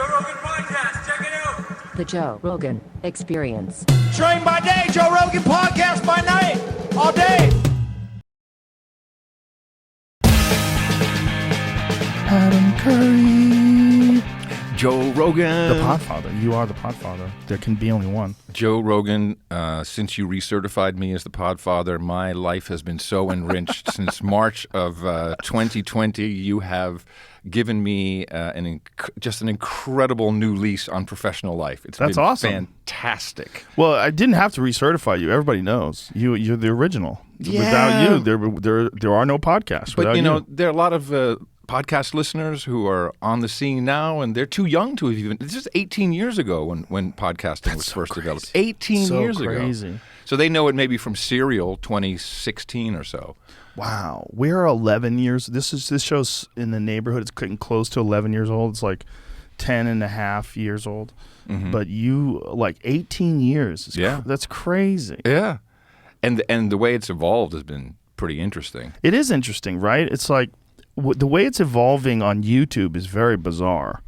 Joe Rogan Podcast. Check it out. The Joe Rogan Experience. Train by day, Joe Rogan Podcast by night, all day. Adam Curry. Joe Rogan. The Podfather. You are the Podfather. There can be only one. Joe Rogan, since you recertified me as the Podfather, my life has been so enriched. Since March of 2020, you have given me just an incredible new lease on professional life. That's been awesome. Fantastic. Well, I didn't have to recertify you. Everybody knows you're the original. Yeah. Without you, there are no podcasts. But Without there are a lot of podcast listeners who are on the scene now, and they're too young to have even. This is 18 years ago when podcasting was first developed. 18 years ago. So they know it maybe from Serial 2016 or so. Wow, we're 11 years. This show's in the neighborhood. It's getting close to 11 years old. It's like 10 and a half years old. Mm-hmm. But you, like 18 years. That's crazy. Yeah. And the way it's evolved has been pretty interesting. It is interesting, right? It's like the way it's evolving on YouTube is very bizarre.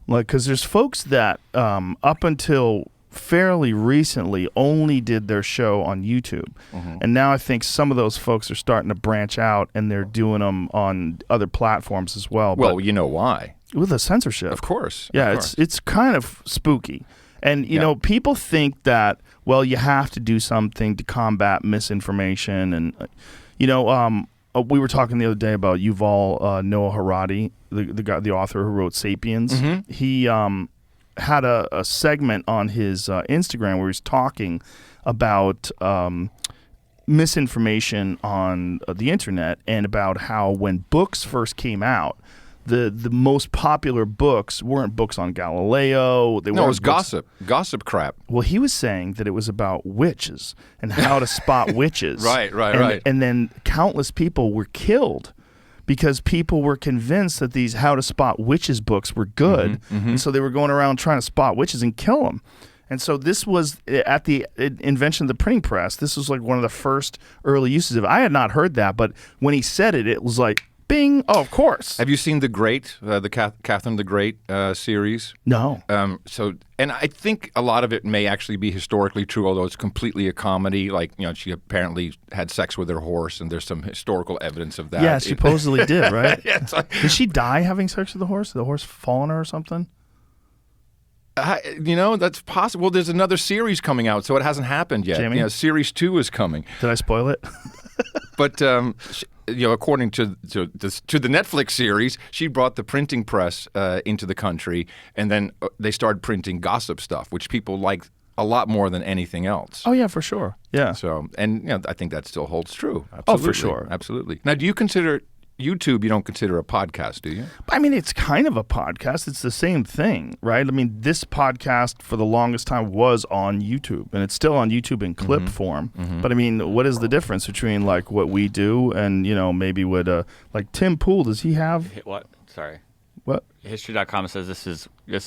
Like, because there's folks that up until fairly recently only did their show on YouTube. Mm-hmm. And now I think some of those folks are starting to branch out and they're doing them on other platforms as well. Well, you know why? With the censorship. Of course. Yeah, of course. It's kind of spooky. And, you know, people think that, well, you have to do something to combat misinformation. And, we were talking the other day about Yuval Noah Harari, the author who wrote *Sapiens*. Mm-hmm. He had a segment on his Instagram where he's talking about misinformation on the internet and about how when books first came out, the most popular books weren't books on Galileo. It was gossip crap. Well, he was saying that it was about witches and how to spot witches. Right. And then countless people were killed because people were convinced that these how to spot witches books were good. Mm-hmm, mm-hmm. And so they were going around trying to spot witches and kill them. And so this was at the invention of the printing press. This was like one of the first early uses of it. I had not heard that, but when he said it, it was like, bing! Oh, of course. Have you seen the Catherine the Great series? No. And I think a lot of it may actually be historically true, although it's completely a comedy. Like, she apparently had sex with her horse, and there's some historical evidence of that. Yeah, she supposedly did, right? Yeah, did she die having sex with the horse? Did the horse fall on her or something? That's possible. Well, there's another series coming out, so it hasn't happened yet. Jamie? Series 2 is coming. Did I spoil it? But according to the Netflix series, she brought the printing press into the country, and then they started printing gossip stuff, which people like a lot more than anything else. Oh yeah, for sure. Yeah. So, and I think that still holds true. Absolutely. Oh, for sure. Absolutely. Now, do you consider YouTube? You don't consider a podcast, do you? I mean, it's kind of a podcast. It's the same thing, right? I mean, this podcast for the longest time was on YouTube, and it's still on YouTube in clip form. Mm-hmm. But I mean, what is the difference between like what we do and maybe what like Tim Pool? Does he have what? Sorry. What? History.com says this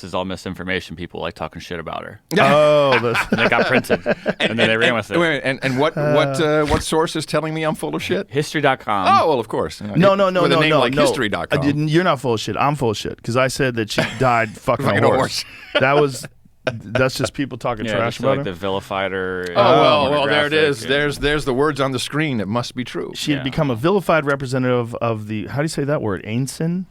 is all misinformation. People like talking shit about her. Oh, and it got printed, and then they ran with it. And what source is telling me I'm full of shit? History.com. Oh, well, of course. No. With a name like History.com. You're not full of shit. I'm full of shit because I said that she died fucking a horse. That's just people talking trash about like her. The vilified her. Oh, well, there it is. There's the words on the screen. It must be true. She had become a vilified representative of the, how do you say that word? Ancien?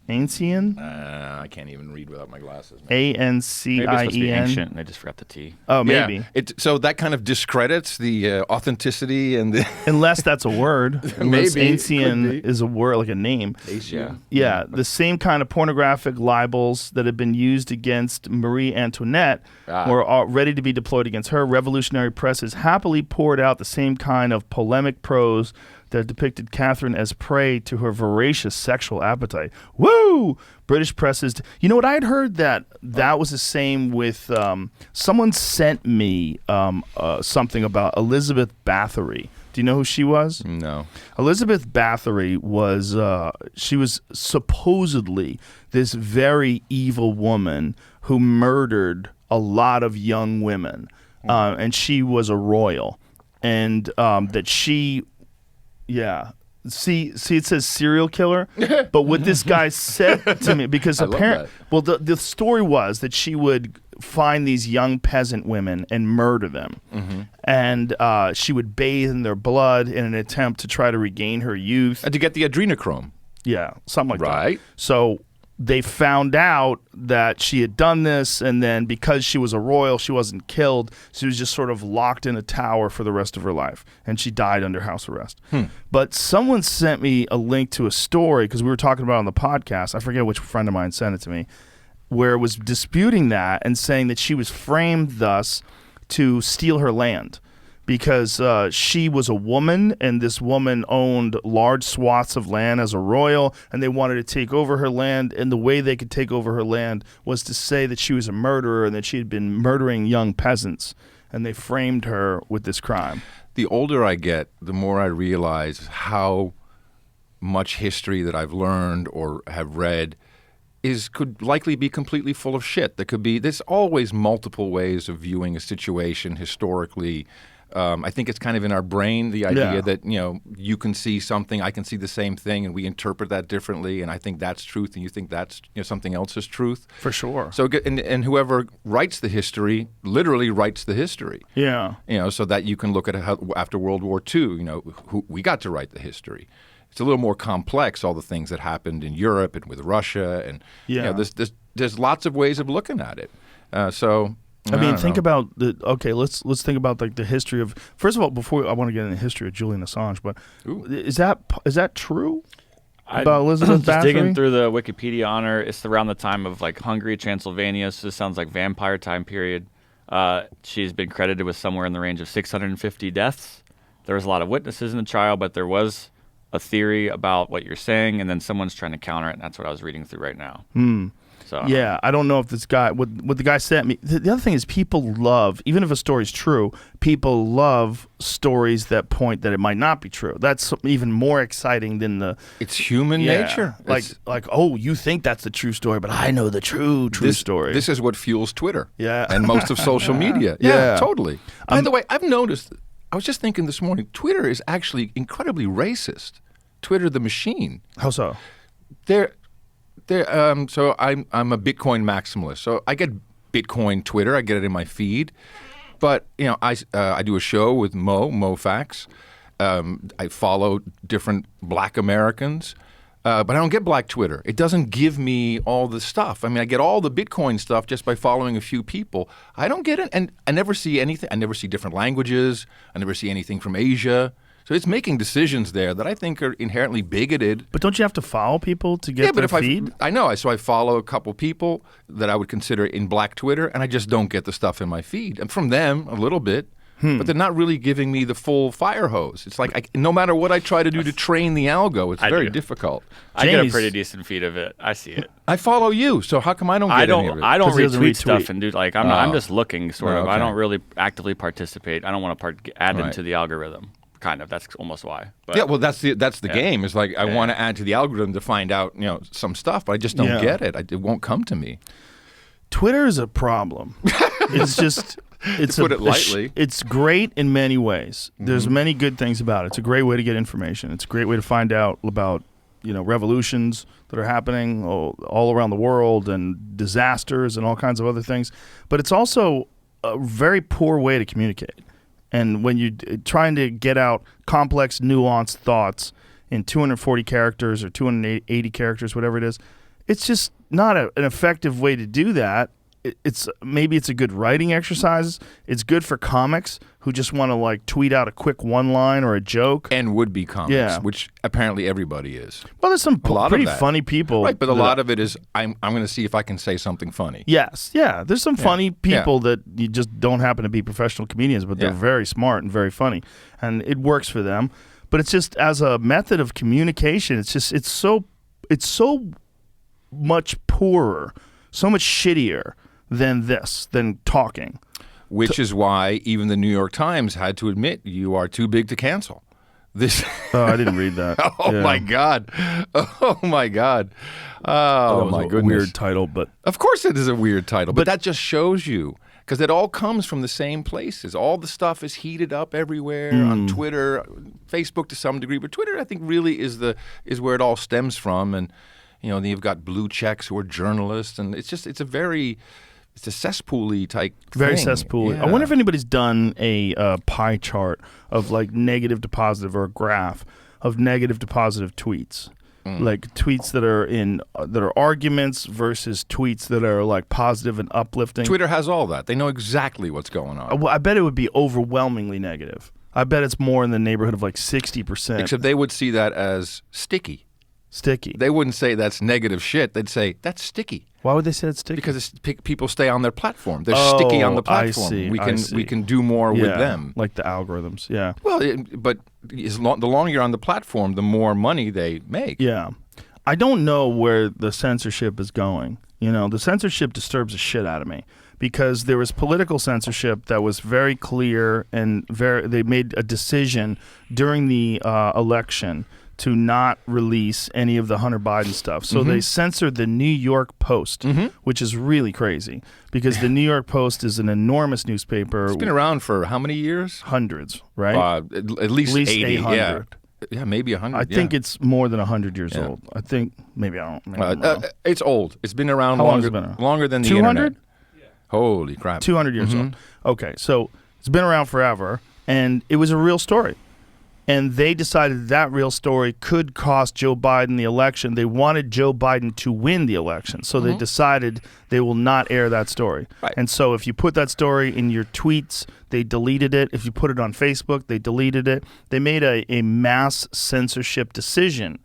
I can't even read without my glasses. Ancien. Maybe it's supposed to be ancient. I just forgot the T. Oh, maybe. Yeah. So that kind of discredits the authenticity and the... Unless that's a word. Unless Maybe. Ancien is a word, like a name. Yeah. Yeah. The same kind of pornographic libels that have been used against Marie Antoinette were ready to be deployed against her. Revolutionary press has happily poured out the same kind of polemic prose that depicted Catherine as prey to her voracious sexual appetite. Woo! British presses. You know what? I had heard that was the same with. Someone sent me something about Elizabeth Bathory. Do you know who she was? No. Elizabeth Bathory was. She was supposedly this very evil woman who murdered a lot of young women, and she was a royal, and that she. Yeah, See, it says serial killer, but what this guy said to me, because apparently, well, the story was that she would find these young peasant women and murder them, and she would bathe in their blood in an attempt to try to regain her youth And to get the adrenochrome. Yeah, something like that. Right. So they found out that she had done this, and then because she was a royal, she wasn't killed. She was just sort of locked in a tower for the rest of her life, and she died under house arrest. But someone sent me a link to a story, because we were talking about it on the podcast. I forget which friend of mine sent it to me, where it was disputing that and saying that she was framed thus to steal her land. Because she was a woman, and this woman owned large swaths of land as a royal, and they wanted to take over her land, and the way they could take over her land was to say that she was a murderer and that she had been murdering young peasants, and they framed her with this crime. The older I get, the more I realize how much history that I've learned or have read could likely be completely full of shit. There's always multiple ways of viewing a situation historically. I think it's kind of in our brain, the idea that, you can see something, I can see the same thing, and we interpret that differently, and I think that's truth, and you think that's something else is truth. For sure. So, and whoever writes the history literally writes the history. Yeah. So that you can look at how, after World War II, we got to write the history. It's a little more complex, all the things that happened in Europe and with Russia, and there's lots of ways of looking at it. I mean, think about let's think about like the history of. First of all, before I want to get into the history of Julian Assange, but is that true about Elizabeth just Bathory? digging through the Wikipedia on her, it's around the time of like Hungary, Transylvania. So this sounds like vampire time period. She's been credited with somewhere in the range of 650 deaths. There was a lot of witnesses in the trial, but there was a theory about what you're saying, and then someone's trying to counter it, and that's what I was reading through right now. So. Yeah, I don't know if this guy, what the guy sent me. The other thing is people love, even if a story's true, people love stories that point that it might not be true. That's even more exciting than the... It's human nature. Like, oh, you think that's the true story, but I know the true story. This is what fuels Twitter. Yeah. And most of social media. Yeah, totally. By the way, I've noticed, I was just thinking this morning, Twitter is actually incredibly racist. Twitter the machine. How so? So I'm a Bitcoin maximalist. So I get Bitcoin Twitter. I get it in my feed. But I do a show with Mo Facts. I follow different Black Americans, but I don't get Black Twitter. It doesn't give me all the stuff. I mean, I get all the Bitcoin stuff just by following a few people. I don't get it, and I never see anything. I never see different languages. I never see anything from Asia. So it's making decisions there that I think are inherently bigoted. But don't you have to follow people to get their feed? I know. So I follow a couple people that I would consider in Black Twitter, and I just don't get the stuff in my feed. And from them, a little bit. But they're not really giving me the full fire hose. It's like no matter what I try to do to train the algo, it's very difficult. I get a pretty decent feed of it. I see it. I follow you, so how come I don't get any of it? I don't retweet stuff and do like I'm just looking sort of. Okay. I don't really actively participate. I don't want to add into the algorithm. Kind of. That's almost why. But, yeah, well, that's the game. It's like I want to add to the algorithm to find out some stuff, but I just don't get it. It won't come to me. Twitter is a problem. It's just... to put it lightly. It's great in many ways. There's many good things about it. It's a great way to get information. It's a great way to find out about revolutions that are happening all around the world and disasters and all kinds of other things. But it's also a very poor way to communicate. And when you're trying to get out complex, nuanced thoughts in 240 characters or 280 characters, whatever it is, it's just not an effective way to do that. Maybe it's a good writing exercise. It's good for comics who just want to like tweet out a quick one line or a joke. And would-be comics, which apparently everybody is. Well, there's some pretty funny people. Right, but a lot of it is I'm going to see if I can say something funny. Yes, yeah. There's some funny people that you just don't happen to be professional comedians, but they're very smart and very funny. And it works for them. But it's just as a method of communication, it's so much poorer, so much shittier than talking. Which is why even the New York Times had to admit you are too big to cancel. This. Oh, I didn't read that. My God. Oh my God. Oh my goodness. Weird title, but of course it is a weird title. But that just shows you because it all comes from the same places. All the stuff is heated up everywhere on Twitter, Facebook to some degree, but Twitter I think really is where it all stems from. And then you've got blue checks who are journalists, and it's a cesspool-y type Very thing. cesspool-y. Yeah. I wonder if anybody's done a pie chart of like negative to positive, or a graph of negative to positive tweets. Like tweets that are arguments versus tweets that are like positive and uplifting. Twitter has all that. They know exactly what's going on. Well, I bet it would be overwhelmingly negative. I bet it's more in the neighborhood of like 60%. Except they would see that as sticky. Sticky. They wouldn't say that's negative shit. They'd say that's sticky. Why would they say it's sticky? Because people stay on their platform. They're sticky on the platform. I see. We can do more with them. Like the algorithms. Yeah. Well, but the longer you're on the platform, the more money they make. Yeah. I don't know where the censorship is going. The censorship disturbs the shit out of me, because there was political censorship that was very clear, and they made a decision during the election to not release any of the Hunter Biden stuff. So they censored the New York Post, which is really crazy, because the New York Post is an enormous newspaper. It's been around for how many years? Hundreds, right? At least 80. 800. Yeah, maybe 100. I think it's more than 100 years old. I think maybe I don't know. It's old. It's been around How long longer, has it been around? longer than the 200? internet. Holy crap. 200 years old. Okay, so it's been around forever, and it was a real story. And they decided that real story could cost Joe Biden the election. They wanted Joe Biden to win the election, so they decided they will not air that story. Right. And so if you put that story in your tweets, they deleted it. If you put it on Facebook, they deleted it. They made a mass censorship decision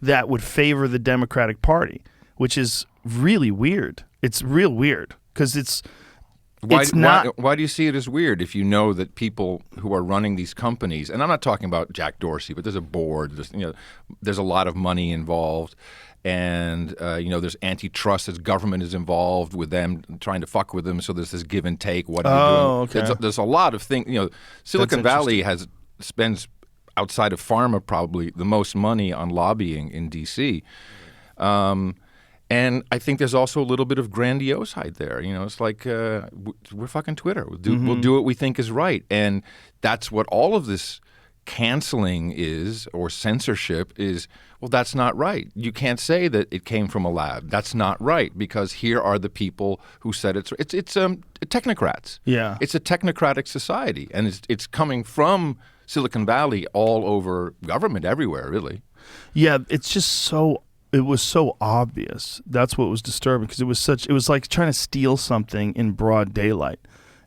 that would favor the Democratic Party, which is really weird. It's real weird, because it's not. Why do you see it as weird if you know that people who are running these companies, and I'm not talking about Jack Dorsey, but there's a board, there's a lot of money involved, and there's antitrust, as government is involved with them trying to fuck with them, so there's this give and take. What are you doing? Okay. There's a lot of things. Silicon Valley spends outside of pharma probably the most money on lobbying in D.C. And I think there's also a little bit of grandiosity there. It's like we're fucking Twitter. We'll do what we think is right. And that's what all of this canceling is, or censorship is. Well, that's not right. You can't say that it came from a lab. That's not right, because here are the people who said it's technocrats. Yeah. It's a technocratic society, and it's coming from Silicon Valley all over government everywhere, really. Yeah, it's just so. It was so obvious. That's what was disturbing, because it was like trying to steal something in broad daylight.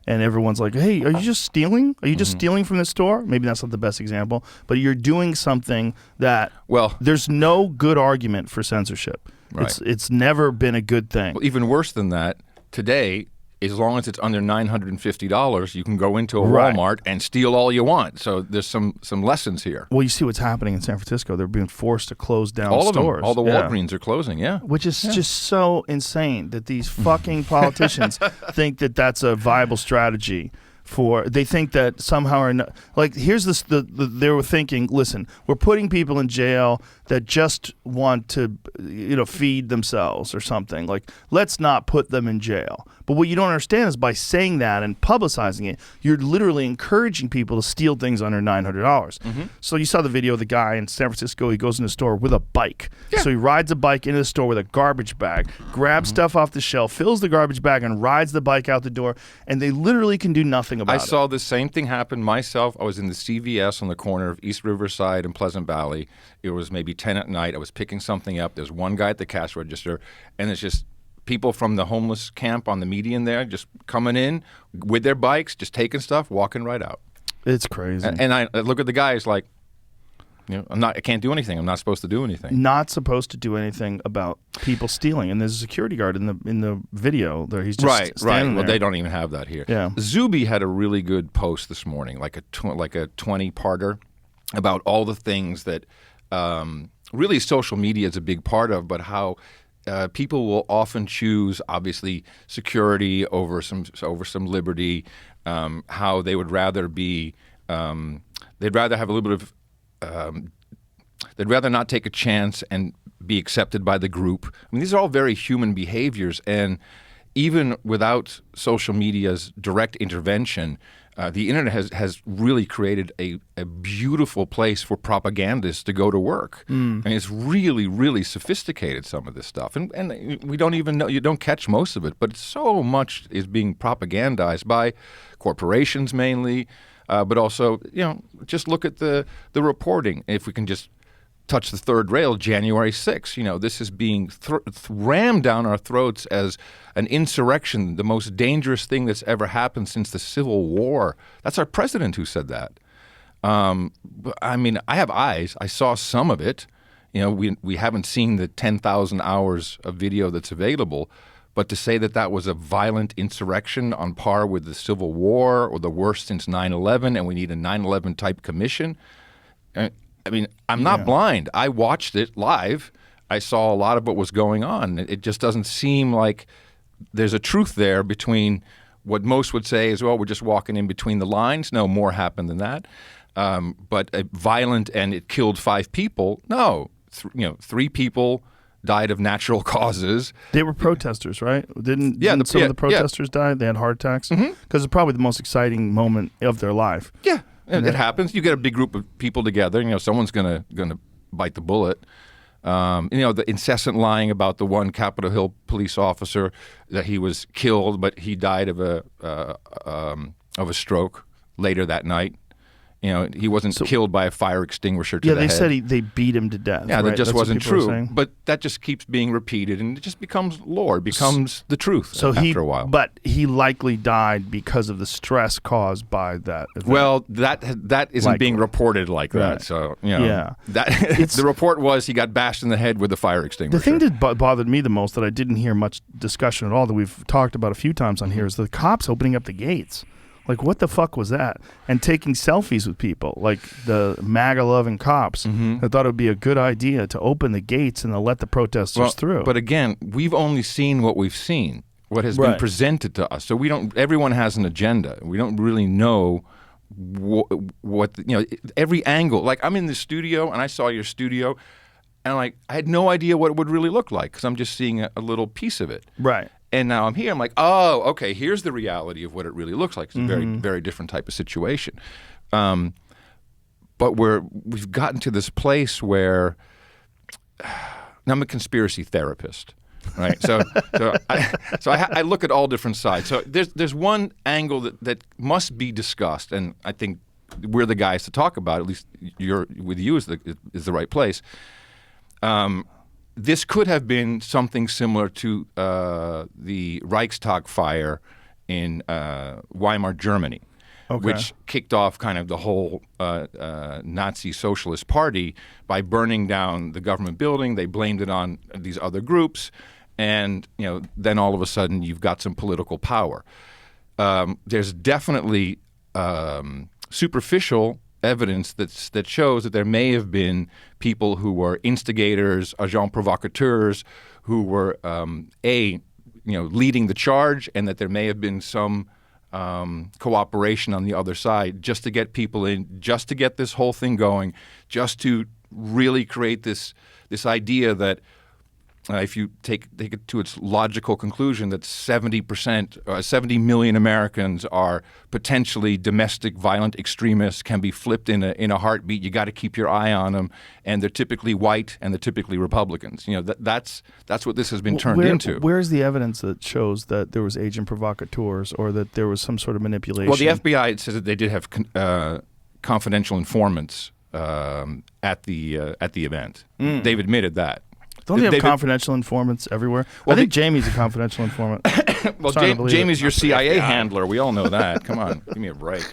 And everyone's like, hey, are you just stealing? Are you just stealing from the store? Maybe that's not the best example, but you're doing something that, there's no good argument for censorship. Right. It's never been a good thing. Well, even worse than that, today, as long as it's under $950, you can go into a Walmart and steal all you want. So there's some lessons here. Well, you see what's happening in San Francisco. They're being forced to close down all stores. Of them. All the Walgreens are closing, Which is just so insane that these fucking politicians think that that's a viable strategy. They think that somehow or not, like, here's this, they were thinking, listen, we're putting people in jail that just want to, feed themselves or something. Like, let's not put them in jail. But what you don't understand is, by saying that and publicizing it, you're literally encouraging people to steal things under $900. So you saw the video of the guy in San Francisco. He goes in the store with a bike. Yeah. So he rides a bike into the store with a garbage bag, grabs stuff off the shelf, fills the garbage bag, and rides the bike out the door. And they literally can do nothing about it. I saw the same thing happen myself. I was in the CVS on the corner of East Riverside and Pleasant Valley. It was maybe 10 at night. I was picking something up. There's one guy at the cash register, and it's just people from the homeless camp on the median there just coming in with their bikes, just taking stuff, walking right out. It's crazy. And I look at the guy, it's like, I can't do anything. I'm not supposed to do anything. Not supposed to do anything about people stealing. And there's a security guard in the video there. He's just standing Well, there. they don't even have that here. Yeah. Zooby had a really good post this morning, like a 20-parter about all the things that really social media is a big part of, but how people will often choose, obviously, security over some liberty. How they would rather be, they'd rather have a little bit of. They'd rather not take a chance and be accepted by the group. I mean, these are all very human behaviors, and even without social media's direct intervention, the internet has really created a beautiful place for propagandists to go to work. And it's really, really sophisticated, some of this stuff. And we don't even know, you don't catch most of it, but so much is being propagandized by corporations mainly, but also, just look at the reporting. If we can just touch the third rail, January 6th. This is being rammed down our throats as an insurrection, the most dangerous thing that's ever happened since the Civil War. That's our president who said that. I mean, I have eyes. I saw some of it. We haven't seen the 10,000 hours of video that's available. But to say that was a violent insurrection on par with the Civil War or the worst since 9/11, and we need a 9/11 type commission, I mean, I'm not blind. I watched it live. I saw a lot of what was going on. It just doesn't seem like there's a truth there between what most would say is, well, we're just walking in between the lines. No, more happened than that. But violent and it killed 5 people. No, 3 people died of natural causes. They were protesters, right? Didn't some of the protesters die? They had heart attacks? Because it's probably the most exciting moment of their life. Yeah. And it happens. You get a big group of people together. Someone's gonna bite the bullet. The incessant lying about the one Capitol Hill police officer that he was killed, but he died of a stroke later that night. He wasn't killed by a fire extinguisher to the head. Yeah, they said they beat him to death. Yeah, right? that just That's wasn't true. But that just keeps being repeated, and it just becomes lore. It becomes the truth after a while. But he likely died because of the stress caused by that event. Well, that isn't being reported like that. Right. So, Yeah. The report was he got bashed in the head with a fire extinguisher. The thing that bothered me the most that I didn't hear much discussion at all, that we've talked about a few times on here, is the cops opening up the gates. Like, what the fuck was that? And taking selfies with people, like the MAGA-loving cops. I thought it would be a good idea to open the gates and to let the protesters through. But again, we've only seen what we've seen, what has been presented to us. So everyone has an agenda. We don't really know what every angle. Like, I'm in the studio, and I saw your studio, and I had no idea what it would really look like because I'm just seeing a little piece of it. Right. And now I'm here. I'm like, oh, okay. Here's the reality of what it really looks like. It's a very, very different type of situation. But we've gotten to this place where now I'm a conspiracy therapist, right? So I look at all different sides. So there's one angle that must be discussed, and I think we're the guys to talk about. At least with you is the right place. This could have been something similar to the Reichstag fire in Weimar, Germany, which kicked off kind of the whole Nazi Socialist Party by burning down the government building. They blamed it on these other groups, and then all of a sudden you've got some political power. There's definitely superficial evidence that shows that there may have been people who were instigators, agents provocateurs, who were leading the charge, and that there may have been some cooperation on the other side just to get people in, just to get this whole thing going, just to really create this idea that if you take it to its logical conclusion that 70 million Americans are potentially domestic violent extremists, can be flipped in a heartbeat. You got to keep your eye on them, and they're typically white and they're typically Republicans. That's what this has been turned into. Where's the evidence that shows that there was agent provocateurs or that there was some sort of manipulation? Well, the FBI says that they did have confidential informants at the event. They've admitted that. Don't they have confidential informants everywhere? Well, I think Jamie's a confidential informant. Well, Jamie's your CIA handler. We all know that. Come on, give me a break.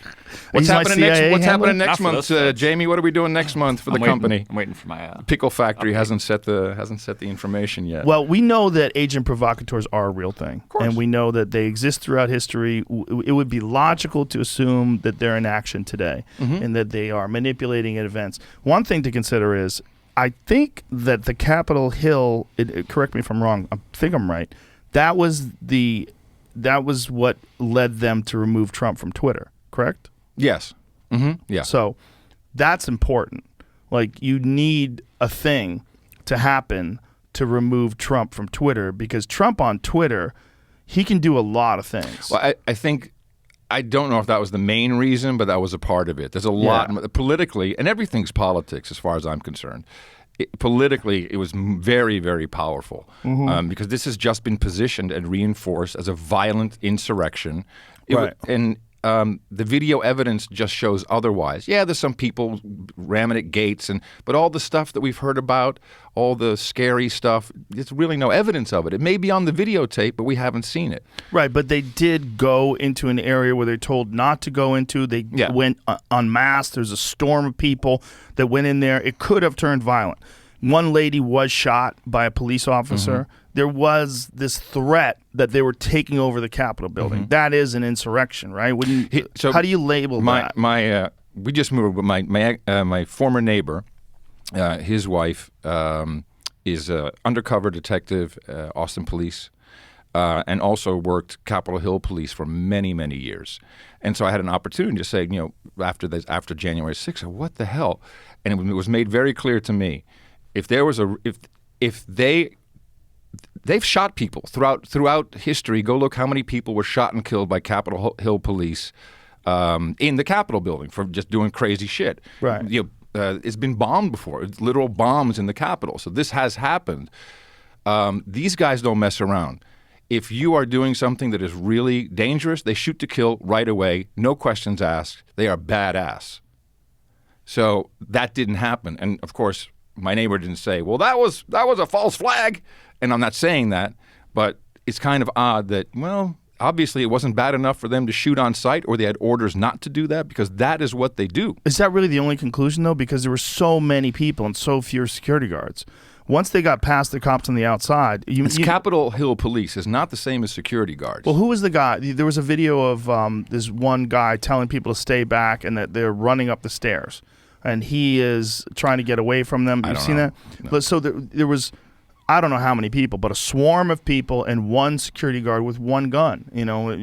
What's He's my happening CIA What's handler? happening next month, Jamie? What are we doing next month for the company? I'm waiting for my Pickle Factory hasn't set the information yet. Well, we know that agent provocateurs are a real thing, and we know that they exist throughout history. It would be logical to assume that they're in action today and that they are manipulating events. One thing to consider is, I think that the Capitol Hill, correct me if I'm wrong, I think I'm right, that was what led them to remove Trump from Twitter, correct? Yes. Yeah. So that's important. Like, you need a thing to happen to remove Trump from Twitter, because Trump on Twitter, he can do a lot of things. Well, I think, I don't know if that was the main reason, but that was a part of it. There's a lot politically, and everything's politics as far as I'm concerned. Politically, it was very, very powerful because this has just been positioned and reinforced as a violent insurrection. And the video evidence just shows otherwise. Yeah, there's some people ramming at gates, but all the stuff that we've heard about, all the scary stuff, there's really no evidence of it. It may be on the videotape, but we haven't seen it. Right, but they did go into an area where they're told not to go into. They went en masse. There's a storm of people that went in there. It could have turned violent. One lady was shot by a police officer. There was this threat that they were taking over the Capitol building. That is an insurrection, right? So how do you label that? We just moved, but my former neighbor, his wife is an undercover detective, Austin Police, and also worked Capitol Hill Police for many, many years. And so I had an opportunity to say, after January 6th, what the hell? And it was made very clear to me, if there was they've shot people throughout history. Go look how many people were shot and killed by Capitol Hill Police in the Capitol building for just doing crazy shit. Right. It's been bombed before. It's literal bombs in the Capitol. So this has happened. These guys don't mess around. If you are doing something that is really dangerous, they shoot to kill right away. No questions asked. They are badass. So that didn't happen. And of course, my neighbor didn't say, well, that was a false flag. And I'm not saying that, but it's kind of odd that, well, obviously it wasn't bad enough for them to shoot on sight, or they had orders not to do that, because that is what they do. Is that really the only conclusion, though? Because there were so many people and so few security guards. Once they got past the cops on the outside... Capitol Hill Police is not the same as security guards. Well, who was the guy? There was a video of this one guy telling people to stay back and that they're running up the stairs. And he is trying to get away from them. You've seen that? No. So there was, I don't know how many people, but a swarm of people and one security guard with one gun.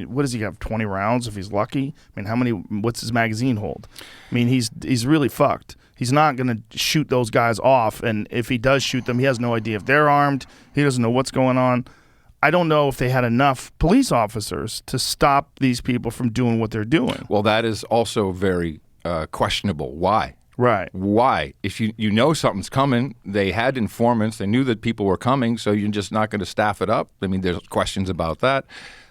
What does he have, 20 rounds if he's lucky? I mean, what's his magazine hold? I mean, he's really fucked. He's not going to shoot those guys off, and if he does shoot them, he has no idea if they're armed. He doesn't know what's going on. I don't know if they had enough police officers to stop these people from doing what they're doing. Well, that is also very questionable. Why? Right. Why? If you know something's coming, they had informants, they knew that people were coming, so you're just not going to staff it up. I mean, there's questions about that.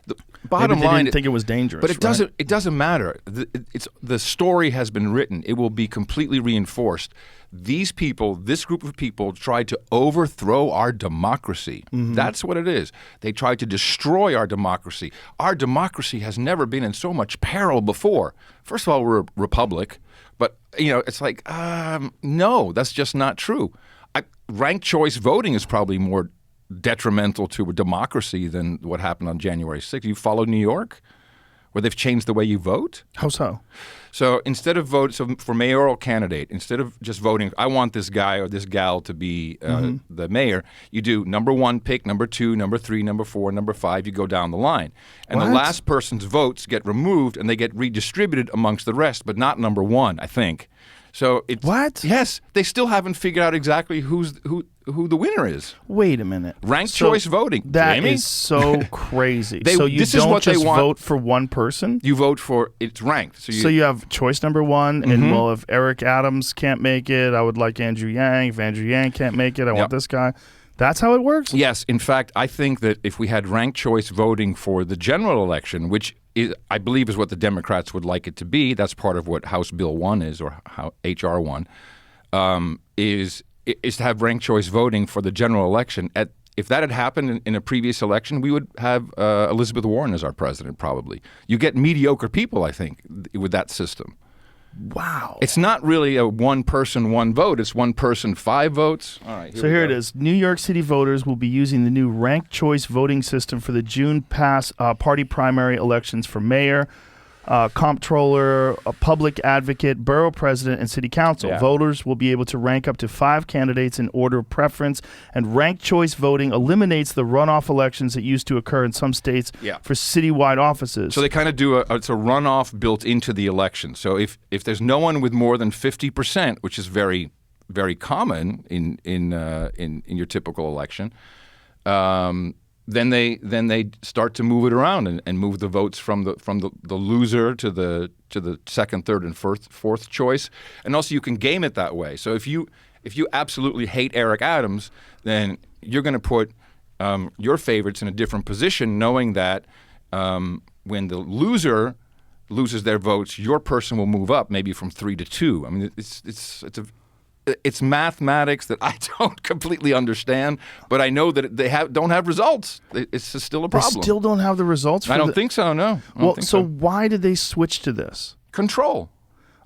The bottom Maybe they line, didn't think it was dangerous, but it doesn't matter. The story has been written. It will be completely reinforced. These people, this group of people, tried to overthrow our democracy. That's what it is. They tried to destroy our democracy. Our democracy has never been in so much peril before. First of all, we're a republic. But, it's like, no, that's just not true. Ranked choice voting is probably more detrimental to a democracy than what happened on January 6th. You follow New York, where they've changed the way you vote? How so? So instead of for mayoral candidate, instead of just voting, I want this guy or this gal to be the mayor, you do number 1 pick, number 2, number 3, number 4, number 5, you go down the line. And the last person's votes get removed and they get redistributed amongst the rest, but not number 1, I think. So What? Yes, they still haven't figured out exactly who the winner is. Wait a minute. Ranked choice voting. That Jamie? is so crazy. This is what they want. Vote for one person? You vote for, it's ranked. So you have choice number 1, and well, if Eric Adams can't make it, I would like Andrew Yang. If Andrew Yang can't make it, I want this guy. That's how it works? Yes. In fact, I think that if we had ranked choice voting for the general election, which I believe is what the Democrats would like it to be, that's part of what House Bill 1 is, or H.R. 1, is to have ranked choice voting for the general election. If that had happened in a previous election, we would have Elizabeth Warren as our president, probably. You get mediocre people, I think, with that system. Wow. It's not really a one person, one vote. It's one person, 5 votes. All right. So here it is. New York City voters will be using the new ranked choice voting system for the June party primary elections for mayor, comptroller, a public advocate, borough president, and city council. Yeah. Voters will be able to rank up to 5 candidates in order of preference, and ranked choice voting eliminates the runoff elections that used to occur in some states for citywide offices. So they kind of do it's a runoff built into the election. So if there's no one with more than 50%, which is very, very common in your typical election, then they start to move it around and move the votes from the loser to the second, third, and fourth choice. And also you can game it that way. So if you absolutely hate Eric Adams, then you're going to put your favorites in a different position, knowing that when the loser loses their votes, your person will move up maybe from 3 to 2. I mean, it's mathematics that I don't completely understand, but I know that they don't have results. It's still a problem. They still don't have the results? I don't think so, no. Well, so why did they switch to this? Control.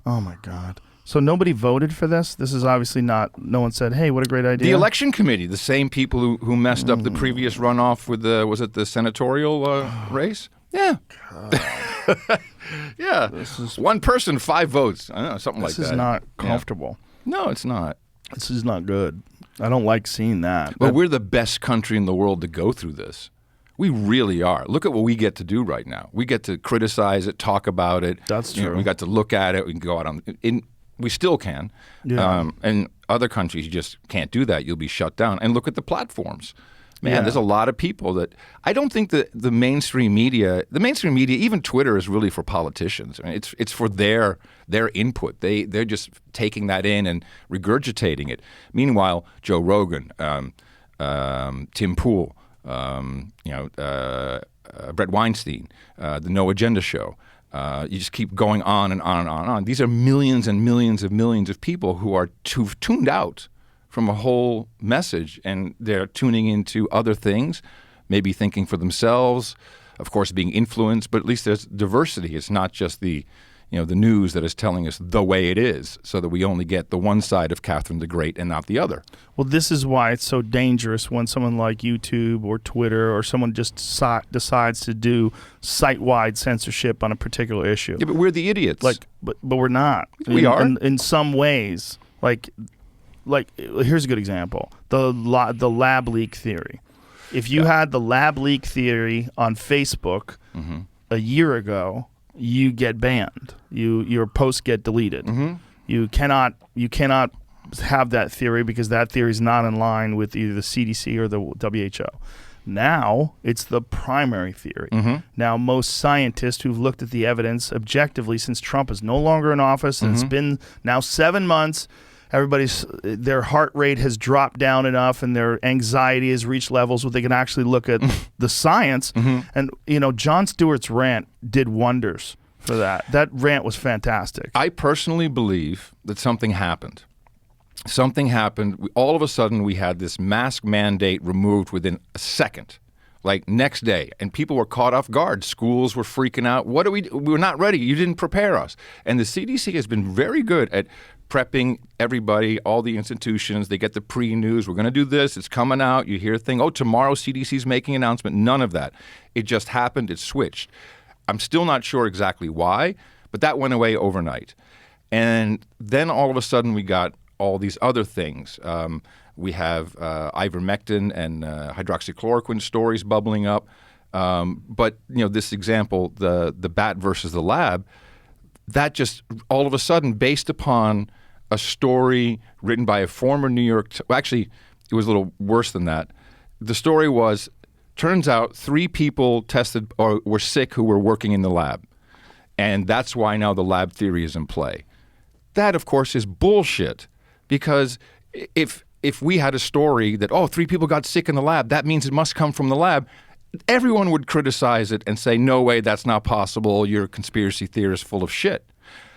Oh, my God. So nobody voted for this? This is obviously not, no one said, hey, what a great idea. The election committee, the same people who messed up the previous runoff with was it the senatorial race? Yeah. Yeah. One person, 5 votes. I don't know, something like that. This is not comfortable. Yeah. No, it's not. This is not good. I don't like seeing that. But we're the best country in the world to go through this. We really are. Look at what we get to do right now. We get to criticize it, talk about it. That's true. We got to look at it. We can go out on. We still can. Yeah. And other countries, you just can't do that. You'll be shut down. And look at the platforms. Man, there's a lot of people that I don't think that the mainstream media, even Twitter, is really for politicians. I mean, it's for their input. They're just taking that in and regurgitating it. Meanwhile, Joe Rogan, Tim Pool, Brett Weinstein, the No Agenda Show. You just keep going on and on and on and on. These are millions and millions of people who are tuned out from a whole message, and they're tuning into other things, maybe thinking for themselves, of course being influenced, but at least there's diversity. It's not just the news that is telling us the way it is, so that we only get the one side of Catherine the Great and not the other. Well, this is why it's so dangerous when someone like YouTube or Twitter or someone just decides to do site-wide censorship on a particular issue. Yeah, but we're the idiots. But we're not. We are. In some ways. Like, here's a good example. The lab leak theory. If you had the lab leak theory on Facebook a year ago, you get banned. Your posts get deleted. Mm-hmm. You cannot have that theory because that theory is not in line with either the CDC or the WHO. Now it's the primary theory. Mm-hmm. Now most scientists who've looked at the evidence objectively since Trump is no longer in office, and it's been now 7 months. Their heart rate has dropped down enough and their anxiety has reached levels where they can actually look at the science. And, Jon Stewart's rant did wonders for that. That rant was fantastic. I personally believe that something happened. Something happened. All of a sudden, we had this mask mandate removed within a second, like next day, and people were caught off guard. Schools were freaking out. What do we do? We're not ready. You didn't prepare us. And the CDC has been very good at prepping everybody, all the institutions. They get the pre-news. We're going to do this. It's coming out. You hear a thing. Oh, tomorrow CDC's making an announcement. None of that. It just happened. It switched. I'm still not sure exactly why, but that went away overnight. And then all of a sudden we got all these other things. We have ivermectin and hydroxychloroquine stories bubbling up. But, this example, the bat versus the lab, that just all of a sudden, based upon a story written by a former New York, actually, it was a little worse than that. The story was, turns out 3 people tested or were sick who were working in the lab. And that's why now the lab theory is in play. That, of course, is bullshit. Because if we had a story that, 3 people got sick in the lab, that means it must come from the lab, everyone would criticize it and say, no way, that's not possible. You're a conspiracy theorist full of shit.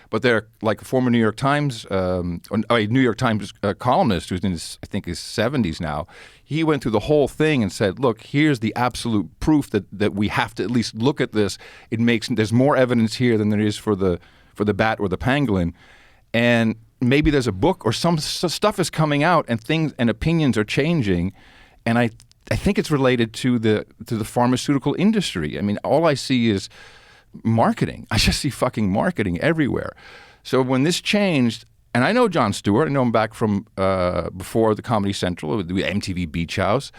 But they're like a former New York Times, columnist who's in his 70s now. He went through the whole thing and said, look, here's the absolute proof that we have to at least look at this. There's more evidence here than there is for the bat or the pangolin. And maybe there's a book or some stuff is coming out and things and opinions are changing. And I think it's related to the pharmaceutical industry. I mean, all I see is marketing. I just see fucking marketing everywhere. So when this changed, and I know Jon Stewart, I know him back from before the Comedy Central, the MTV Beach House.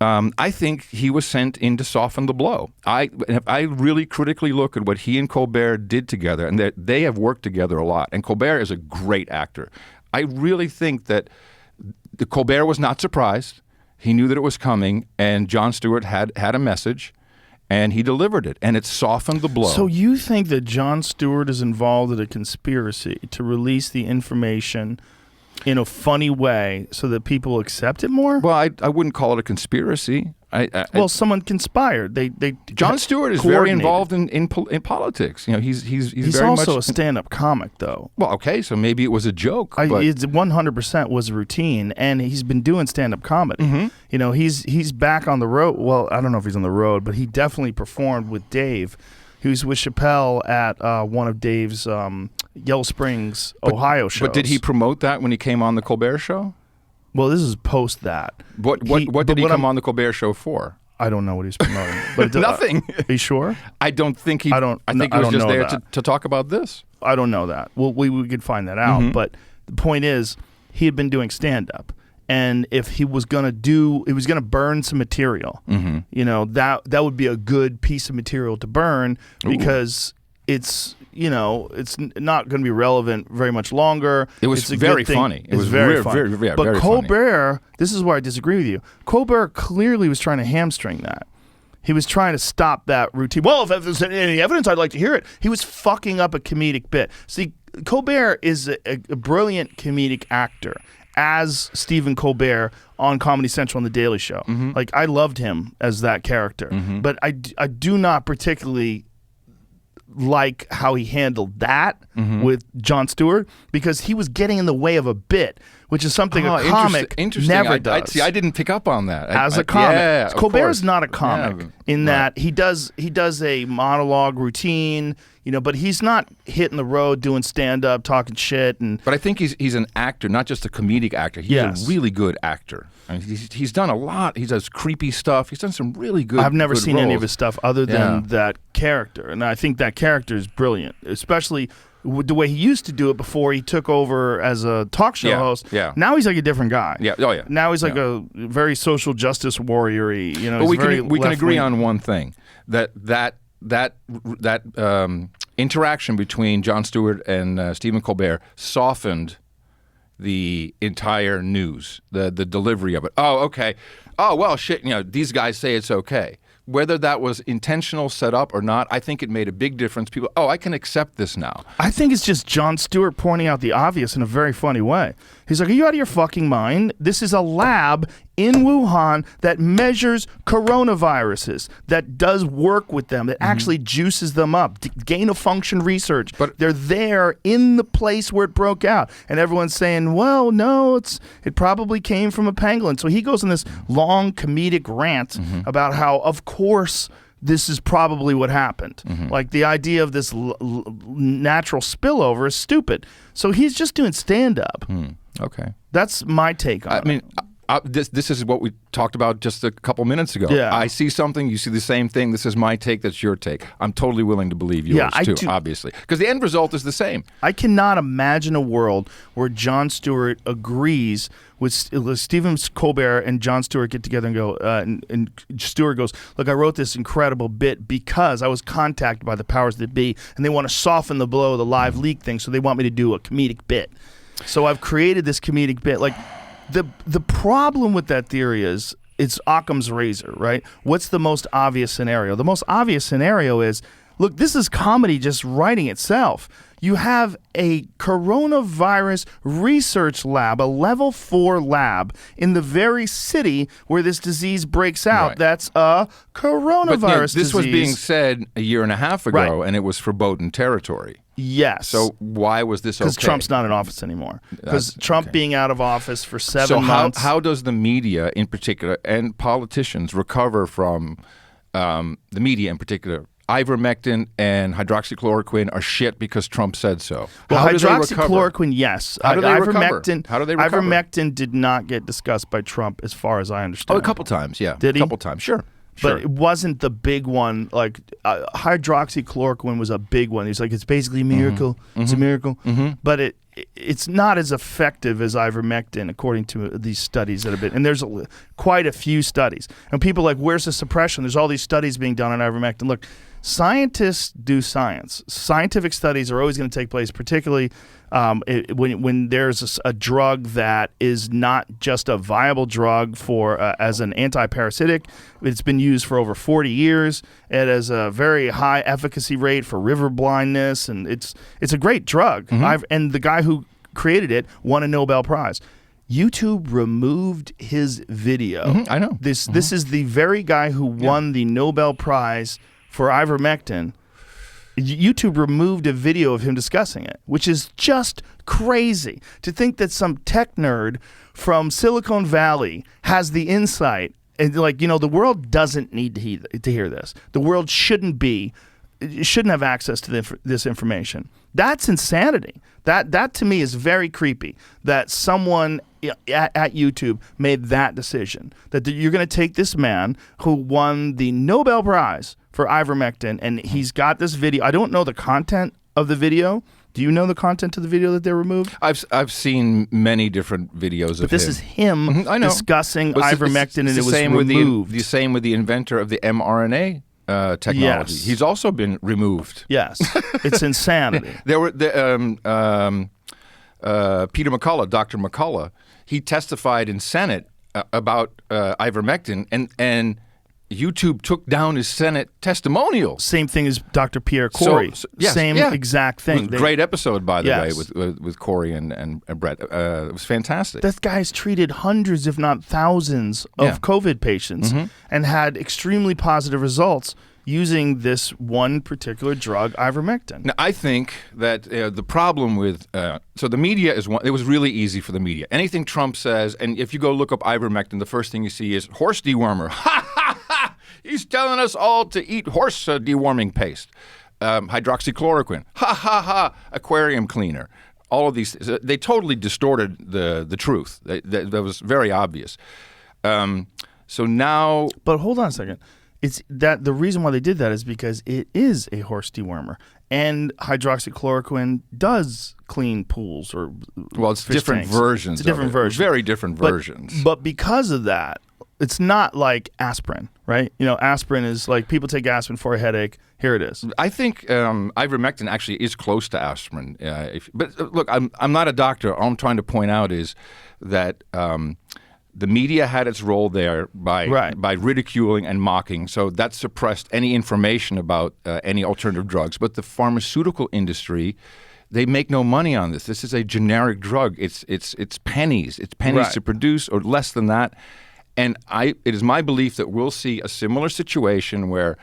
I think he was sent in to soften the blow. If I really critically look at what he and Colbert did together, and they have worked together a lot, and Colbert is a great actor. I really think that Colbert was not surprised. He knew that it was coming, and Jon Stewart had a message, and he delivered it, and it softened the blow. So you think that Jon Stewart is involved in a conspiracy to release the information in a funny way so that people accept it more? Well, I wouldn't call it a conspiracy. Well, someone conspired. They Jon Stewart is very involved in politics. You know, he's very also much a stand-up comic, though. Well, okay, so maybe it was a joke. But It 100% was a routine, and he's been doing stand-up comedy. Mm-hmm. You know, he's back on the road. Well, I don't know if he's on the road, but he definitely performed with Dave. He was with Chappelle at one of Dave's Yellow Springs, Ohio shows. But did he promote that when he came on the Colbert Show? Well, this is post that. What did he come on the Colbert Show for? I don't know what he's promoting. But Nothing. Are you sure? I don't think he. I think he was just there to talk about this. I don't know that. Well, we could find that out. Mm-hmm. But the point is, he had been doing stand-up. And if he was gonna burn some material, Mm-hmm. you know, that would be a good piece of material to burn because it's not going to be relevant very much longer. It was it's a very good thing. funny. It was very funny. Very, but very Colbert, funny. this is where I disagree with you. Colbert clearly was trying to hamstring that. He was trying to stop that routine. Well, if there's any evidence, I'd like to hear it. He was fucking up a comedic bit. See, Colbert is a brilliant comedic actor. As Stephen Colbert on Comedy Central and The Daily Show. Mm-hmm. Like, I loved him as that character. Mm-hmm. But I do not particularly like how he handled that with Jon Stewart because he was getting in the way of a bit, which is something a comic never does. See, I didn't pick up on that. As a comic. Yeah, Colbert's not a comic in right. that he does a monologue routine, you know, but he's not hitting the road doing stand-up, talking shit. But I think he's an actor, not just a comedic actor. He's a really good actor. I mean, he's done a lot. He does creepy stuff. He's done some really good I've never seen roles. any of his stuff other than that character. And I think that character is brilliant, especially with the way he used to do it before he took over as a talk show host. Yeah. Now he's like a different guy. Yeah. Oh, yeah. Now he's like a very social justice warrior-y. You know, but he's we can agree left-wing. on one thing, that interaction between Jon Stewart and Stephen Colbert softened the entire news, the delivery of it. Oh, okay. Oh, well, shit, you know, these guys say it's okay. Whether that was intentional set up or not, I think it made a big difference. People, I can accept this now. I think it's just Jon Stewart pointing out the obvious in a very funny way. He's like, are you out of your fucking mind? This is a lab in Wuhan that measures coronaviruses, that does work with them, that actually juices them up, gain-of-function research. But they're there in the place where it broke out. And everyone's saying, well, no, it probably came from a pangolin. So he goes on this long comedic rant about how, of course, this is probably what happened. Like the idea of this natural spillover is stupid. So he's just doing stand-up. Okay. That's my take on it. I mean, this is what we talked about just a couple minutes ago. Yeah. I see something, you see the same thing. This is my take, that's your take. I'm totally willing to believe yours too, obviously. Because the end result is the same. I cannot imagine a world where Jon Stewart agrees with Stephen Colbert and Jon Stewart get together and go, and Stewart goes, look, I wrote this incredible bit because I was contacted by the powers that be, and they want to soften the blow of the live leak thing, so they want me to do a comedic bit. So I've created this comedic bit. Like, the problem with that theory is it's Occam's razor, right? What's the most obvious scenario? The most obvious scenario is, look, this is comedy just writing itself. You have a coronavirus research lab, a level 4 lab in the very city where this disease breaks out. Right. That's a coronavirus this disease. was being said a year and a half ago, Right. and it was forbidden territory. Yes. So why was this okay? Because Trump's not in office anymore. Because Trump being out of office for 7 So months. how does the media in particular and politicians recover from the media in particular? Ivermectin and hydroxychloroquine are shit because Trump said so. Well, How do they recover? hydroxychloroquine, yes. How do they recover? How do they recover? Ivermectin did not get discussed by Trump, as far as I understand. Oh, a couple times, yeah. Did he? A couple times, sure. But it wasn't the big one. Like hydroxychloroquine was a big one. He's like, it's basically a miracle. It's a miracle. But it's not as effective as ivermectin, according to these studies that have been. And there's quite a few studies. And people are like, where's the suppression? There's all these studies being done on ivermectin. Look, scientists do science. Scientific studies are always going to take place, particularly when there's a drug that is not just a viable drug for as an anti-parasitic. It's been used for over 40 years. It has a very high efficacy rate for river blindness, and it's a great drug. And the guy who created it won a Nobel Prize. YouTube removed his video. I know. This is the very guy who won the Nobel Prize for ivermectin. YouTube removed a video of him discussing it, which is just crazy to think that some tech nerd from Silicon Valley has the insight. And the world doesn't need to hear this. The world shouldn't have access to this information. That's insanity. That to me is very creepy. That someone at YouTube made that decision. That you're going to take this man who won the Nobel Prize for ivermectin, and he's got this video. I don't know the content of the video. Do you know the content of the video that they removed? I've seen many different videos of him. But this is him discussing ivermectin, and it was removed. The same with the inventor of the mRNA technology. Yes. He's also been removed. Yes, it's insanity. There were Peter McCullough, Dr. McCullough. He testified in Senate about ivermectin, and YouTube took down his Senate testimonial. Same thing as Dr. Pierre Corey. Exact thing. Great episode, by the way, with Corey and Brett. It was fantastic. That guy's treated hundreds, if not thousands, of COVID patients and had extremely positive results using this one particular drug, ivermectin. Now, I think that the problem with so the media is one. It was really easy for the media. Anything Trump says, and if you go look up ivermectin, the first thing you see is horse dewormer. Ha ha ha! He's telling us all to eat horse deworming paste. Hydroxychloroquine. Ha ha ha! Aquarium cleaner. All of these, they totally distorted the truth. That was very obvious. So now, but hold on a second. It's that the reason why they did that is because it is a horse dewormer, and hydroxychloroquine does clean pools or it's different tanks. versions. It's a different version, very different versions. But because of that, it's not like aspirin, right? Aspirin is like people take aspirin for a headache. Here it is. I think ivermectin actually is close to aspirin. But look, I'm not a doctor. All I'm trying to point out is that the media had its role there by ridiculing and mocking, so that suppressed any information about any alternative drugs. But the pharmaceutical industry, they make no money on this. This is a generic drug. It's pennies. It's pennies to produce, or less than that. And it is my belief that we'll see a similar situation where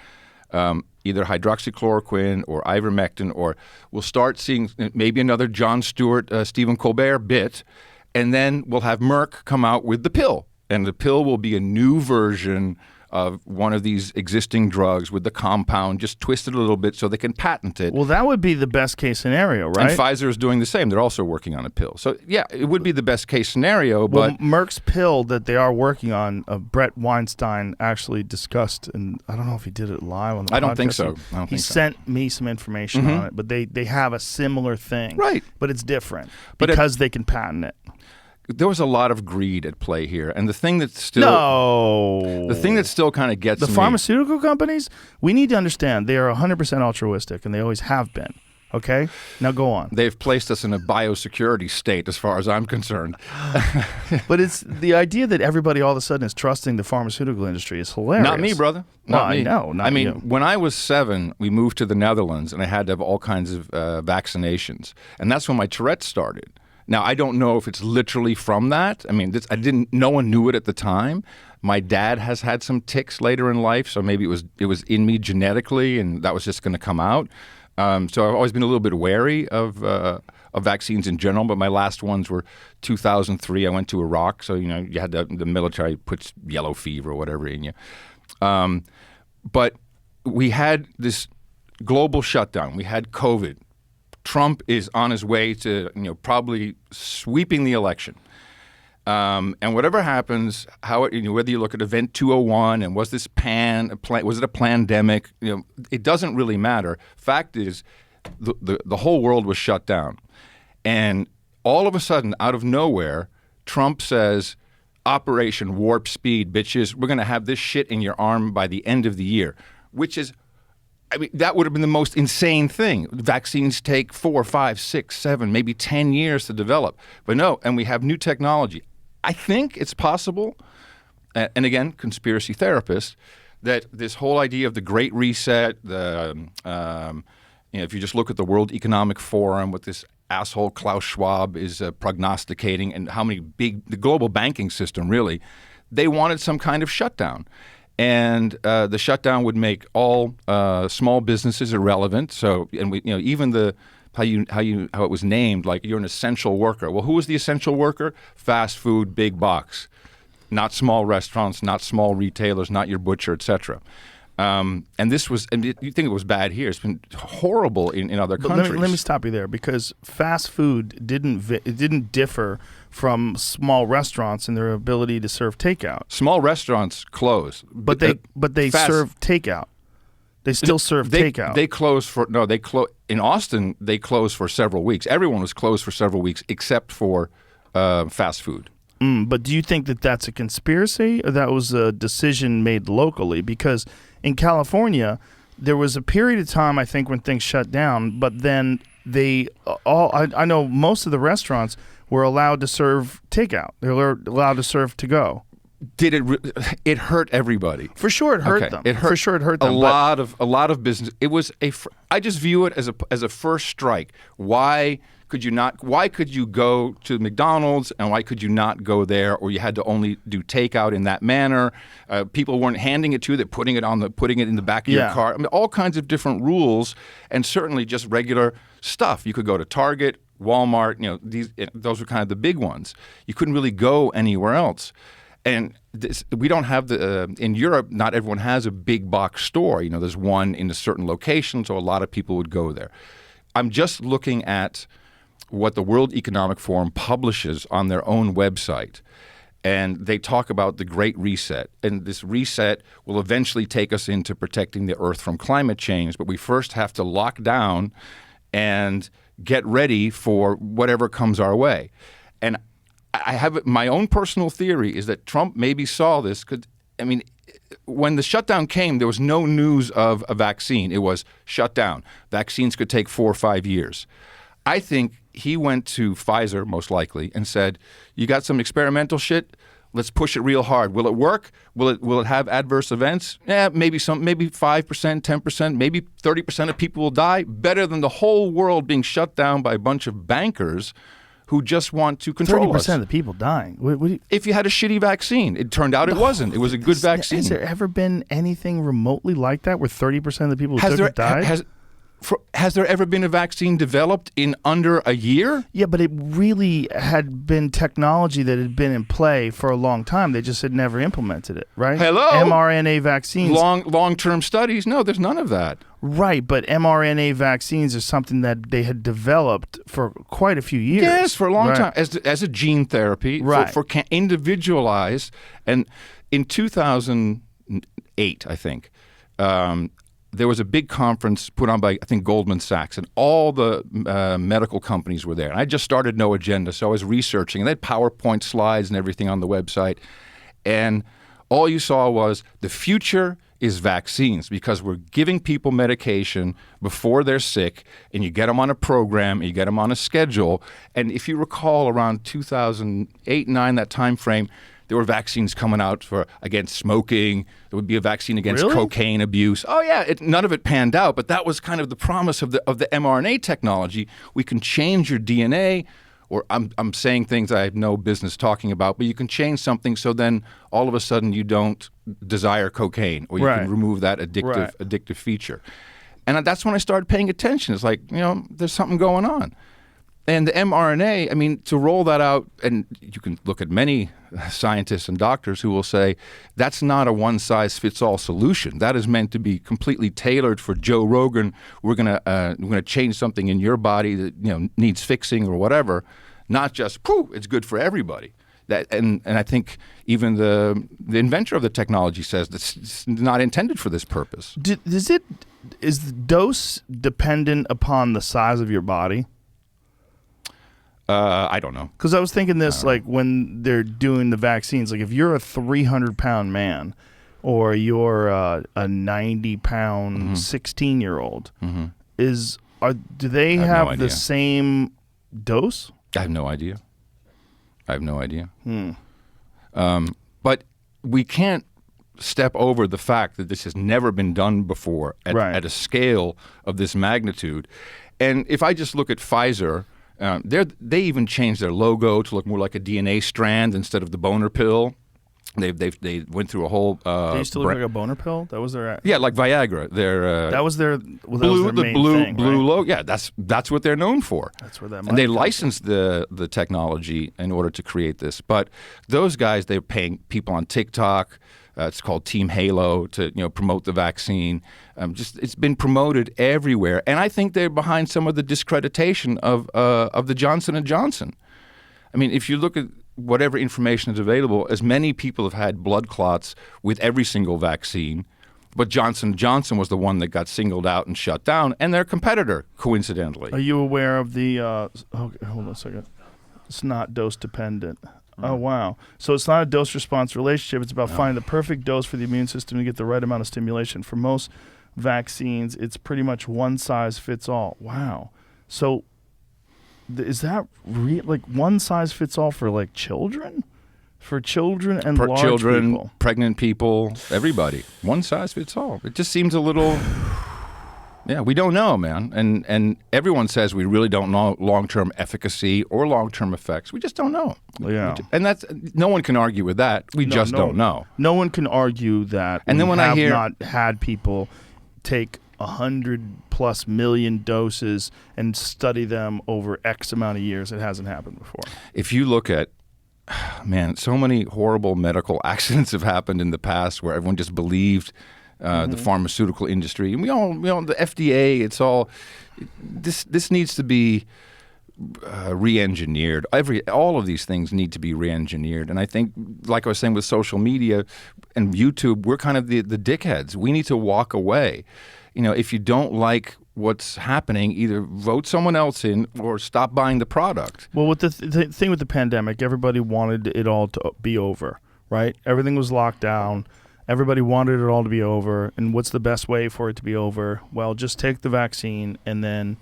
either hydroxychloroquine or ivermectin, or we'll start seeing maybe another Jon Stewart, Stephen Colbert bit. And then we'll have Merck come out with the pill. And the pill will be a new version of one of these existing drugs with the compound, just twisted a little bit so they can patent it. Well, that would be the best case scenario, right? And Pfizer is doing the same. They're also working on a pill. So, yeah, it would be the best case scenario. Well, but Merck's pill that they are working on, Brett Weinstein actually discussed, and I don't know if he did it live on the podcast. I don't think so. He sent me some information on it, but they have a similar thing. Right. But it's different because they can patent it. There was a lot of greed at play here, and the thing that still kind of gets the pharmaceutical companies. We need to understand they are 100% altruistic, and they always have been. Okay, now go on. They've placed us in a biosecurity state, as far as I'm concerned. But it's the idea that everybody all of a sudden is trusting the pharmaceutical industry is hilarious. Not me, brother. Not me. I know. Not you. When I was 7, we moved to the Netherlands, and I had to have all kinds of vaccinations, and that's when my Tourette's started. Now, I don't know if it's literally from that. I mean, no one knew it at the time. My dad has had some tics later in life, so maybe it was in me genetically, and that was just going to come out. So I've always been a little bit wary of vaccines in general, but my last ones were 2003. I went to Iraq, so you had the military puts yellow fever or whatever in you. But we had this global shutdown. We had COVID. Trump is on his way to probably sweeping the election. And whatever happens, whether you look at Event 201 and was it a pandemic, it doesn't really matter. Fact is, the whole world was shut down. And all of a sudden, out of nowhere, Trump says, Operation Warp Speed, bitches, we're going to have this shit in your arm by the end of the year, which is I mean, that would have been the most insane thing. Vaccines take 4, 5, 6, 7, maybe 10 years to develop. But no, and we have new technology. I think it's possible, and again, conspiracy theorists, that this whole idea of the Great Reset, if you just look at the World Economic Forum, what this asshole Klaus Schwab is prognosticating, and how many the global banking system really, they wanted some kind of shutdown. And the shutdown would make all small businesses irrelevant. So, and we, even how it was named, like you're an essential worker. Well, who was the essential worker? Fast food, big box, not small restaurants, not small retailers, not your butcher, etc. And this was, and you think it was bad here? It's been horrible in other countries. Let me stop you there, because fast food didn't differ from small restaurants in their ability to serve takeout. Small restaurants close, but they serve takeout. They still serve takeout. They close in Austin. They closed for several weeks. Everyone was closed for several weeks except for fast food. But do you think that that's a conspiracy, or that was a decision made locally? Because in California, there was a period of time, I think, when things shut down, but then I know most of the restaurants were allowed to serve takeout. They were allowed to serve to go. Did it hurt everybody? For sure, it hurt them. For sure, it hurt them. A lot of business. It was I just view it as a first strike. Why could you not? Why could you go to McDonald's and why could you not go there? Or you had to only do takeout in that manner. People weren't handing it to you; they're putting it in the back of your car. I mean, all kinds of different rules, and certainly just regular stuff. You could go to Target, Walmart. Those were kind of the big ones. You couldn't really go anywhere else. And we don't have in Europe, not everyone has a big box store. There's one in a certain location, so a lot of people would go there. I'm just looking at what the World Economic Forum publishes on their own website. And they talk about the Great Reset. And this reset will eventually take us into protecting the Earth from climate change. But we first have to lock down and get ready for whatever comes our way. And I have my own personal theory is that Trump maybe saw this because, when the shutdown came, there was no news of a vaccine. It was shut down. Vaccines could take 4 or 5 years. I think he went to Pfizer, most likely, and said, you got some experimental shit? Let's push it real hard. Will it work? Will it have adverse events? Yeah, maybe 5%, 10%, maybe 30% of people will die. Better than the whole world being shut down by a bunch of bankers who just want to control us. 30% of the people dying. If you had a shitty vaccine, it turned out it wasn't. It was a good vaccine. Has there ever been anything remotely like that where 30% of the people who took it died? Has there ever been a vaccine developed in under a year? Yeah, but it really had been technology that had been in play for a long time. They just had never implemented it, right? Hello? mRNA vaccines. Long-term studies? No, there's none of that. Right, but mRNA vaccines are something that they had developed for quite a few years. Yes, for a long time. As a gene therapy, right. for individualized. And in 2008, I think, there was a big conference put on by, I think, Goldman Sachs, and all the medical companies were there. And I just started No Agenda, so I was researching. And they had PowerPoint slides and everything on the website. And all you saw was the future is vaccines, because we're giving people medication before they're sick, and you get them on a program, and you get them on a schedule. And if you recall, around 2008, 9, that time frame, there were vaccines coming out against smoking. There would be a vaccine against cocaine abuse. Oh yeah, none of it panned out, but that was kind of the promise of the mRNA technology. We can change your DNA, or I'm saying things I have no business talking about, but you can change something so then all of a sudden you don't desire cocaine, or you can remove that addictive feature. And that's when I started paying attention. It's like, there's something going on. And the mRNA, to roll that out, and you can look at many scientists and doctors who will say that's not a one-size-fits-all solution. That is meant to be completely tailored for Joe Rogan. We're gonna change something in your body that needs fixing or whatever. Not just it's good for everybody. And I think even the inventor of the technology says it's not intended for this purpose. Is the dose dependent upon the size of your body? I don't know. Because I was thinking this, like when they're doing the vaccines, like if you're a 300-pound man or you're a 90-pound 16-year-old, do they have no the idea. same dose? I have no idea. But we can't step over the fact that this has never been done before at a scale of this magnitude. And if I just look at Pfizer, they even changed their logo to look more like a DNA strand instead of the boner pill. They went through a whole. They used to look like a boner pill. That was their. Yeah, like Viagra. Their that was their blue thing, right? logo. Yeah, that's what they're known for. That's where that. And they licensed the technology in order to create this. But those guys, they're paying people on TikTok. It's called Team Halo to promote the vaccine. It's been promoted everywhere, and I think they're behind some of the discreditation of the Johnson & Johnson. I mean, if you look at whatever information is available, as many people have had blood clots with every single vaccine, but Johnson & Johnson was the one that got singled out and shut down, and their competitor, coincidentally. Are you aware of the? Okay, hold on a second. It's not dose dependent. Oh, wow. So it's not a dose-response relationship. It's about finding the perfect dose for the immune system to get the right amount of stimulation. For most vaccines, it's pretty much one size fits all. Wow. So is that like one size fits all for like children? For children and large children, people? Pregnant people, everybody. One size fits all. It just seems a little... Yeah, we don't know, man. And everyone says we really don't know long-term efficacy or long-term effects. We just don't know. Yeah. And that's no one can argue with that. We just don't know. No one can argue that. And then when I hear not had people take 100+ million doses and study them over X amount of years, it hasn't happened before. If you look at so many horrible medical accidents have happened in the past where everyone just believed the pharmaceutical industry, and we all the FDA. It's all this needs to be re-engineered. All of these things need to be re-engineered. And I think, like I was saying with social media and YouTube, we're kind of the dickheads. We need to walk away. If you don't like what's happening, either vote someone else in or stop buying the product. Well, with the thing with the pandemic, everybody wanted it all to be over, right? Everything was locked down. Everybody wanted it all to be over. And what's the best way for it to be over? Well, just take the vaccine and then,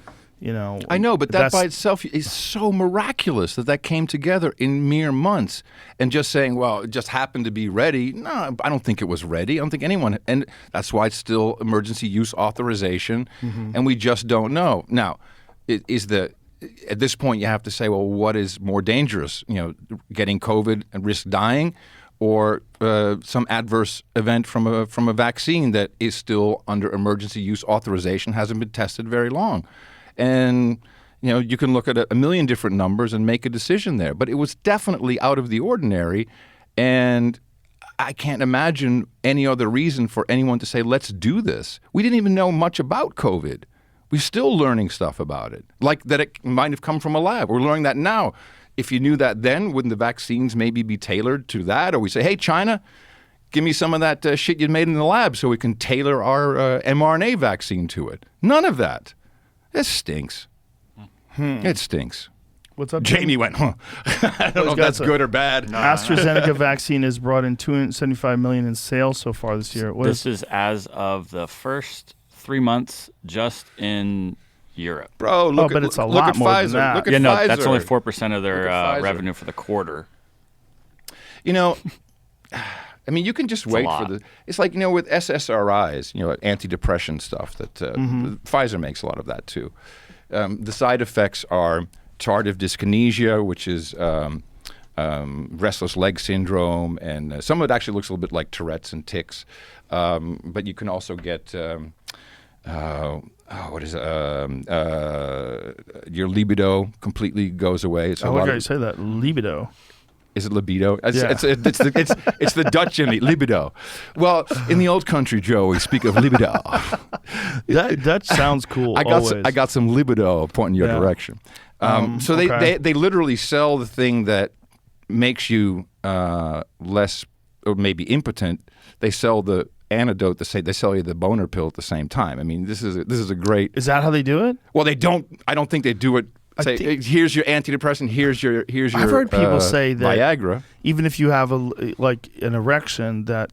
I know, but that by itself is so miraculous that came together in mere months. And just saying, well, it just happened to be ready. No, I don't think it was ready. I don't think anyone. And that's why it's still emergency use authorization. And we just don't know. Now, at this point, you have to say, well, what is more dangerous? Getting COVID and risk dying, or some adverse event from a vaccine that is still under emergency use authorization, hasn't been tested very long. And, you can look at a million different numbers and make a decision there. But it was definitely out of the ordinary, and I can't imagine any other reason for anyone to say, let's do this. We didn't even know much about COVID. We're still learning stuff about it, like that it might have come from a lab. We're learning that now. If you knew that then, wouldn't the vaccines maybe be tailored to that? Or we say, hey, China, give me some of that shit you made in the lab so we can tailor our mRNA vaccine to it. None of that. This stinks. It stinks. What's up, Jamie went, huh. I don't know if that's good or bad. AstraZeneca vaccine has brought in $275 million in sales so far this year. This is as of the first 3 months just in Europe. Bro, look but at, it's a look lot at more Pfizer. than that. Look at Yeah, no, Pfizer. that's only 4% of their Pfizer. revenue for the quarter. I mean, you can just wait for the. It's like with SSRIs, antidepressant stuff that Pfizer makes a lot of that too. The side effects are tardive dyskinesia, which is restless leg syndrome, and some of it actually looks a little bit like Tourette's and tics. But you can also get what is your libido completely goes away. It's I like how you say that, libido. Is it libido? It's, Yeah. it's the Dutch in me, libido. Well, in the old country, Joe, we speak of libido. That sounds cool. I got some libido pointing your direction. So they literally sell the thing that makes you less or maybe impotent. They sell the antidote. They sell you the boner pill at the same time. I mean, this is a great. Is that how they do it? Well, they don't. I don't think they do it. Say, here's your antidepressant. Here's your. I've heard people say that Viagra. even if you have an erection, that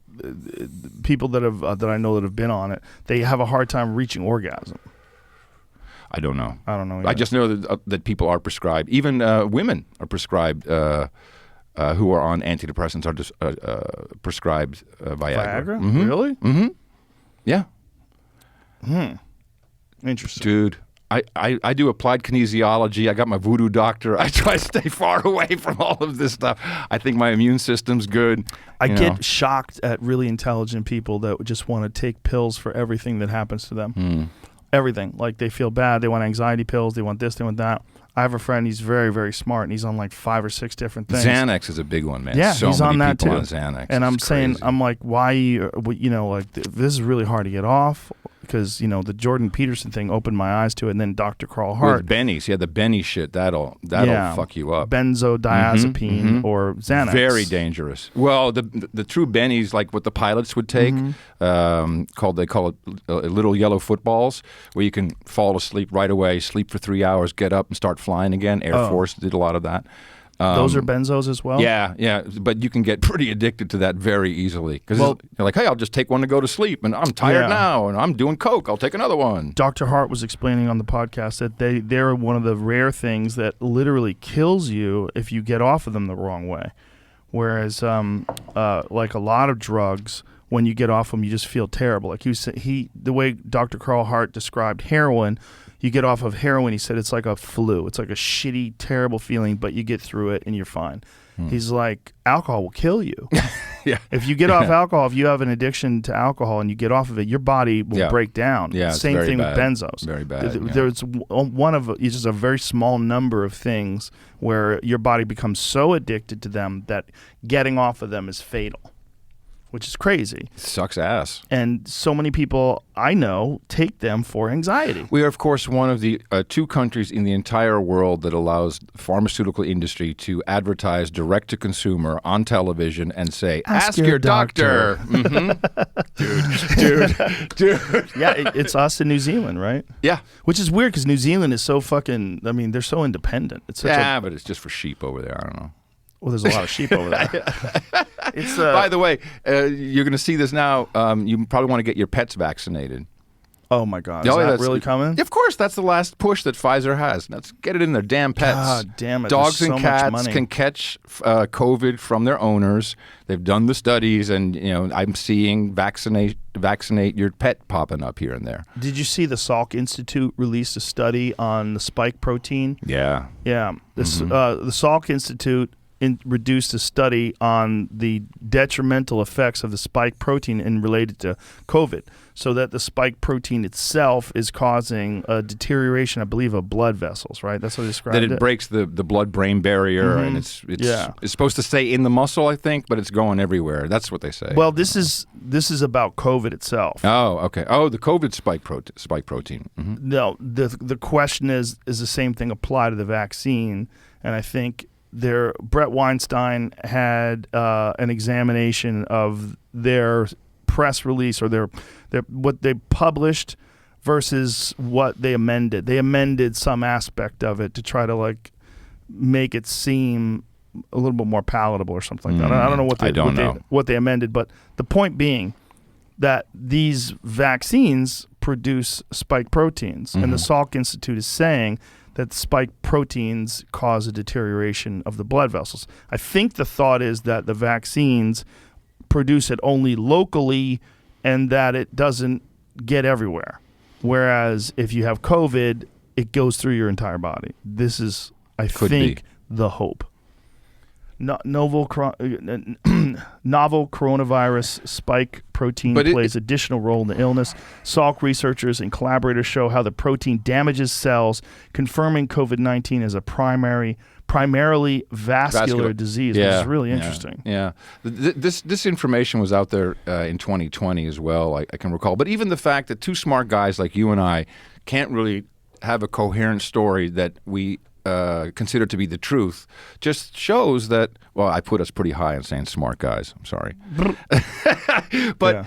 people that I know that have been on it, they have a hard time reaching orgasm. I don't know. I don't know. I just know that people are prescribed. Even women are prescribed. Who are on antidepressants are just prescribed Viagra. Viagra? Mm-hmm. Really? Mm-hmm. Yeah. Interesting. Dude, I do applied kinesiology. I got my voodoo doctor. I try to stay far away from all of this stuff. I think my immune system's good. I get shocked at really intelligent people that just want to take pills for everything that happens to them. Everything. Like they feel bad. They want anxiety pills. They want this. They want that. I have a friend. He's very, very smart, and he's on like 5 or 6 different things. Xanax is a big one, man. Yeah, so he's many on that people too. on Xanax. And I'm It's saying, crazy. I'm like, why? Like this is really hard to get off because the Jordan Peterson thing opened my eyes to it, and then Dr. Carl Hart. With bennies, the benny shit that'll fuck you up. Benzodiazepine or Xanax. Very dangerous. Well, the true bennies, like what the pilots would take, they call it little yellow footballs, where you can fall asleep right away, sleep for 3 hours, get up and start flying again. Air Force did a lot of that. Those are benzos as well? Yeah, but you can get pretty addicted to that very easily. Because you're like, hey, I'll just take one to go to sleep, and I'm tired now, and I'm doing coke. I'll take another one. Dr. Hart was explaining on the podcast that they're one of the rare things that literally kills you if you get off of them the wrong way. Whereas, like a lot of drugs, when you get off them, you just feel terrible. Like the way Dr. Carl Hart described heroin, you get off of heroin, he said it's like a flu. It's like a shitty, terrible feeling, but you get through it and you're fine. He's like, alcohol will kill you. Yeah. If you get off alcohol, if you have an addiction to alcohol and you get off of it, your body will break down. Yeah, it's Same very thing bad. with benzos. Very bad. There's it's just a very small number of things where your body becomes so addicted to them that getting off of them is fatal, which is crazy. Sucks ass. And so many people I know take them for anxiety. We are, of course, one of the 2 countries in the entire world that allows the pharmaceutical industry to advertise direct to consumer on television and say, ask your doctor. Dude. Yeah, it's us in New Zealand, right? Yeah. Which is weird because New Zealand is so fucking, they're so independent. It's such But it's just for sheep over there. I don't know. well, there's a lot of sheep over there. It's By the way, you're going to see this now. You probably want to get your pets vaccinated. oh my God, is that that's really coming? Of course, that's the last push that Pfizer has. Let's get it in their damn pets. God damn it, Dogs there's and so much cats money. can catch COVID from their owners. They've done the studies, and I'm seeing vaccinate your pet popping up here and there. Did you see the Salk Institute released a study on the spike protein? Yeah. Yeah, the Salk Institute reduced a study on the detrimental effects of the spike protein in related to COVID, so that the spike protein itself is causing a deterioration, I believe, of blood vessels, right? That's what they described That it breaks the blood-brain barrier, and it's supposed to stay in the muscle, I think, but it's going everywhere. That's what they say. Well, this is about COVID itself. Oh, okay. Oh, the COVID spike protein. Mm-hmm. No, the question is the same thing apply to the vaccine? And I think Brett Weinstein had an examination of their press release or their what they published versus what they amended. They amended some aspect of it to try to make it seem a little bit more palatable or something like that. I don't know what they amended, but the point being that these vaccines produce spike proteins, and the Salk Institute is saying that spike proteins cause a deterioration of the blood vessels. I think the thought is that the vaccines produce it only locally and that it doesn't get everywhere. Whereas if you have COVID, it goes through your entire body. This is, I think, the hope. Novel coronavirus spike protein plays additional role in the illness. Salk researchers and collaborators show how the protein damages cells, confirming COVID-19 as a primarily vascular disease, which is really interesting. Yeah. This information was out there in 2020 as well, I can recall. But even the fact that 2 smart guys like you and I can't really have a coherent story that we consider to be the truth just shows that, well, I put us pretty high on saying smart guys. I'm sorry. But,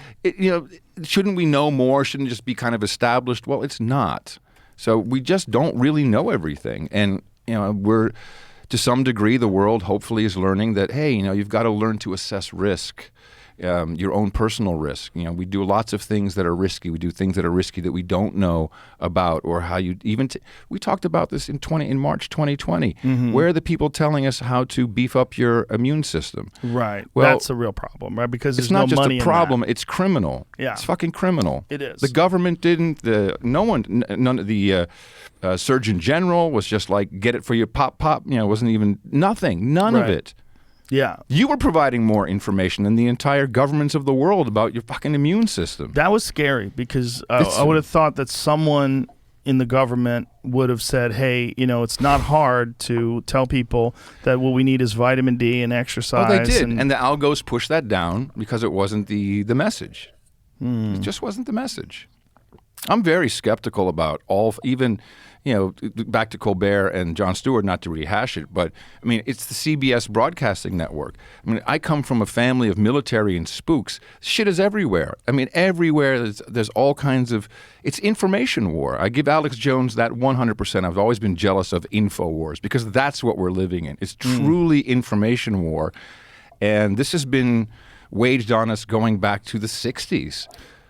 shouldn't we know more? Shouldn't it just be kind of established? Well, it's not. So we just don't really know everything. And, we're, to some degree, the world hopefully is learning that, hey, you've got to learn to assess risk. your own personal risk. You know, we do lots of things that are risky. We do things that are risky that we don't know about, or how you even. We talked about this in March 2020. Where are the people telling us how to beef up your immune system? Right. Well, that's a real problem, right? Because it's there's not no just money a problem; in that. it's criminal. Yeah. It's fucking criminal. It is. The government didn't. None of the Surgeon General was just like, get it for your pop. You know, it wasn't even nothing. None of Right. it. Yeah. You were providing more information than the entire governments of the world about your fucking immune system. That was scary because I would have thought that someone in the government would have said, hey, you know, it's not hard to tell people that what we need is vitamin D and exercise. Well, they did. And the algos pushed that down because it wasn't the message. It just wasn't the message. I'm very skeptical about even, you know, back to Colbert and Jon Stewart, not to rehash it, but, I mean, it's the CBS broadcasting network. I mean, I come from a family of military and spooks. Shit is everywhere. I mean, everywhere there's all kinds of, it's information war. I give Alex Jones that 100%. I've always been jealous of InfoWars because that's what we're living in. It's truly information war. And this has been waged on us going back to the 60s.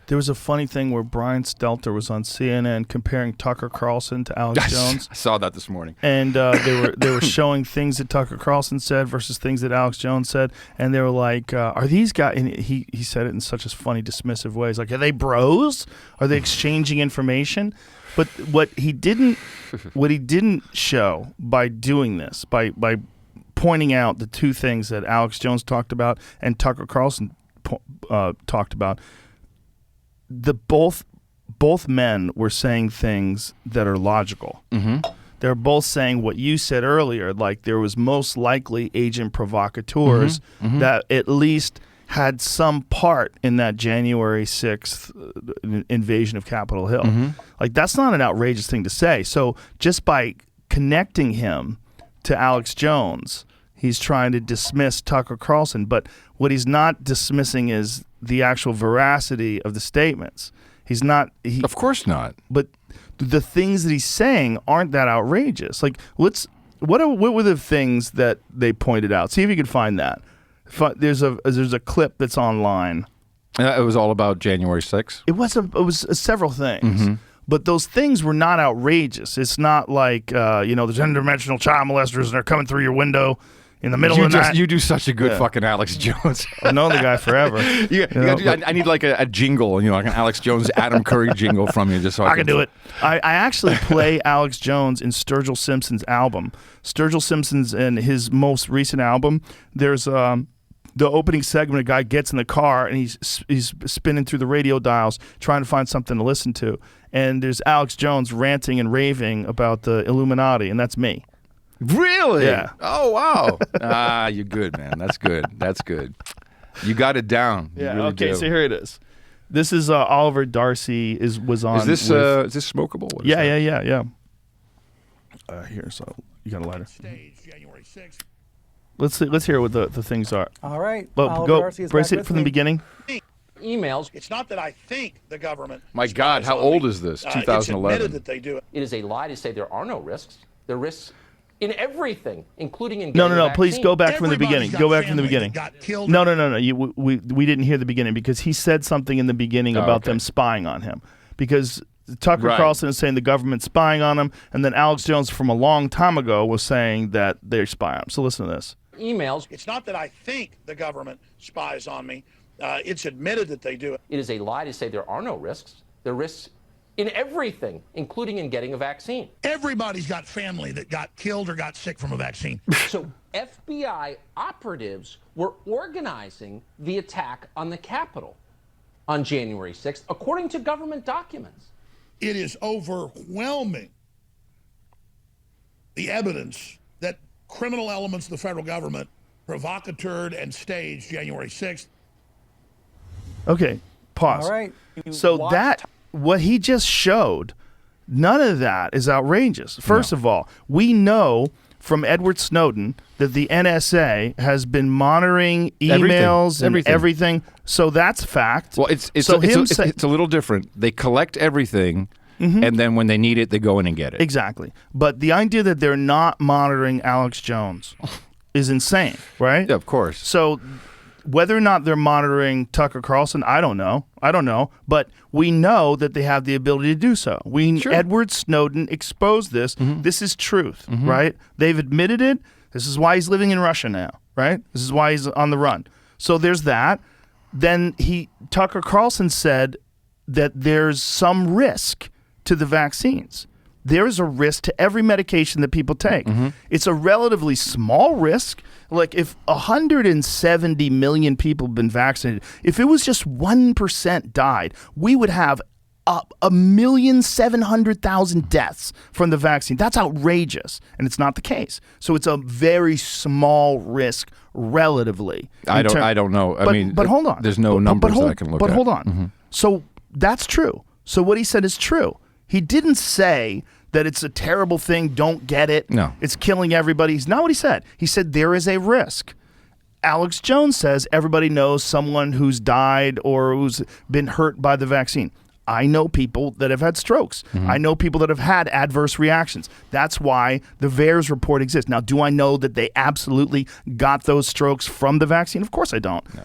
There was a funny thing where Brian Stelter was on CNN comparing Tucker Carlson to Alex Jones. I saw that this morning. And they were showing things that Tucker Carlson said versus things that Alex Jones said, and they were like, "Are these guys?" And he said it in such a funny, dismissive way. He's like, "Are they bros? Are they exchanging information?" But what he didn't show by doing this, by pointing out the two things that Alex Jones talked about and Tucker Carlson talked about. Both men were saying things that are logical. They're both saying what you said earlier, like there was most likely agent provocateurs that at least had some part in that January 6th invasion of Capitol Hill. Like, that's not an outrageous thing to say. So just by connecting him to Alex Jones, he's trying to dismiss Tucker Carlson. But what he's not dismissing is the actual veracity of the statements. He's not. Of course not. But the things that he's saying aren't that outrageous. Like, what were the things that they pointed out? See if you can find that. There's a clip that's online. It was all about January 6th. It was several things. But those things were not outrageous. It's not like there's interdimensional child molesters and they're coming through your window in the middle of the night. You do such a good fucking Alex Jones. I've known the guy forever. I need like a jingle, like an Alex Jones, Adam Curry jingle from you, just so I can do it. I actually play Alex Jones in Sturgill Simpson's album. Sturgill Simpson's in his most recent album. There's the opening segment. A guy gets in the car and he's spinning through the radio dials trying to find something to listen to. And there's Alex Jones ranting and raving about the Illuminati, and that's me. Really? Yeah. Oh, wow. You're good, man. That's good. That's good. You got it down. You Yeah. really Okay. do. So here it is. This is Oliver Darcy was on. Is this smokable? What is that? Yeah. Here, so you got a lighter. Stage January 6th. Let's hear what the things are. All right. But Oliver go Darcy is brace back it with from the me. beginning. Emails. It's not that I think the government. My God, how old is this? It's 2011. admitted that they do it. It is a lie to say there are no risks. There are risks in everything, including in No. getting a Please vaccine. go back from the Everybody's beginning. got Go back from the family beginning. that got killed. No. We didn't hear the beginning because he said something in the beginning about okay. them spying on him. Because Tucker Right. Carlson is saying the government's spying on him, and then Alex Jones from a long time ago was saying that they're spying on him. So listen to this. Emails. It's not that I think the government spies on me. It's admitted that they do it. It is a lie to say there are no risks. There are risks in everything, including in getting a vaccine. Everybody's got family that got killed or got sick from a vaccine. So FBI operatives were organizing the attack on the Capitol on January 6th, according to government documents. It is overwhelming, the evidence that criminal elements of the federal government provocateured and staged January 6th. Okay, pause. All right. So what he just showed, none of that is outrageous. First of all, we know from Edward Snowden that the NSA has been monitoring emails and everything. So that's fact. Well, it's so a little different. They collect everything, and then when they need it, they go in and get it. Exactly. But the idea that they're not monitoring Alex Jones is insane, right? Yeah, of course. So whether or not they're monitoring Tucker Carlson, I don't know. But we know that they have the ability to do so. Edward Snowden exposed this. This is truth, right? They've admitted it. This is why he's living in Russia now, right? This is why he's on the run. So there's that. Then Tucker Carlson said that there's some risk to the vaccines. There is a risk to every medication that people take. It's a relatively small risk. Like if 170 million people have been vaccinated, if it was just 1% died, we would have 1,700,000 deaths from the vaccine. That's outrageous, and it's not the case. So it's a very small risk relatively. I don't know. But hold on. There's no numbers that I can look at. But hold on. So that's true. So what he said is true. He didn't say that it's a terrible thing, don't get it. No. It's killing everybody. It's not what he said. He said there is a risk. Alex Jones says everybody knows someone who's died or who's been hurt by the vaccine. I know people that have had strokes. I know people that have had adverse reactions. That's why the VAERS report exists. Now, do I know that they absolutely got those strokes from the vaccine? Of course I don't. No.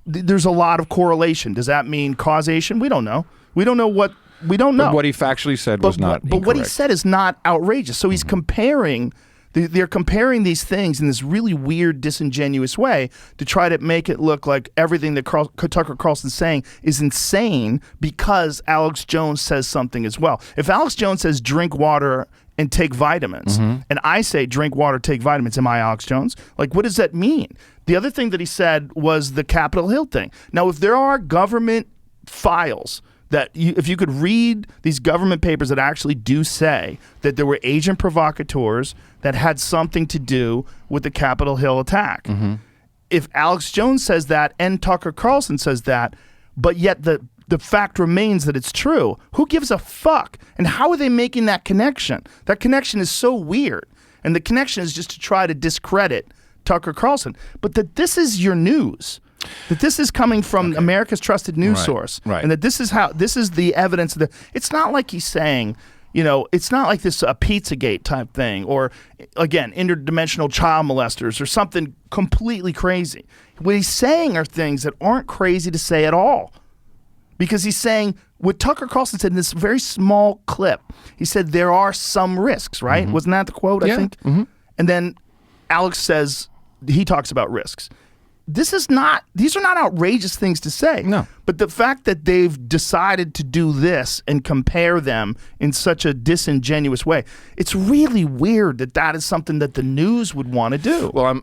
There's a lot of correlation. Does that mean causation? We don't know. We don't know. But what he factually said was not But what he said is not outrageous. So he's comparing... They're comparing these things in this really weird, disingenuous way to try to make it look like everything that Tucker Carlson's saying is insane because Alex Jones says something as well. If Alex Jones says drink water and take vitamins, and I say drink water, take vitamins, am I Alex Jones? Like, what does that mean? The other thing that he said was the Capitol Hill thing. Now, if there are government files that if you could read these government papers that actually do say that there were agent provocateurs that had something to do with the Capitol Hill attack. If Alex Jones says that and Tucker Carlson says that, but yet the fact remains that it's true, who gives a fuck? And how are they making that connection? That connection is so weird. And the connection is just to try to discredit Tucker Carlson. But that this is your news. That this is coming from America's trusted news source, and that this is the evidence. It's not like he's saying, it's not like this a Pizzagate type thing, or again interdimensional child molesters or something completely crazy. What he's saying are things that aren't crazy to say at all, because he's saying what Tucker Carlson said in this very small clip. He said there are some risks, right? Wasn't that the quote? I think. And then Alex says he talks about risks. These are not outrageous things to say. No. But the fact that they've decided to do this and compare them in such a disingenuous way, it's really weird that is something that the news would want to do. Well,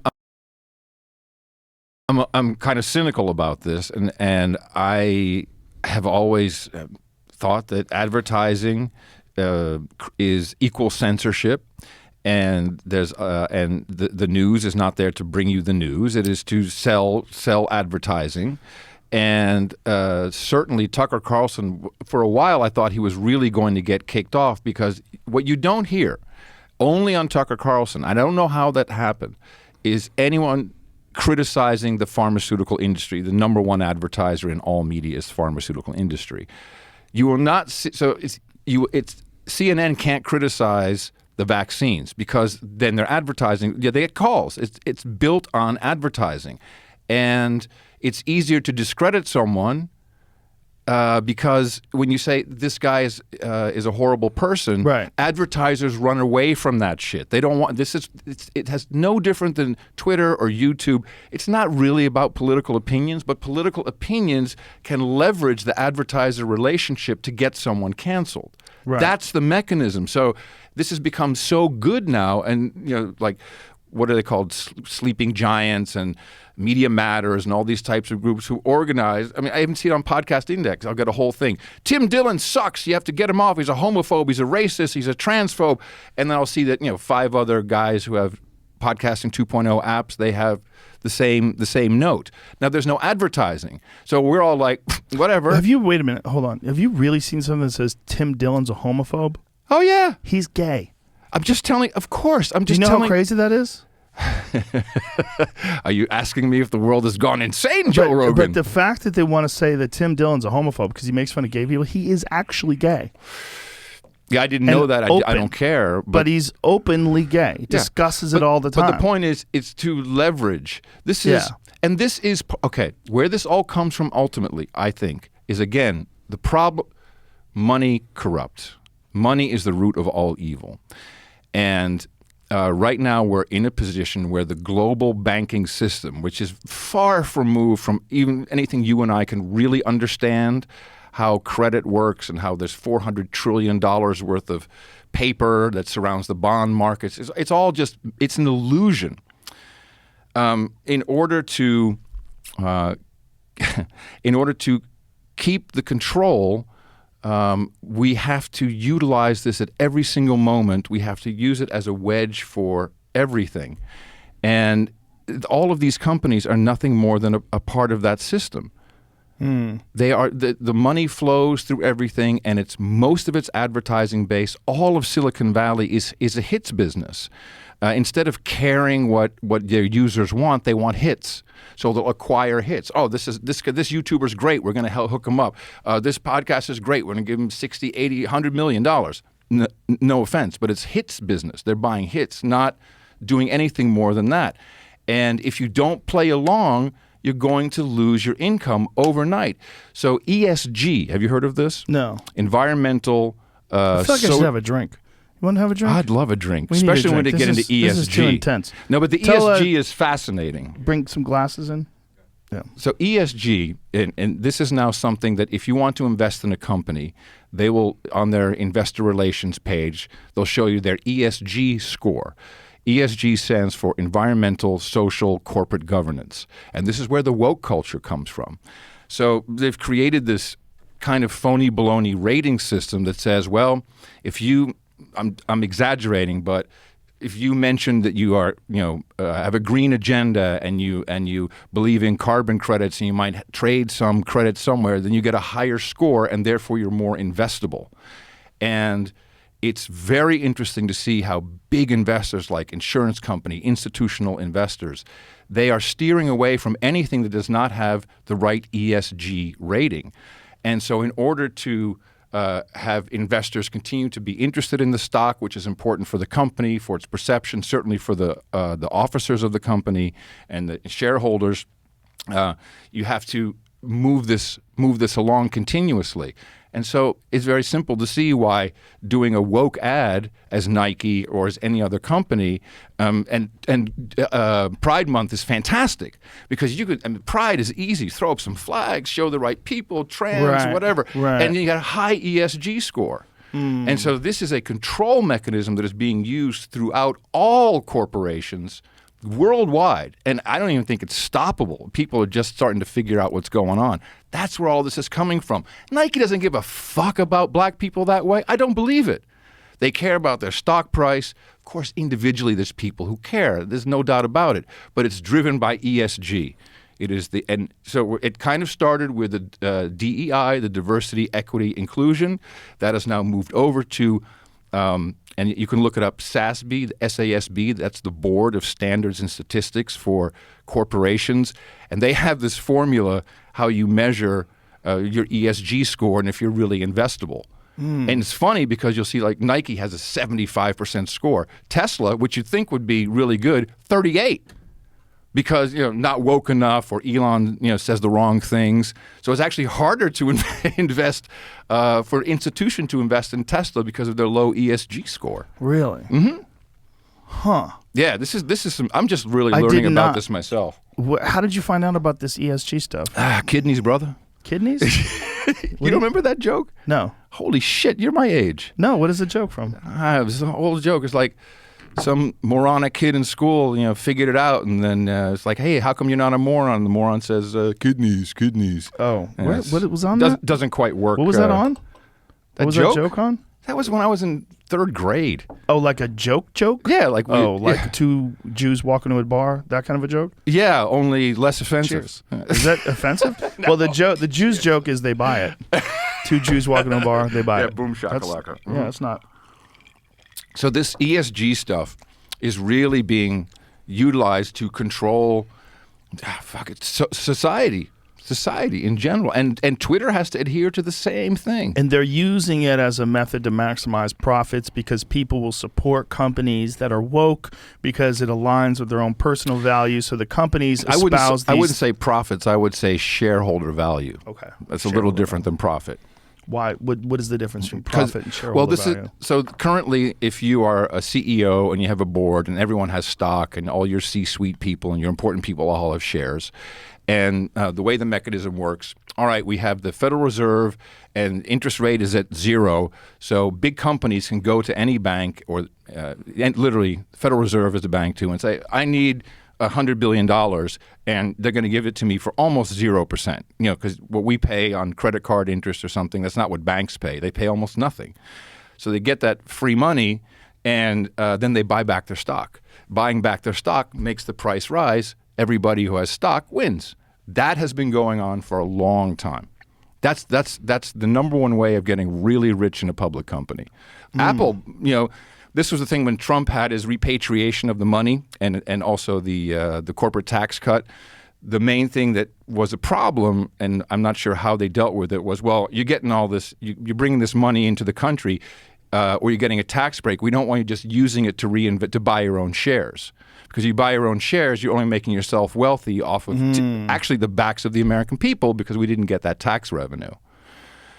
I'm kind of cynical about this, and I have always thought that advertising is equal censorship. And the news is not there to bring you the news. It is to sell advertising. And certainly Tucker Carlson, for a while I thought he was really going to get kicked off, because what you don't hear, only on Tucker Carlson, I don't know how that happened, is anyone criticizing the pharmaceutical industry. The number one advertiser in all media is pharmaceutical industry. You will not see, CNN can't criticize the vaccines, because then they're advertising. Yeah, they get calls. It's built on advertising, and it's easier to discredit someone because when you say this guy is a horrible person, advertisers run away from that shit. They don't want it has no different than Twitter or YouTube. It's not really about political opinions, but political opinions can leverage the advertiser relationship to get someone canceled. That's the mechanism. So this has become so good now, and like what are they called? Sleeping Giants and Media Matters and all these types of groups who organize. I mean, I even see it on Podcast Index. I'll get a whole thing. Tim Dillon sucks. You have to get him off. He's a homophobe. He's a racist. He's a transphobe. And then I'll see that 5 other guys who have Podcasting 2.0 apps. They have the same note. Now there's no advertising, so we're all like, whatever. Wait a minute, hold on. Have you really seen something that says Tim Dillon's a homophobe? Oh yeah, he's gay. I'm just telling. Of course, I'm just. Do you know telling. How crazy that is? Are you asking me if the world has gone insane, Joe Rogan? But the fact that they want to say that Tim Dillon's a homophobe because he makes fun of gay people, he is actually gay. Yeah, I didn't know that. I don't care. But he's openly gay. He discusses it all the time. But the point is, it's to leverage. This is, and this is, okay, where this all comes from ultimately, I think, is again, the problem, money corrupts. Money is the root of all evil. And right now we're in a position where the global banking system, which is far removed from even anything you and I can really understand, how credit works and how there's $400 trillion worth of paper that surrounds the bond markets. It's all just, it's an illusion. In order to keep the control, we have to utilize this at every single moment. We have to use it as a wedge for everything. And all of these companies are nothing more than a part of that system. They are the money flows through everything, and it's most of it's advertising based. All of Silicon Valley is a hits business. Instead of caring what their users want, they want hits. So they'll acquire hits. Oh, this YouTuber's great. We're going to hook him up. This podcast is great. We're going to give him $60, $80, $100 million. No offense, but it's hits business. They're buying hits, not doing anything more than that. And if you don't play along, you're going to lose your income overnight. So ESG, have you heard of this? No. Environmental. I feel like I should have a drink. You want to have a drink? I'd love a drink, We need a especially when drink. they get into ESG. This is too intense. No, but the ESG is fascinating. Bring some glasses in. Yeah. So ESG, and this is now something that if you want to invest in a company, they will, on their investor relations page, they'll show you their ESG score. ESG stands for environmental, social, corporate governance. And this is where the woke culture comes from. So they've created this kind of phony baloney rating system that says, well, if you, I'm exaggerating, but if you mention that you are, have a green agenda and you believe in carbon credits and you might trade some credits somewhere, then you get a higher score and therefore you're more investable. And it's very interesting to see how big investors like insurance company, institutional investors, they are steering away from anything that does not have the right ESG rating. And so in order to have investors continue to be interested in the stock, which is important for the company, for its perception, certainly for the officers of the company and the shareholders, you have to move this along continuously. And so it's very simple to see why doing a woke ad as Nike or as any other company, and Pride Month is fantastic because you could. Pride is easy. Throw up some flags, show the right people, trans, whatever, and you got a high ESG score. And so this is a control mechanism that is being used throughout all corporations worldwide, and I don't even think it's stoppable. People are just starting to figure out what's going on. That's where all this is coming from. Nike doesn't give a fuck about black people that way. I don't believe it. They care about their stock price. Of course, individually, there's people who care. There's no doubt about it. But it's driven by ESG. It is and so it kind of started with the DEI, the diversity, equity, inclusion. That has now moved over to and you can look it up, SASB, the SASB, that's the Board of Standards and Statistics for Corporations. And they have this formula how you measure your ESG score and if you're really investable. And it's funny because you'll see like Nike has a 75% score. Tesla, which you'd think would be really good, 38. Because not woke enough, or Elon says the wrong things. So it's actually harder to invest for an institution to invest in Tesla because of their low ESG score. Really? Mm-hmm. Huh. Yeah, this is some. I'm just really learning about this myself. How did you find out about this ESG stuff? Kidneys, brother. Kidneys? You don't remember that joke? No. Holy shit, you're my age. No, what is the joke from? It was an old joke. It's like some moronic kid in school, figured it out, and then it's like, hey, how come you're not a moron? And the moron says, kidneys. Oh, what was on that? Doesn't quite work. What was that on? What was that joke on? That was when I was in third grade. Oh, like a joke? Yeah, like two Jews walking to a bar, that kind of a joke? Yeah, only less offensive. Cheers. Is that offensive? No. Well, the Jews joke is they buy it. Two Jews walking to a bar, they buy it. Yeah, boom shakalaka. Yeah, it's not. So this ESG stuff is really being utilized to control society. society in general. And Twitter has to adhere to the same thing. And they're using it as a method to maximize profits because people will support companies that are woke because it aligns with their own personal values. So the companies espouse I wouldn't say profits. I would say shareholder value. Okay. That's a little different than profit. Why? What is the difference between profit and shareholder value? So currently, if you are a CEO and you have a board and everyone has stock and all your C-suite people and your important people all have shares, and the way the mechanism works, all right, we have the Federal Reserve and interest rate is at 0, so big companies can go to any bank or and literally Federal Reserve is a bank too and say, I need $100 billion, and they're going to give it to me for almost 0%. Because what we pay on credit card interest or something, that's not what banks pay. They pay almost nothing. So they get that free money, and then they buy back their stock. Buying back their stock makes the price rise. Everybody who has stock wins. That has been going on for a long time. That's the number one way of getting really rich in a public company. Apple, this was the thing when Trump had his repatriation of the money and also the corporate tax cut. The main thing that was a problem, and I'm not sure how they dealt with it, was, well, you're getting all this, you're bringing this money into the country, or you're getting a tax break. We don't want you just using it to buy your own shares. Because you buy your own shares, you're only making yourself wealthy off of actually the backs of the American people because we didn't get that tax revenue.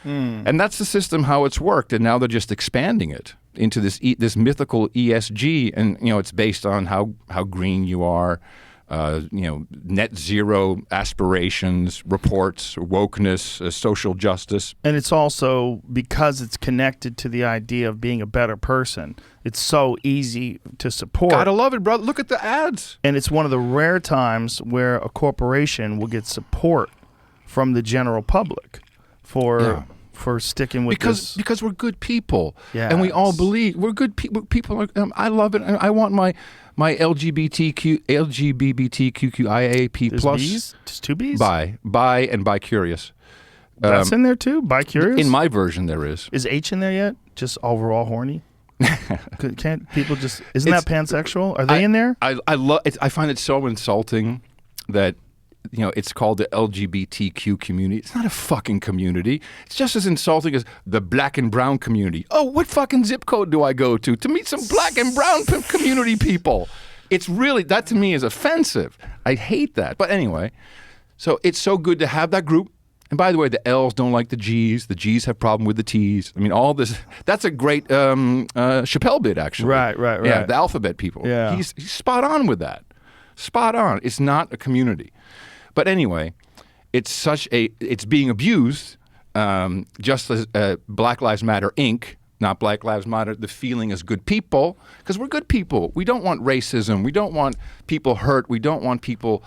And that's the system, how it's worked, and now they're just expanding it into this mythical ESG, and it's based on how green you are, net zero aspirations, reports, wokeness, social justice. And it's also because it's connected to the idea of being a better person. It's so easy to support. Gotta love it, brother. Look at the ads. And it's one of the rare times where a corporation will get support from the general public for sticking with this. Because we're good people. Yeah. And we all believe we're good people. People are, I love it. I want my LGBTQIA+. There's B's? Just 2 B's? Bi and bi-curious. That's in there too? Bi-curious? In my version there is. Is H in there yet? Just overall horny? Can't people just... Isn't that pansexual? Are they in there? I find it so insulting that it's called the LGBTQ community. It's not a fucking community. It's just as insulting as the black and brown community. Oh, what fucking zip code do I go to meet some black and brown community people? It's really, that to me is offensive. I hate that. But anyway, so it's so good to have that group. And by the way, the L's don't like the G's. The G's have problem with the T's. I mean, all this, that's a great Chappelle bit, actually. Right. Yeah, the alphabet people. Yeah. He's spot on with that. Spot on. It's not a community. But anyway, it's being abused, just as Black Lives Matter Inc., not Black Lives Matter, the feeling as good people, because we're good people. We don't want racism. We don't want people hurt. We don't want people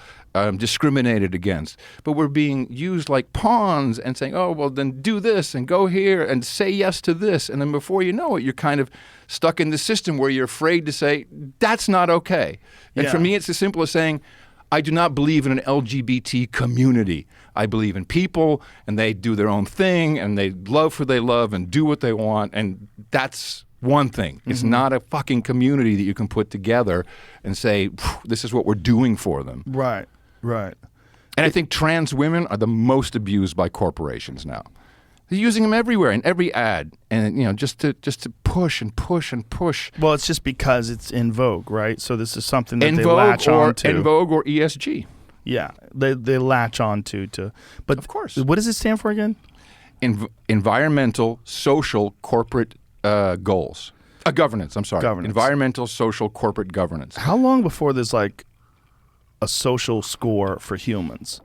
discriminated against. But we're being used like pawns and saying, oh, well, then do this and go here and say yes to this. And then before you know it, you're kind of stuck in the system where you're afraid to say, that's not okay. And for me, it's as simple as saying, I do not believe in an LGBT community. I believe in people, and they do their own thing, and they love who they love and do what they want, and that's one thing. It's not a fucking community that you can put together and say, this is what we're doing for them. Right. And I think trans women are the most abused by corporations now. They're using them everywhere in every ad, and just to push and push and push. Well, it's just because it's in vogue, right? So this is something that they latch on to. In Vogue or ESG. Yeah, they latch on to. But of course, what does it stand for again? Environmental, social, corporate goals. Governance. I'm sorry. Governance. Environmental, social, corporate governance. How long before there's like a social score for humans?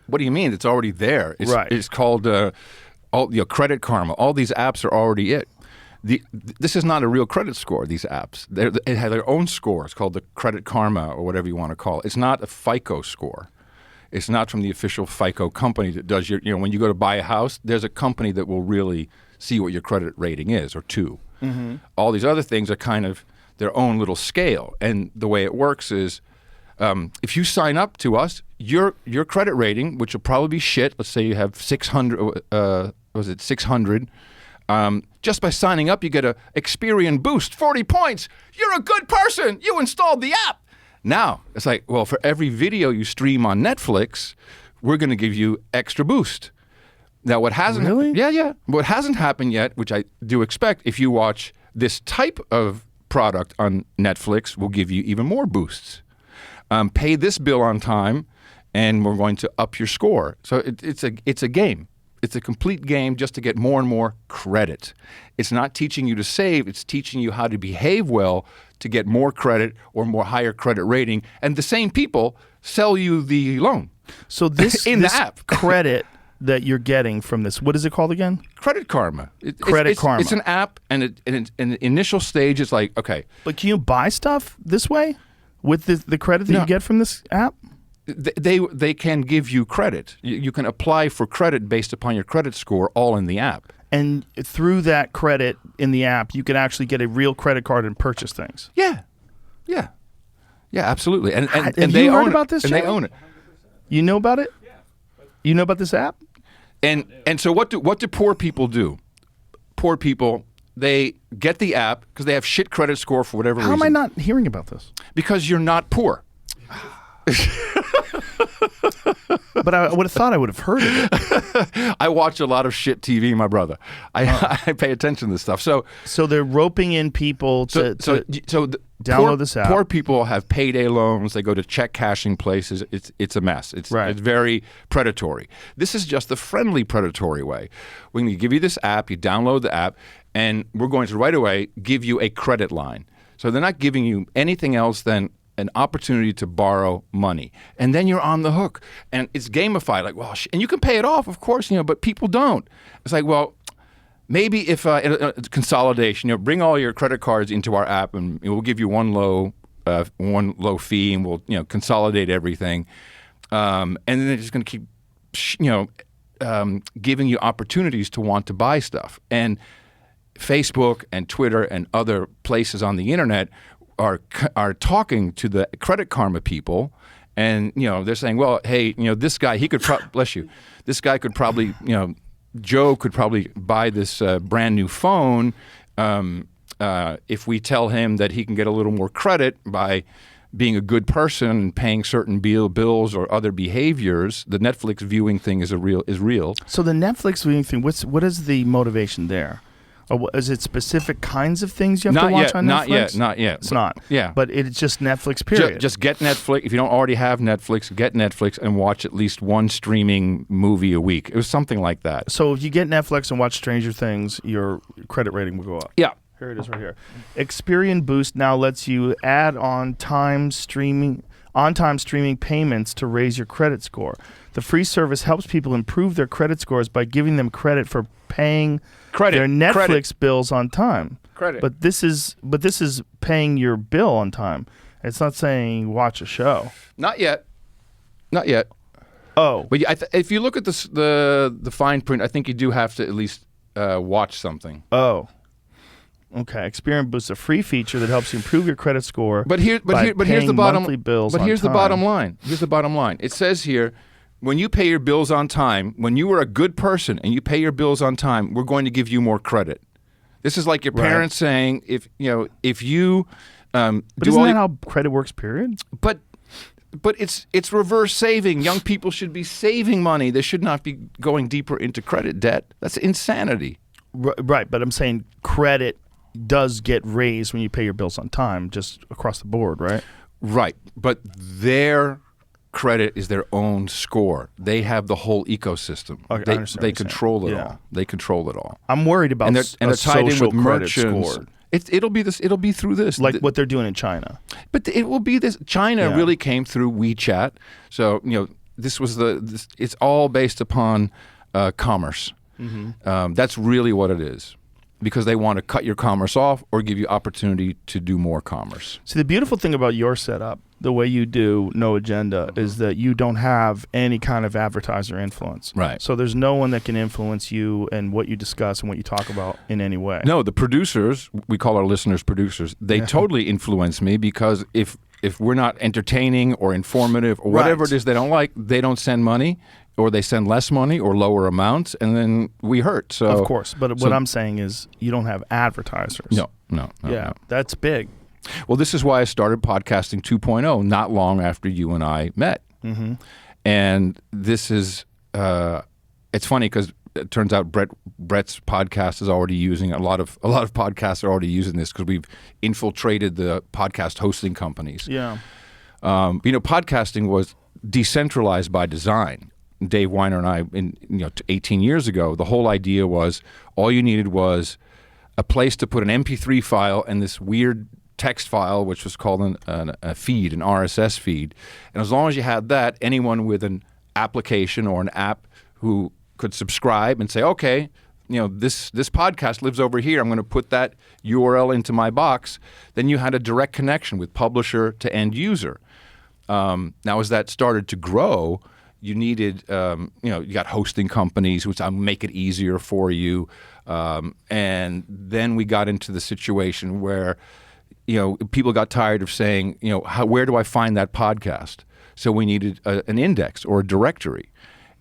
What do you mean? It's already there. It's called. Credit Karma, all these apps are already it. This is not a real credit score, these apps. They have their own score. It's called the Credit Karma or whatever you want to call it. It's not a FICO score. It's not from the official FICO company that does when you go to buy a house, there's a company that will really see what your credit rating is, or two. Mm-hmm. All these other things are kind of their own little scale. And the way it works is if you sign up to us, your credit rating, which will probably be shit, let's say you have 600, 600, just by signing up, you get a Experian boost, 40 points. You're a good person. You installed the app. Now, it's like, well, for every video you stream on Netflix, we're going to give you extra boost. Now, what hasn't what hasn't happened yet, which I do expect, if you watch this type of product on Netflix, will give you even more boosts. Pay this bill on time, and we're going to up your score. So it's a game. It's a complete game just to get more and more credit. It's not teaching you to save. It's teaching you how to behave well to get more credit or more higher credit rating. And the same people sell you the loan. So this in the app credit that you're getting from this, what is it called again? Credit Karma. Karma. It's an app, and in the initial stage, it's like, okay. But can you buy stuff this way with the credit that you get from this app? They can give you credit. You can apply for credit based upon your credit score, all in the app. And through that credit in the app, you can actually get a real credit card and purchase things. Yeah, absolutely. And Have they you heard own about it. this? And Jay? they own it. You know about it? You know about this app? And so what do poor people do? Poor people, they get the app because they have shit credit score for whatever reason. How am I not hearing about this? Because you're not poor. But I would have thought I would have heard of it. I watch a lot of shit TV, my brother. I pay attention to this stuff. So they're roping in people to download this app. Poor people have payday loans. They go to check cashing places. It's a mess. It's very predatory. This is just the friendly predatory way. We're going to give you this app. You download the app, and we're going to right away give you a credit line. So they're not giving you anything else than an opportunity to borrow money, and then you're on the hook, and it's gamified. Like, well, and you can pay it off, of course, but people don't. It's like, well, maybe if consolidation, bring all your credit cards into our app, and we'll give you one low fee, and we'll consolidate everything, and then they're just going to keep giving you opportunities to want to buy stuff. And Facebook and Twitter and other places on the internet are talking to the Credit Karma people, and they're saying, well, hey, this guy, he could bless you, this guy could probably, Joe could probably buy this brand new phone if we tell him that he can get a little more credit by being a good person and paying certain bills or other behaviors. The Netflix viewing thing is real. So the Netflix viewing thing, what is the motivation there? Or is it specific kinds of things you have to watch on Netflix? Not yet. It's not. Yeah. But it's just Netflix, period. Just get Netflix. If you don't already have Netflix, get Netflix and watch at least one streaming movie a week. It was something like that. So if you get Netflix and watch Stranger Things, your credit rating will go up. Yeah. Here it is right here. Experian Boost now lets you add on-time streaming payments to raise your credit score. The free service helps people improve their credit scores by giving them credit for paying their Netflix bills on time. But this is paying your bill on time. It's not saying watch a show. Not yet. Oh, but if you look at the fine print, I think you do have to at least watch something. Oh. Okay, Experian Boost, a free feature that helps you improve your credit score. But here's the bottom. Bills but here's the bottom line. Here's the bottom line. It says here, when you pay your bills on time, when you are a good person and you pay your bills on time, we're going to give you more credit. This is like your parents saying, if you. But isn't that how credit works? Period. But it's reverse saving. Young people should be saving money. They should not be going deeper into credit debt. That's insanity. Right, but I'm saying credit does get raised when you pay your bills on time, just across the board, right? Right, but their credit is their own score. They have the whole ecosystem. Okay, they control it all. They control it all. I'm worried about and they're tied in with merchants. Score. It'll be through this, like what they're doing in China. But it will be this. China really came through WeChat, so this was it's all based upon commerce. Mm-hmm. That's really what it is. Because they want to cut your commerce off or give you opportunity to do more commerce. See, the beautiful thing about your setup, the way you do No Agenda, is that you don't have any kind of advertiser influence. Right. So there's no one that can influence you and what you discuss and what you talk about in any way. No, the producers, we call our listeners producers, they totally influence me because if we're not entertaining or informative or whatever it is they don't like, they don't send money. Or they send less money or lower amounts, and then we hurt. So of course, but what I'm saying is you don't have advertisers. No. That's big. Well, this is why I started podcasting 2.0 not long after you and I met. Mm-hmm. And this is, it's funny because it turns out Brett's podcast is already using a lot of podcasts are already using this because we've infiltrated the podcast hosting companies. Yeah. Podcasting was decentralized by design. Dave Weiner and I, 18 years ago, the whole idea was all you needed was a place to put an MP3 file and this weird text file, which was called a feed, an RSS feed. And as long as you had that, anyone with an application or an app who could subscribe and say, okay, this podcast lives over here. I'm going to put that URL into my box. Then you had a direct connection with publisher to end user. Now, as that started to grow, you needed, you got hosting companies which make it easier for you. And then we got into the situation where, people got tired of saying, where do I find that podcast? So we needed an index or a directory.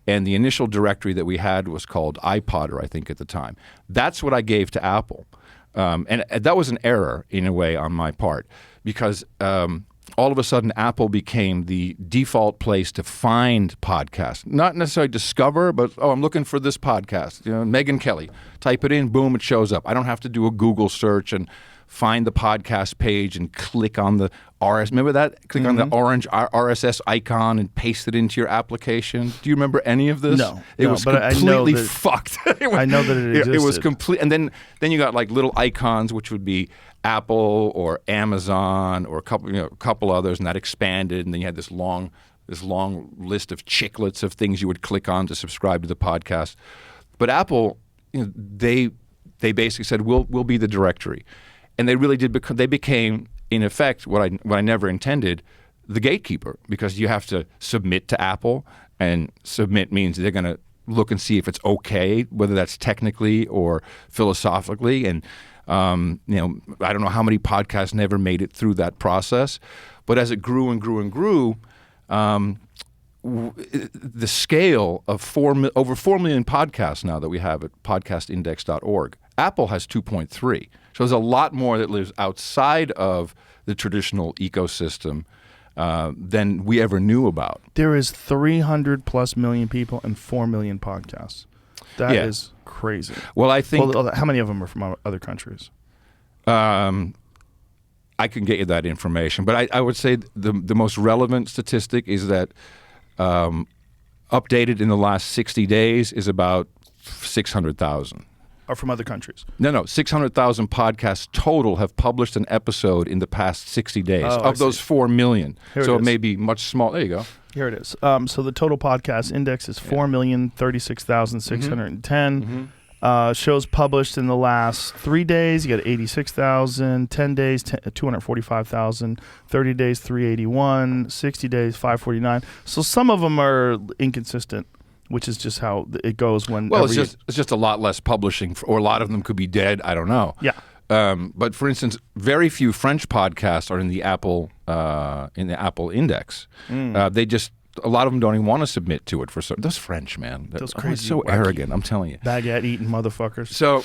And the initial directory that we had was called iPodder, I think, at the time. That's what I gave to Apple. And that was an error, in a way, on my part, because all of a sudden Apple became the default place to find podcasts. Not necessarily discover, but, I'm looking for this podcast. Megyn Kelly. Type it in, boom, it shows up. I don't have to do a Google search and find the podcast page and click on the RSS. Remember that? Click on the orange RSS icon and paste it into your application. Do you remember any of this? No. It was completely fucked. I know that it existed. It was complete. And then you got like little icons, which would be Apple or Amazon or a couple others, and that expanded. And then you had this long list of chiclets of things you would click on to subscribe to the podcast. But Apple, they basically said, we'll be the directory. And they really did. They became, in effect, what I never intended, the gatekeeper, because you have to submit to Apple, and submit means they're going to look and see if it's okay, whether that's technically or philosophically. And I don't know how many podcasts never made it through that process, but as it grew and grew and grew, the scale of over 4 million podcasts now that we have at podcastindex.org. Apple has 2.3. So there's a lot more that lives outside of the traditional ecosystem than we ever knew about. There is 300 plus million people and 4 million podcasts. That is crazy. Well, I think... Well, how many of them are from other countries? I can get you that information. But I would say the most relevant statistic is that updated in the last 60 days is about 600,000. Are from other countries? No. 600,000 podcasts total have published an episode in the past 60 days of those 4 million. So it may be much smaller. There you go. Here it is. So the total podcast index is 4,036,610. Shows published in the last 3 days, you got 86,000, 10 days, 245,000, 30 days, 381, 60 days, 549. So some of them are inconsistent, which is just how it goes when... Well, it's just a lot less publishing, or a lot of them could be dead. I don't know. Yeah. But for instance, very few French podcasts are in the Apple index. A lot of them don't even want to submit to it those French, man. Those crazy, so arrogant. I'm telling you. Baguette eating motherfuckers. So,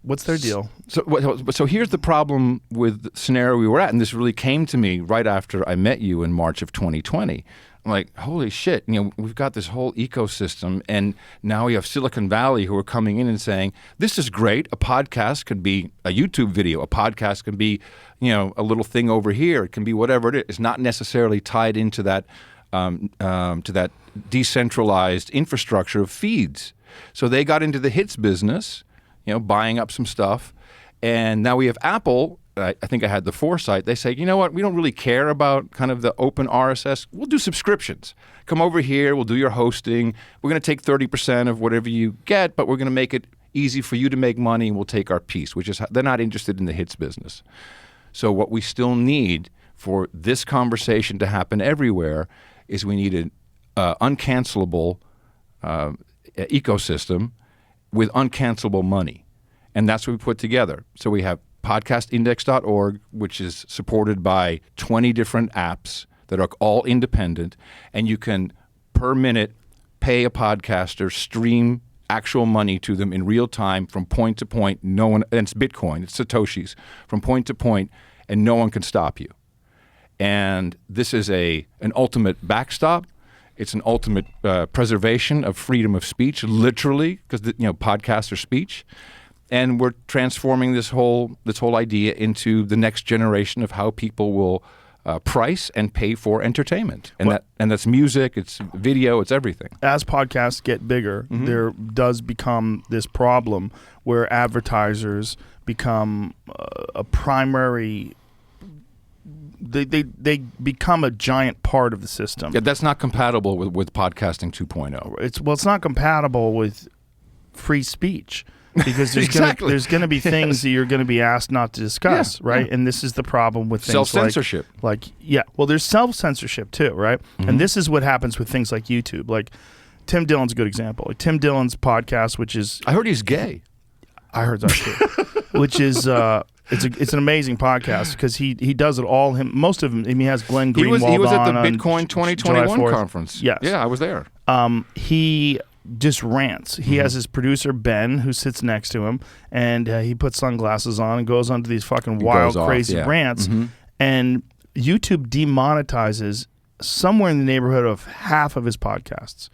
what's their deal? So here's the problem with the scenario we were at, and this really came to me right after I met you in March of 2020. I'm like, holy shit, we've got this whole ecosystem, and now we have Silicon Valley who are coming in and saying, this is great. A podcast could be a YouTube video. A podcast can be, a little thing over here. It can be whatever it is. It's not necessarily tied into that to that decentralized infrastructure of feeds. So they got into the hits business, buying up some stuff. And now we have Apple. I think I had the foresight. They say, you know what? We don't really care about kind of the open RSS. We'll do subscriptions. Come over here. We'll do your hosting. We're going to take 30% of whatever you get, but we're going to make it easy for you to make money, and we'll take our piece, which is they're not interested in the hits business. So what we still need for this conversation to happen everywhere is we need an uncancelable ecosystem with uncancelable money. And that's what we put together. So we have podcastindex.org, which is supported by 20 different apps that are all independent, and you can, per minute, pay a podcaster, stream actual money to them in real time from point to point. No one, and it's Bitcoin, it's Satoshis, from point to point, and no one can stop you. And this is an ultimate backstop, It's an ultimate preservation of freedom of speech, literally, because podcasts are speech. And we're transforming this whole idea into the next generation of how people will price and pay for entertainment, and that's music, it's video, it's everything. As podcasts get bigger, there does become this problem where advertisers become a primary. They become a giant part of the system. Yeah, that's not compatible with podcasting 2.0. It's not compatible with free speech. Because there's going to be things that you're going to be asked not to discuss, right? Yeah. And this is the problem with things self-censorship. Well, there's self-censorship too, right? And this is what happens with things like YouTube. Like Tim Dillon's a good example. Like Tim Dillon's podcast, which is I heard he's gay. I heard that too. Which is it's an amazing podcast because he does it all. Most of them. He has Glenn Greenwald. He was at the Bitcoin 2021 conference. Yes. Yeah, I was there. He just rants. He has his producer Ben who sits next to him, and he puts sunglasses on and goes onto these fucking wild, crazy rants. And YouTube demonetizes somewhere in the neighborhood of half of his podcasts.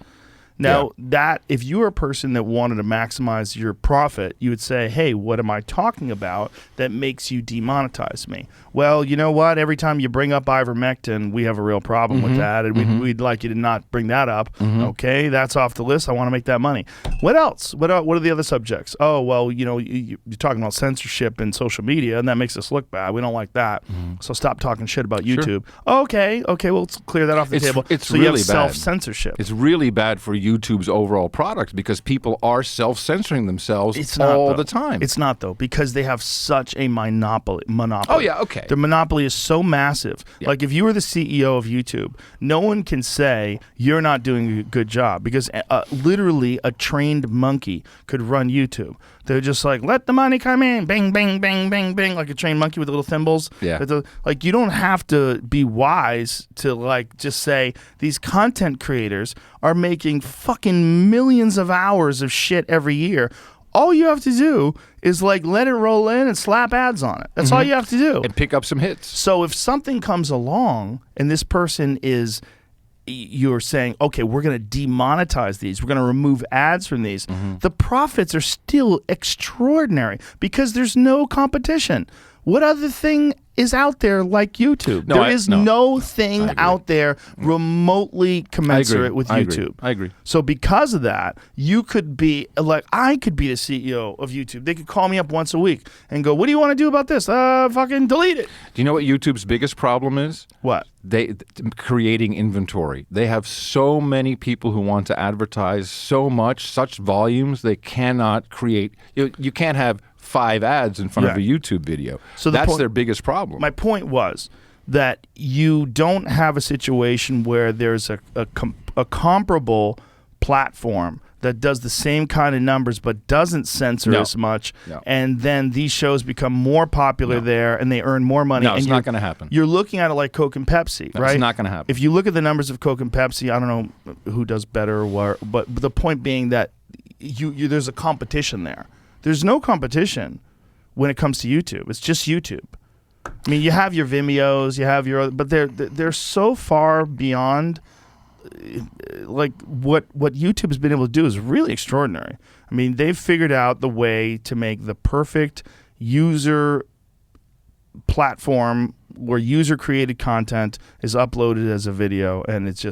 Now, that if you were a person that wanted to maximize your profit, you would say, hey, what am I talking about that makes you demonetize me? Well, you know what? Every time you bring up Ivermectin, we have a real problem with that, and we'd like you to not bring that up. Okay, that's off the list. I want to make that money. What else? What are the other subjects? Oh, well, you're talking about censorship in social media, and that makes us look bad. We don't like that. So stop talking shit about YouTube. Sure. Okay, well, let's clear that off the table. It's so really you have bad. Self-censorship. It's really bad for YouTube's overall product because people are self-censoring themselves all the time. It's not, though, because they have such a monopoly. Oh, yeah, okay. Their monopoly is so massive. Yeah. Like, if you were the CEO of YouTube, no one can say you're not doing a good job because literally a trained monkey could run YouTube. They're just like, let the money come in, bang, bang, bang, bang, bang, like a trained monkey with the little thimbles. Yeah. Like, you don't have to be wise to, like, just say these content creators are making fucking millions of hours of shit every year. All you have to do is like let it roll in and slap ads on it. That's all you have to do. And pick up some hits. So if something comes along and this person is, you're saying, okay, we're going to demonetize these. We're going to remove ads from these. The profits are still extraordinary because there's no competition. What other thing is out there like YouTube? There is no thing out there remotely commensurate with YouTube. I agree. So because of that, you could be like, I could be the CEO of YouTube. They could call me up once a week and go, what do you want to do about this? Fucking delete it. Do you know what YouTube's biggest problem is? What? Creating inventory. They have so many people who want to advertise so much, such volumes, they cannot create. You can't have 5 ads in front of a YouTube video. So that's their biggest problem. My point was that you don't have a situation where there's a comparable platform that does the same kind of numbers but doesn't censor as much, and then these shows become more popular there and they earn more money. No, it's not going to happen. You're looking at it like Coke and Pepsi, right? It's not going to happen. If you look at the numbers of Coke and Pepsi, I don't know who does better or what, but the point being that there's a competition there. There's no competition when it comes to YouTube. It's just YouTube. I mean, you have your Vimeos, you have your other, but they're so far beyond. Like what YouTube has been able to do is really extraordinary. I mean, they've figured out the way to make the perfect user platform where user created content is uploaded as a video, and it's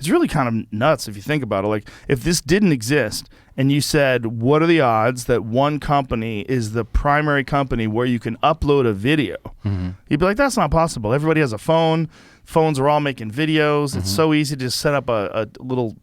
really kind of nuts if you think about it. Like, if this didn't exist and you said, what are the odds that one company is the primary company where you can upload a video? You'd be like, that's not possible. Everybody has a phone. Phones are all making videos. It's so easy to just set up a little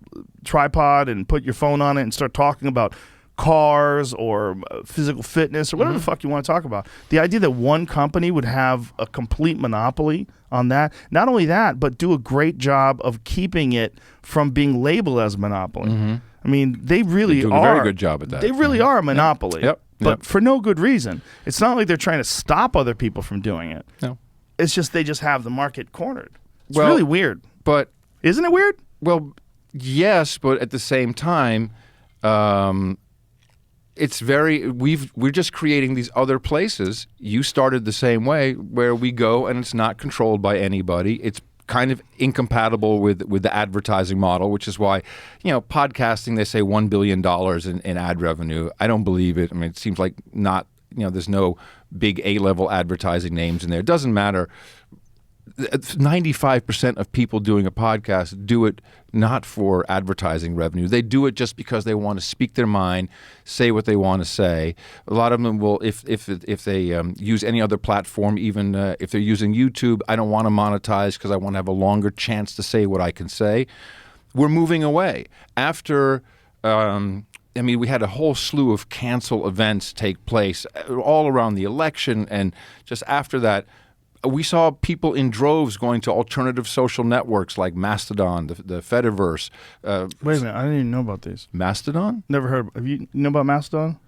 tripod and put your phone on it and start talking about cars or physical fitness or whatever the fuck you want to talk about. The idea that one company would have a complete monopoly on that, not only that, but do a great job of keeping it from being labeled as a monopoly. I mean, they really do are. a very good job at that. They really are a monopoly. Yep. But for no good reason. It's not like they're trying to stop other people from doing it. No. It's just they just have the market cornered. It's really weird. But isn't it weird? Well, yes, but at the same time, it's we're just creating these other places. You started the same way where we go and it's not controlled by anybody. It's kind of incompatible with the advertising model, which is why, podcasting, they say $1 billion in ad revenue. I don't believe it. I mean, it seems like not, there's no big A-level advertising names in there. It doesn't matter. 95% of people doing a podcast do it not for advertising revenue. They do it just because they want to speak their mind, say what they want to say. A lot of them will, if they use any other platform, even if they're using YouTube, I don't want to monetize because I want to have a longer chance to say what I can say. We're moving away. After, we had a whole slew of cancel events take place all around the election, and just after that, we saw people in droves going to alternative social networks like Mastodon, the Fediverse. Wait a minute, I didn't even know about these. Mastodon? Never heard. Have you know about Mastodon?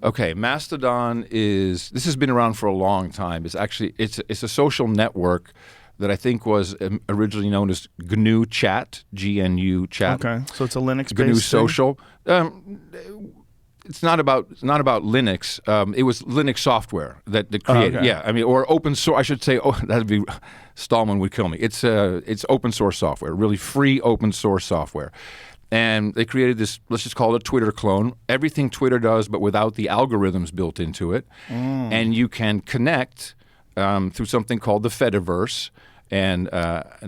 Okay, Mastodon this has been around for a long time. It's a social network that I think was originally known as GNU Chat, GNU Chat. Okay, so it's a Linux-based GNU thing? Social. It's not about Linux. It was Linux software that created. okay. Yeah, or open source. I should say. Oh, that'd be Stallman would kill me. It's open source software, really free open source software, and they created this. Let's just call it a Twitter clone. Everything Twitter does, but without the algorithms built into it, and you can connect through something called the Fediverse. And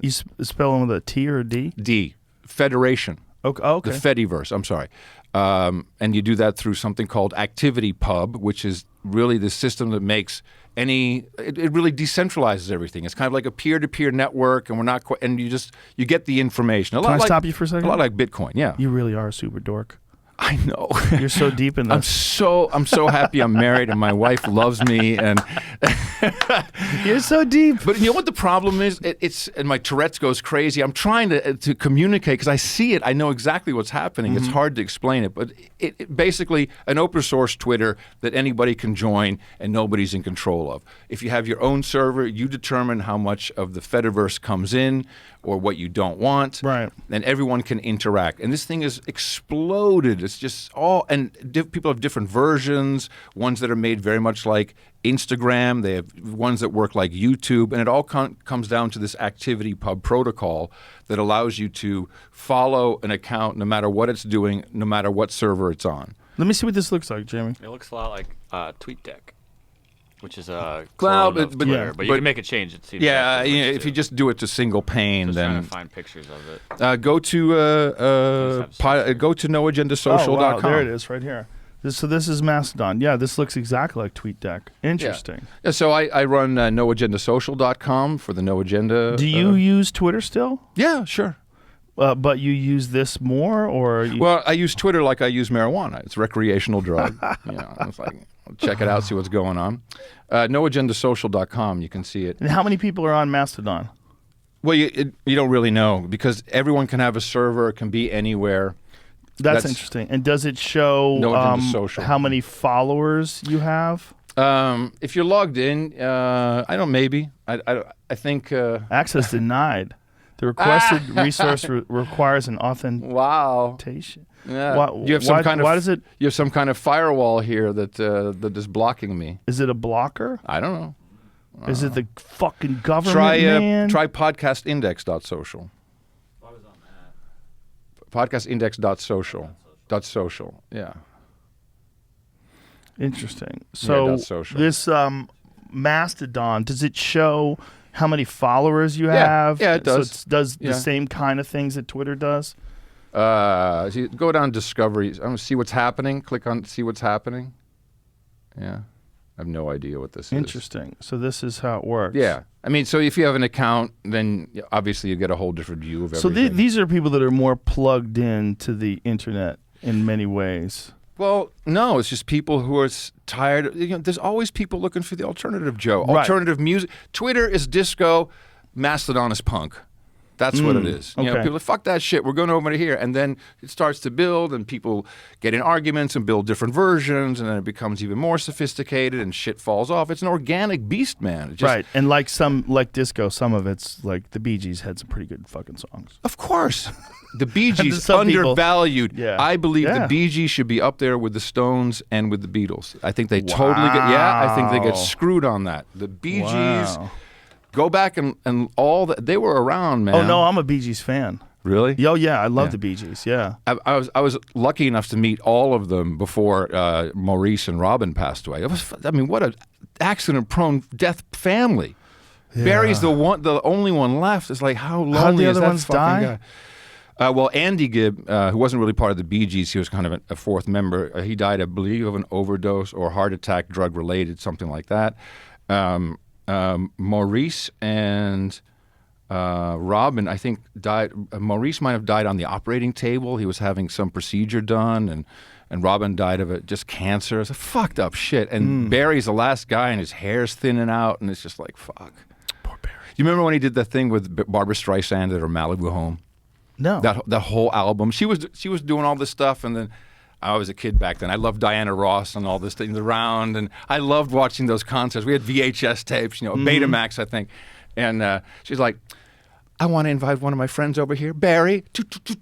you spell them with a T or a D? D. Federation. Okay. The Fediverse. I'm sorry. And you do that through something called ActivityPub, which is really the system that makes it really decentralizes everything. It's kind of like a peer-to-peer network, and we're not quite, and you get the information. Can I stop you for a second? A lot like Bitcoin, yeah. You really are a super dork. I know. You're so deep in this. I'm so happy I'm married and my wife loves me, and you're so deep. But you know what the problem is? And my Tourette's goes crazy. I'm trying to communicate because I see it. I know exactly what's happening. It's hard to explain it, but it basically an open source Twitter that anybody can join and nobody's in control of. If you have your own server, you determine how much of the Fediverse comes in or what you don't want. Right. And everyone can interact. And this thing has exploded. It's just people have different versions, ones that are made very much like Instagram. They have ones that work like YouTube. And it all comes down to this ActivityPub protocol that allows you to follow an account no matter what it's doing, no matter what server it's on. Let me see what this looks like, Jamie. It looks a lot like TweetDeck, which is a Cloud, clone of Twitter, but you can make a change. It seems. Yeah, like if you just do it to single pane, just then trying to find pictures of it. go to noagendasocial.com. Oh, wow, there it is, right here. So this is Mastodon. Yeah, this looks exactly like TweetDeck. Interesting. Yeah, so I run noagendasocial.com for the No Agenda. Do you use Twitter still? Yeah, sure. But you use this more, or Well, I use Twitter like I use marijuana. It's a recreational drug. It's like, check it out, see what's going on. Noagendasocial.com, you can see it. And how many people are on Mastodon? Well, you don't really know because everyone can have a server. It can be anywhere. That's interesting. And does it show No Agenda Social. how many followers you have? If you're logged in, I don't. Maybe I think Access denied. The requested resource requires an authentication. Yeah. Why, you have some kind of. Why does it? You have some kind of firewall here that is blocking me. Is it a blocker? I don't know. Is it the fucking government, man? Try podcastindex.social. What was on that? Podcastindex.social. Yeah. Interesting. So social. this Mastodon, does it show how many followers you have? Yeah, it does. So it does the same kind of things that Twitter does? So you go down Discovery. I want to see what's happening. Click on see what's happening. Yeah. I have no idea what this is. Interesting. So this is how it works. Yeah. I mean, so if you have an account, then obviously you get a whole different view of everything. So these are people that are more plugged in to the internet in many ways. Well, no, it's just people who are tired. There's always people looking for the alternative, Joe. Right. Alternative music. Twitter is disco. Mastodon is punk. That's what it is. Okay. People are, fuck that shit. We're going over to here. And then it starts to build, and people get in arguments and build different versions, and then it becomes even more sophisticated, and shit falls off. It's an organic beast, man. Right. And like disco, some of it's like the Bee Gees had some pretty good fucking songs. Of course. The Bee Gees Some people- undervalued. Yeah. I believe Yeah. the Bee Gees should be up there with the Stones and with the Beatles. I think they totally get. Yeah, I think they get screwed on that. The Bee Gees. Wow. Go back and all that. They were around, man. Oh, no, I'm a Bee Gees fan. Really? Oh, yeah, I love the Bee Gees, yeah. I was lucky enough to meet all of them before Maurice and Robin passed away. What a accident-prone death family. Yeah. Barry's the only one left. It's like, how lonely How'd the is other that ones fucking die? guy? Well, Andy Gibb, who wasn't really part of the Bee Gees, he was kind of a fourth member. He died, I believe, of an overdose or heart attack, drug-related, something like that. Maurice and Robin, I think, died. Maurice might have died on the operating table. He was having some procedure done, and Robin died of it, just cancer. It's a fucked up shit. And Barry's the last guy, and his hair's thinning out, and it's just like, fuck. Poor Barry. You remember when he did that thing with Barbara Streisand at her Malibu home? No. That whole album. She was doing all this stuff, and then I was a kid back then. I loved Diana Ross and all this things around, and I loved watching those concerts. We had VHS tapes, Betamax, I think. And she's like, I want to invite one of my friends over here, Barry.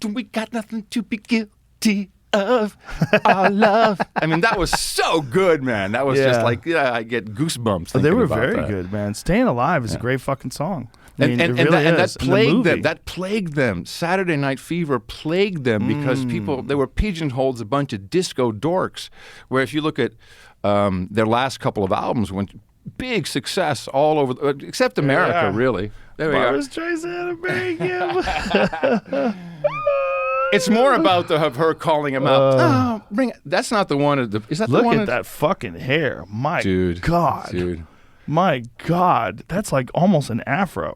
We got nothing to be guilty of. Our love. I mean, that was so good, man. That was just like, I get goosebumps. They were about very that. good, man. Staying Alive is a great fucking song. And that plagued them. That That plagued them. Saturday Night Fever plagued them because they were pigeonholed as a bunch of disco dorks. Where if you look at their last couple of albums, went big success all over, except America, really. There we go. Barbra Streisand and Barry Gibb. It's more about her calling him out. That's not the one. Is that Look the one? at that fucking hair. My Dude. God. Dude. My God. That's like almost an afro.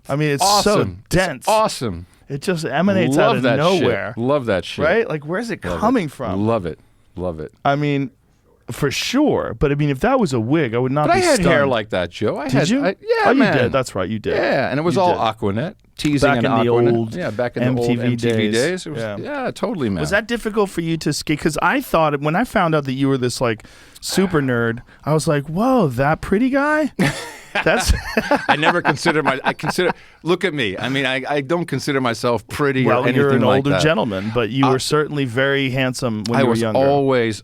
I mean, it's so dense. It's awesome. It just emanates Love out of that nowhere. Shit. Love that shit. Right? Like, where's it coming from? Love it. Love it. I mean, for sure. But I mean, if that was a wig, I would not But be I had stunned. hair like that, Joe. Did you? Yeah, oh, man. You did. That's right. You did. Yeah, and it was You all did. Aquanet. Teasing back and in the Aquanet. old back in the old MTV days. It was, yeah, totally, man. Was that difficult for you to skate? Because I thought when I found out that you were this like super nerd, I was like, whoa, that pretty guy? That's I never consider look at me. I mean, I don't consider myself pretty or anything you're an like older that. gentleman, but you were certainly very handsome when you were younger.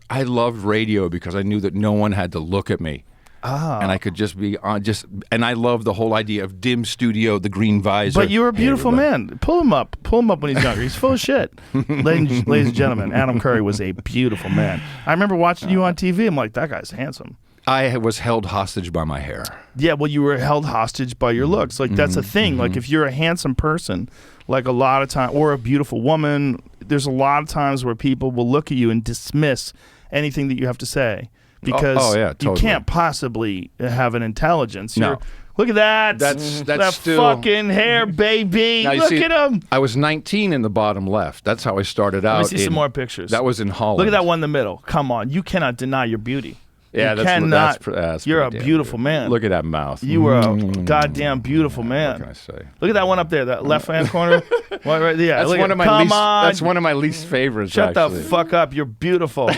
I loved radio because I knew that no one had to look at me. And I could just be on and I love the whole idea of dim studio, the green visor. But you were a beautiful man. Pull him up when he's younger. He's full of shit. Ladies and gentlemen, Adam Curry was a beautiful man. I remember watching you on TV. I'm like, that guy's handsome. I was held hostage by my hair. Yeah, well, you were held hostage by your looks. Like, that's a thing. Like, if you're a handsome person, like a lot of time, or a beautiful woman, there's a lot of times where people will look at you and dismiss anything that you have to say. Because totally. you can't possibly have an intelligence. No. Look at that. That's that still fucking hair, baby. Now, Look at him. I was 19 in the bottom left. That's how I started out. Let me see some more pictures. That was in Holland. Look at that one in the middle. Come on. You cannot deny your beauty. Yeah, you cannot. That's you're a pretty damn beautiful good. man. Look at that mouth. You were a goddamn beautiful man. What can I say? Look at that one up there, that left-hand corner. Right there. That's one of my least. That's one of my least favorites. Shut actually. the fuck up. You're beautiful.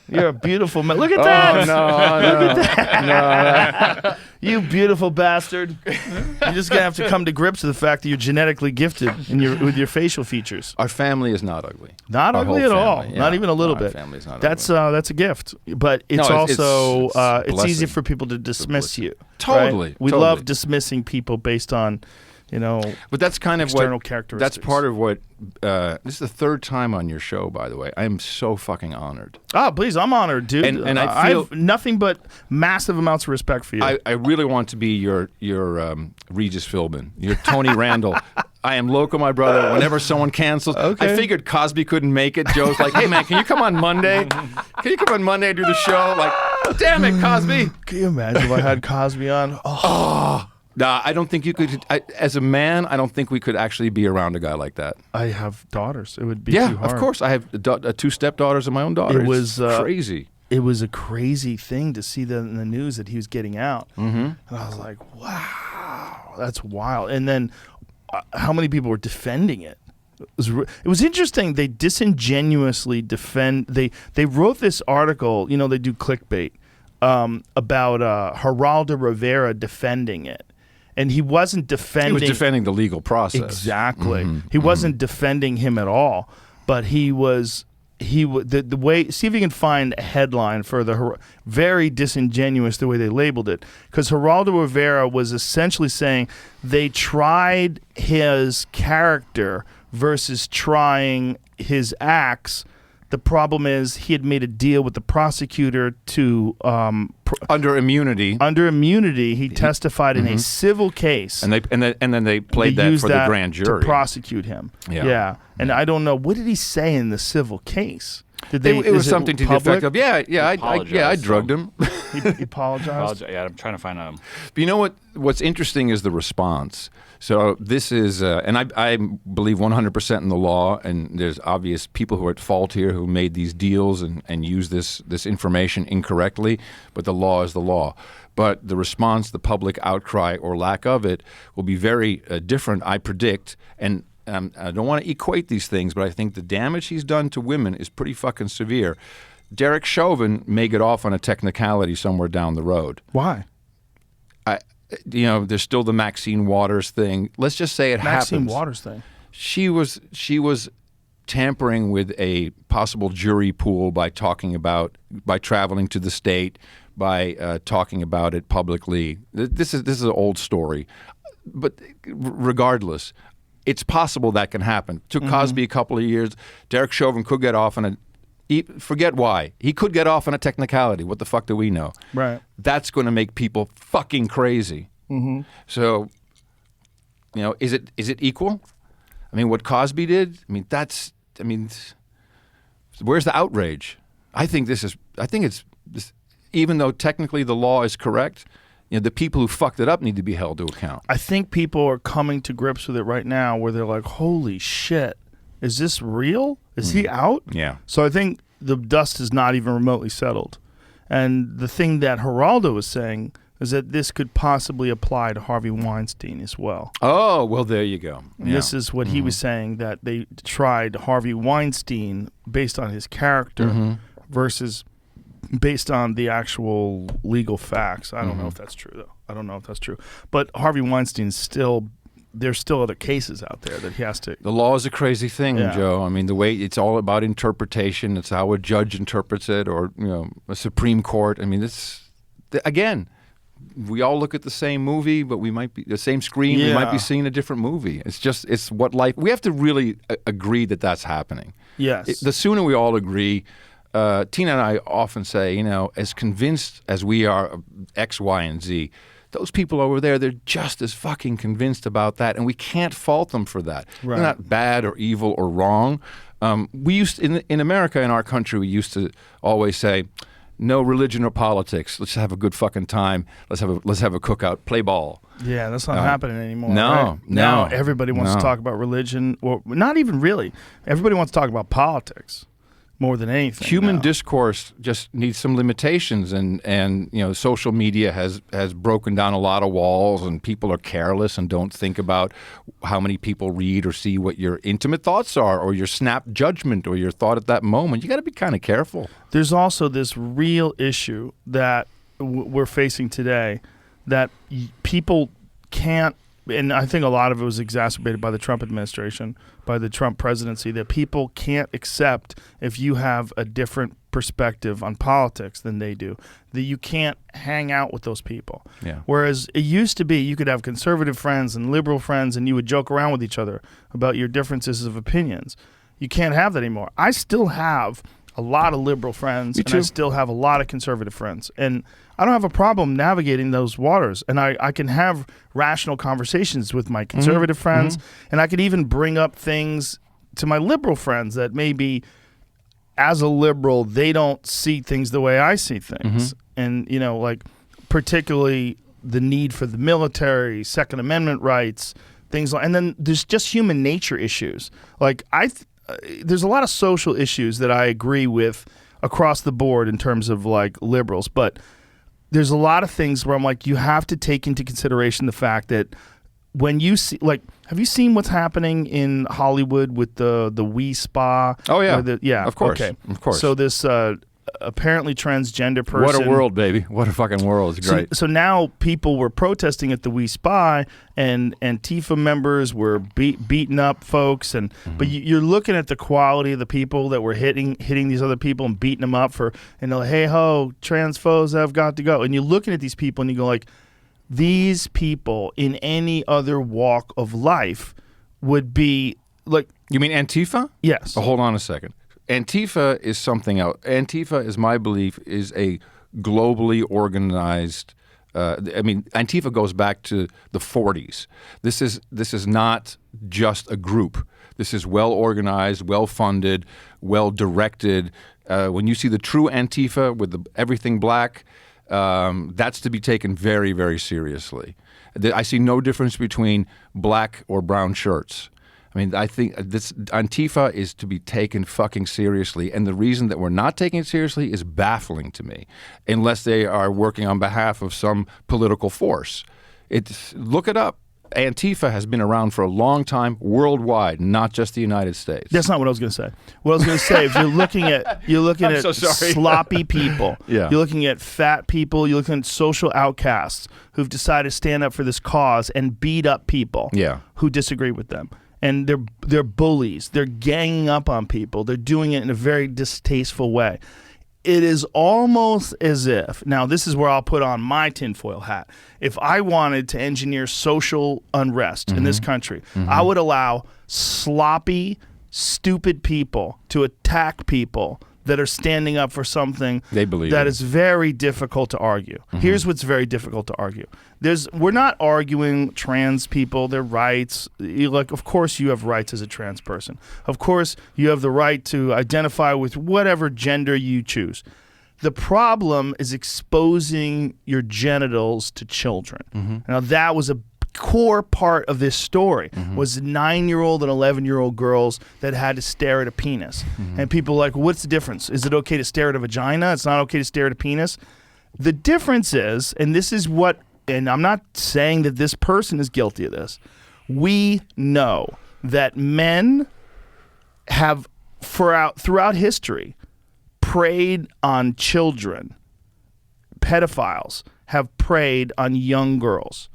You're a beautiful man. Look at that. Look at that. You beautiful bastard. You're just gonna have to come to grips with the fact that you're genetically gifted with your facial features. Our family is not ugly. Not Our ugly whole at all. family, yeah. Not even a little Our bit. family's not that's ugly. That's a gift, but it's No, also it's it's easy blessing. for people to dismiss you. Totally. Right? We totally. love dismissing people based on, But that's kind of external what. characteristics. That's part of what. This is the third time on your show, by the way. I am so fucking honored. Oh, please, I'm honored, dude. And I feel have nothing but massive amounts of respect for you. I really want to be your Regis Philbin, your Tony Randall. I am local, my brother. Whenever someone cancels, Okay. I figured Cosby couldn't make it. Joe's like, hey man, can you come on Monday? Can you come on Monday and do the show? Like, damn it, Cosby. Can you imagine if I had Cosby on? Nah, I don't think you could. As a man, I don't think we could actually be around a guy like that. I have daughters. It would be too hard. Of course. I have two stepdaughters of my own daughter. It was crazy. It was a crazy thing to see that in the news that he was getting out. Mm-hmm. And I was like, wow, that's wild. And then how many people were defending it? It was interesting. They disingenuously defend. They wrote this article. They do clickbait about Geraldo Rivera defending it. And he wasn't defending... He was defending the legal process. Exactly. Mm-hmm. He wasn't defending him at all, but he was the way, see if you can find a headline for very disingenuous the way they labeled it, because Geraldo Rivera was essentially saying they tried his character versus trying his acts. The problem is he had made a deal with the prosecutor to under immunity. Under immunity, he testified in a civil case, and then they played that for the grand jury to prosecute him. Yeah. And I don't know, what did he say in the civil case? Did they? It was something to the effect of, I drugged him. He apologized. Yeah, I'm trying to find out. But you know what's interesting is the response. So this is, and I believe 100% in the law, and there's obvious people who are at fault here who made these deals and use this information incorrectly, but the law is the law. But the response, the public outcry or lack of it, will be very different, I predict, and I don't want to equate these things, but I think the damage he's done to women is pretty fucking severe. Derek Chauvin may get off on a technicality somewhere down the road. Why? There's still the Maxine Waters thing. Let's just say it happens. Maxine Waters thing. She was tampering with a possible jury pool by traveling to the state, by talking about it publicly. This is an old story, but regardless, it's possible that can happen. Took Cosby a couple of years. Derek Chauvin could get off on forget why. He could get off on a technicality. What the fuck do we know? Right. That's going to make people fucking crazy. So, is it equal? I mean, what Cosby did? Where's the outrage? I think it's even though technically the law is correct, the people who fucked it up need to be held to account. I think people are coming to grips with it right now where they're like, holy shit, is this real? Is he out? Yeah. So I think the dust is not even remotely settled. And the thing that Geraldo was saying is that this could possibly apply to Harvey Weinstein as well. Oh, well, there you go. Yeah. This is what he was saying, that they tried Harvey Weinstein based on his character versus based on the actual legal facts. I don't know if that's true, though. I don't know if that's true. But Harvey Weinstein's still... There's still other cases out there that he has to... The law is a crazy thing, Joe. I mean, the way it's all about interpretation. It's how a judge interprets it, or a Supreme Court. I mean, again, we all look at the same movie, but we might be the same screen. We might be seeing a different movie. It's what life. We have to really agree that that's happening. Yes. The sooner we all agree. Tina and I often say, as convinced as we are of X, Y, and Z. Those people over there, they're just as fucking convinced about that, and we can't fault them for that. Right. They're not bad or evil or wrong. We used in America, in our country, we used to always say, no religion or politics. Let's have a good fucking time. Let's have a cookout. Play ball. Yeah, that's not happening anymore. No, right? Now no. everybody wants to talk about religion, or not even really. Everybody wants to talk about politics more than anything. Human now. Discourse just needs some limitations, and social media has broken down a lot of walls, and people are careless and don't think about how many people read or see what your intimate thoughts are, or your snap judgment, or your thought at that moment. You got to be kind of careful. There's also this real issue that we're facing today that people can't, and I think a lot of it was exacerbated by the Trump administration, by the Trump presidency, that people can't accept if you have a different perspective on politics than they do, that you can't hang out with those people. Yeah. Whereas it used to be you could have conservative friends and liberal friends and you would joke around with each other about your differences of opinions. You can't have that anymore. I still have a lot of liberal friends, and I still have a lot of conservative friends. And I don't have a problem navigating those waters. And I can have rational conversations with my conservative friends, and I could even bring up things to my liberal friends that maybe as a liberal, they don't see things the way I see things. And, like particularly the need for the military, Second Amendment rights, things like, and then there's just human nature issues. Like there's a lot of social issues that I agree with across the board in terms of like liberals, but there's a lot of things where I'm like, you have to take into consideration the fact that when you see, like, have you seen what's happening in Hollywood with the Wee Spa? Oh yeah, yeah, of course, okay, of course. So this apparently transgender person. What a world, baby. What a fucking world. It's great. So now people were protesting at the We Spy, and Antifa members were beating up folks. And But you're looking at the quality of the people that were hitting these other people and beating them up for, hey ho, trans foes have got to go. And you're looking at these people and you go like, these people in any other walk of life would be like... You mean Antifa? Yes. Oh, hold on a second. Antifa is something else. Antifa, is my belief, is a globally organized... Antifa goes back to the 40s. This is not just a group. This is well organized, well funded, well directed. When you see the true Antifa with everything black, that's to be taken very, very seriously. I see no difference between black or brown shirts. I mean, I think this Antifa is to be taken fucking seriously, and the reason that we're not taking it seriously is baffling to me, unless they are working on behalf of some political force. Look it up. Antifa has been around for a long time worldwide, not just the United States. That's not what I was going to say. What I was going to say, if you're looking at so sorry. sloppy people, Yeah. You're looking at fat people, you're looking at social outcasts who've decided to stand up for this cause and beat up people who disagree with them. And they're bullies. They're ganging up on people. They're doing it in a very distasteful way. It is almost as if, now this is where I'll put on my tinfoil hat. If I wanted to engineer social unrest in this country, I would allow sloppy, stupid people to attack people that are standing up for something They believe that in. is very difficult to argue. Here's what's very difficult to argue. We're not arguing trans people, their rights. Of course you have rights as a trans person. Of course you have the right to identify with whatever gender you choose. The problem is exposing your genitals to children. Now that was a core part of this story was 9-year-old and 11-year-old girls that had to stare at a penis. And people were like, what's the difference? Is it okay to stare at a vagina? It's not okay to stare at a penis? The difference is, and this is what, and I'm not saying that this person is guilty of this, we know that men have throughout history preyed on children. Pedophiles have preyed on young girls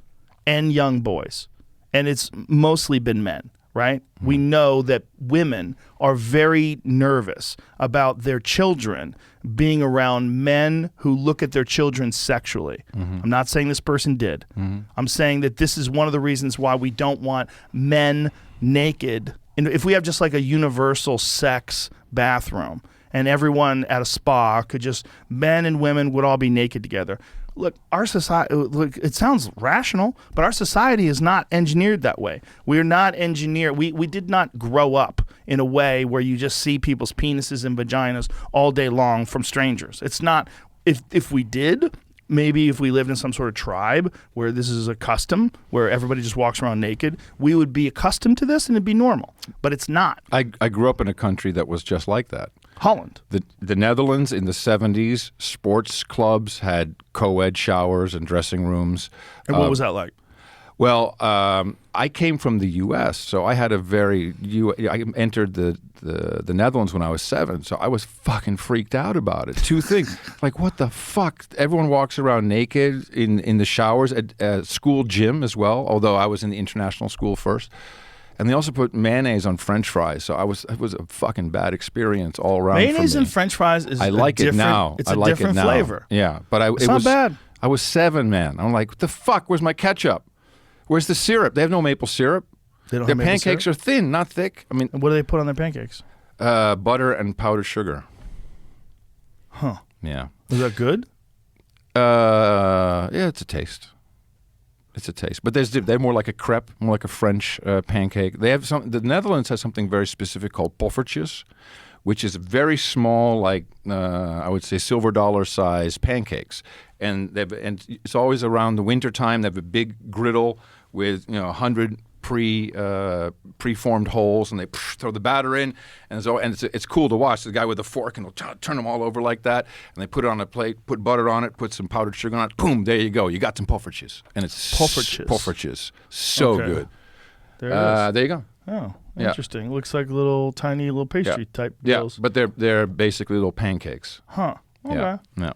and young boys, and it's mostly been men, right? We know that women are very nervous about their children being around men who look at their children sexually. I'm not saying this person did. I'm saying that this is one of the reasons why we don't want men naked. And if we have just like a universal sex bathroom and everyone at a spa could just, men and women would all be naked together. Look, our society, it sounds rational, but our society is not engineered that way. We are not engineered. We did not grow up in a way where you just see people's penises and vaginas all day long from strangers. It's not, if we did, maybe if we lived in some sort of tribe where this is a custom, where everybody just walks around naked, we would be accustomed to this and it'd be normal. But it's not. I grew up in a country that was just like that. Holland. The Netherlands in the 70s, sports clubs had co-ed showers and dressing rooms. And what was that like? Well, I came from the U.S., so I had I entered the Netherlands when I was 7, so I was fucking freaked out about it. Two things, like what the fuck? Everyone walks around naked in the showers at school gym as well, although I was in the international school first. And they also put mayonnaise on French fries, so it was a fucking bad experience all around. Mayonnaise for me. and French fries is I like it now. It's I a like different it now. flavor. Yeah, but It's not bad. I was 7, man. I'm like, what the fuck? Where's my ketchup? Where's the syrup? They have no maple syrup. They don't Their have maple pancakes syrup? are thin, not thick. I mean, And what do they put on their pancakes? butter and powdered sugar. Huh. Yeah. Is that good? Yeah, it's a taste. It's a taste, but they're more like a crepe, more like a French pancake. They have the Netherlands has something very specific called poffertjes, which is very small, like I would say silver dollar size pancakes, and it's always around the winter time. They have a big griddle with 100 preformed holes, and they throw the batter in, and it's cool to watch. The guy with the fork and he'll turn them all over like that, and they put it on a plate, put butter on it, put some powdered sugar on it. Boom! There you go. You got some poffertjes, and it's poffertjes. So Okay. good. There it is. There you go. Oh, Yeah. interesting. Looks like tiny little pastry type Yeah, deals. but they're basically little pancakes. Huh. Yeah. Yeah.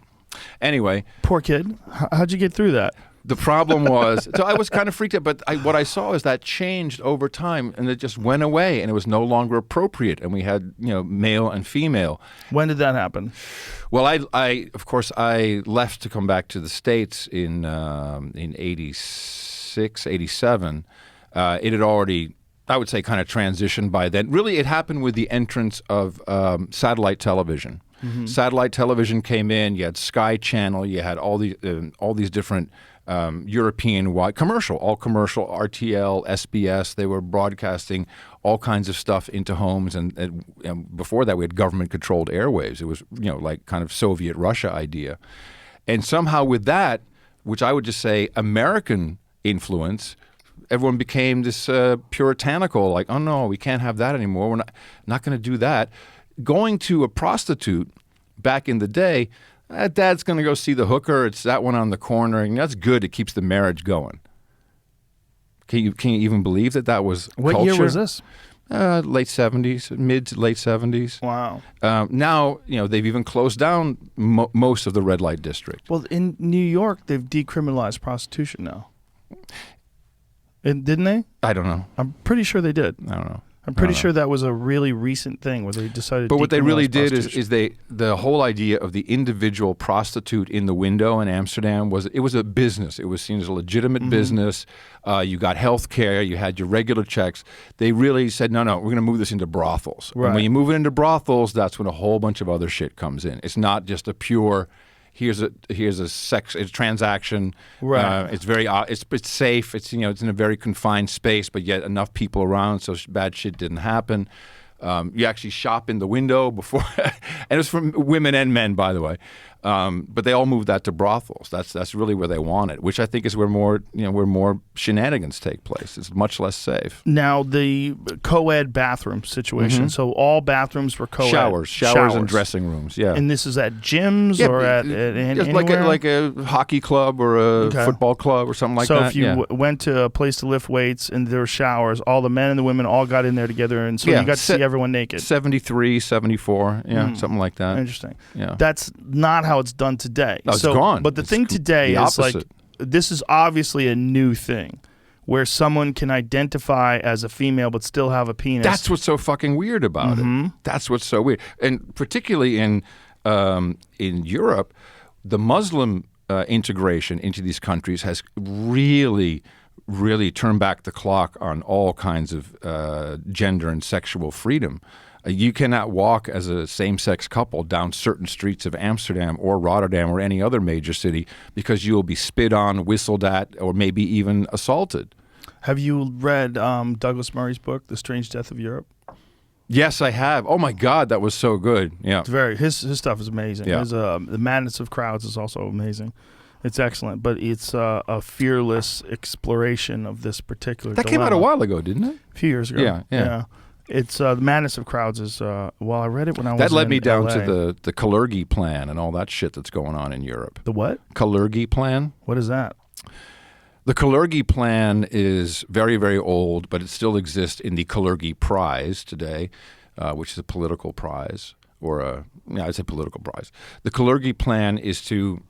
Anyway, Poor kid. How'd you get through that? the problem was, so I was kind of freaked out, but what I saw is that changed over time, and it just went away, and it was no longer appropriate, and we had, male and female. When did that happen? Well, I of course, I left to come back to the States in 86, 87. It had already, I would say, kind of transitioned by then. Really, it happened with the entrance of satellite television. Mm-hmm. Satellite television came in. You had Sky Channel. You had all these different European-wide all commercial, RTL, SBS. They were broadcasting all kinds of stuff into homes, and before that, we had government-controlled airwaves. It was, like kind of Soviet Russia idea, and somehow with that, which I would just say American influence, everyone became this puritanical, like, oh no, we can't have that anymore. We're not going to do that. Going to a prostitute back in the day, Dad's going to go see the hooker. It's that one on the corner, and that's good. It keeps the marriage going. Can you even believe that was what culture? year was this? Late 70s, mid to late 70s. Wow. Now, they've even closed down most of the red light district. Well, in New York, they've decriminalized prostitution now. Didn't they? I don't know. I'm pretty sure they did. I don't know. I'm pretty sure that was a really recent thing where they decided to But what they really did prostitution. is the whole idea of the individual prostitute in the window in Amsterdam was a business. It was seen as a legitimate business. You got health care. You had your regular checks. They really said, no, we're going to move this into brothels. Right. And when you move it into brothels, that's when a whole bunch of other shit comes in. It's not just a pure... Here's a transaction. Right. It's very it's safe. It's it's in a very confined space, but yet enough people around so bad shit didn't happen. You actually shop in the window before, and it was for women and men, by the way. But they all moved that to brothels. That's really where they want it, which I think is where more shenanigans take place. It's much less safe. Now the co-ed bathroom situation. So all bathrooms were co-ed. Showers and dressing rooms. Yeah. And this is at gyms or at just anywhere? like a hockey club or a football club or something like that. So if you went to a place to lift weights and there were showers, all the men and the women all got in there together, and so you got to see everyone naked. 73, 74, something like that. Interesting. Yeah. That's not how it's done today. No, it's gone. But the thing today is like, this is obviously a new thing where someone can identify as a female but still have a penis. That's what's so fucking weird about it. That's what's so weird. And particularly in Europe, the Muslim integration into these countries has really turned back the clock on all kinds of gender and sexual freedom. You cannot walk as a same-sex couple down certain streets of Amsterdam or Rotterdam or any other major city because you will be spit on, whistled at, or maybe even assaulted. Have you read Douglas Murray's book, The Strange Death of Europe? Yes, I have. Oh my God, that was so good. Yeah, it's his stuff is amazing. Yeah. The Madness of Crowds is also amazing. It's excellent, but it's a fearless exploration of this particular That dilemma. came out a while ago, didn't it? A few years ago. Yeah. It's The Madness of Crowds is, I read it when I was That led in me down LA. to the Kalergi Plan and all that shit that's going on in Europe. The what? Kalergi Plan. What is that? The Kalergi Plan is very, very old, but it still exists in the Kalergi Prize today, which is a political prize, or I'd say political prize. The Kalergi Plan is to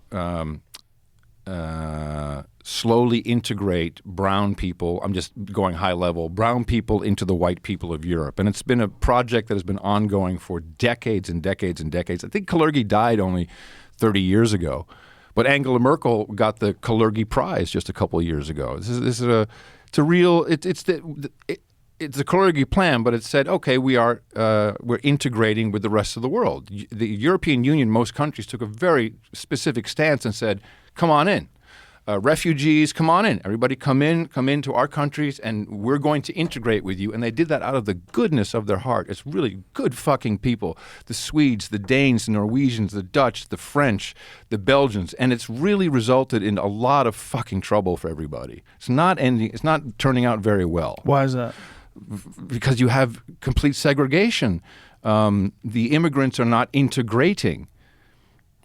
slowly integrate brown people, I'm just going high level, brown people into the white people of Europe. And it's been a project that has been ongoing for decades and decades and decades. I think Kalergi died only 30 years ago. But Angela Merkel got the Kalergi Prize just a couple of years ago. It's the Kalergi Plan, but it said, okay, we're integrating with the rest of the world. The European Union, most countries took a very specific stance and said, come on in. Refugees, come on in. Everybody come into our countries, and we're going to integrate with you. And they did that out of the goodness of their heart. It's really good fucking people. The Swedes, the Danes, the Norwegians, the Dutch, the French, the Belgians. And it's really resulted in a lot of fucking trouble for everybody. It's not turning out very well. Why is that? Because you have complete segregation. The immigrants are not integrating.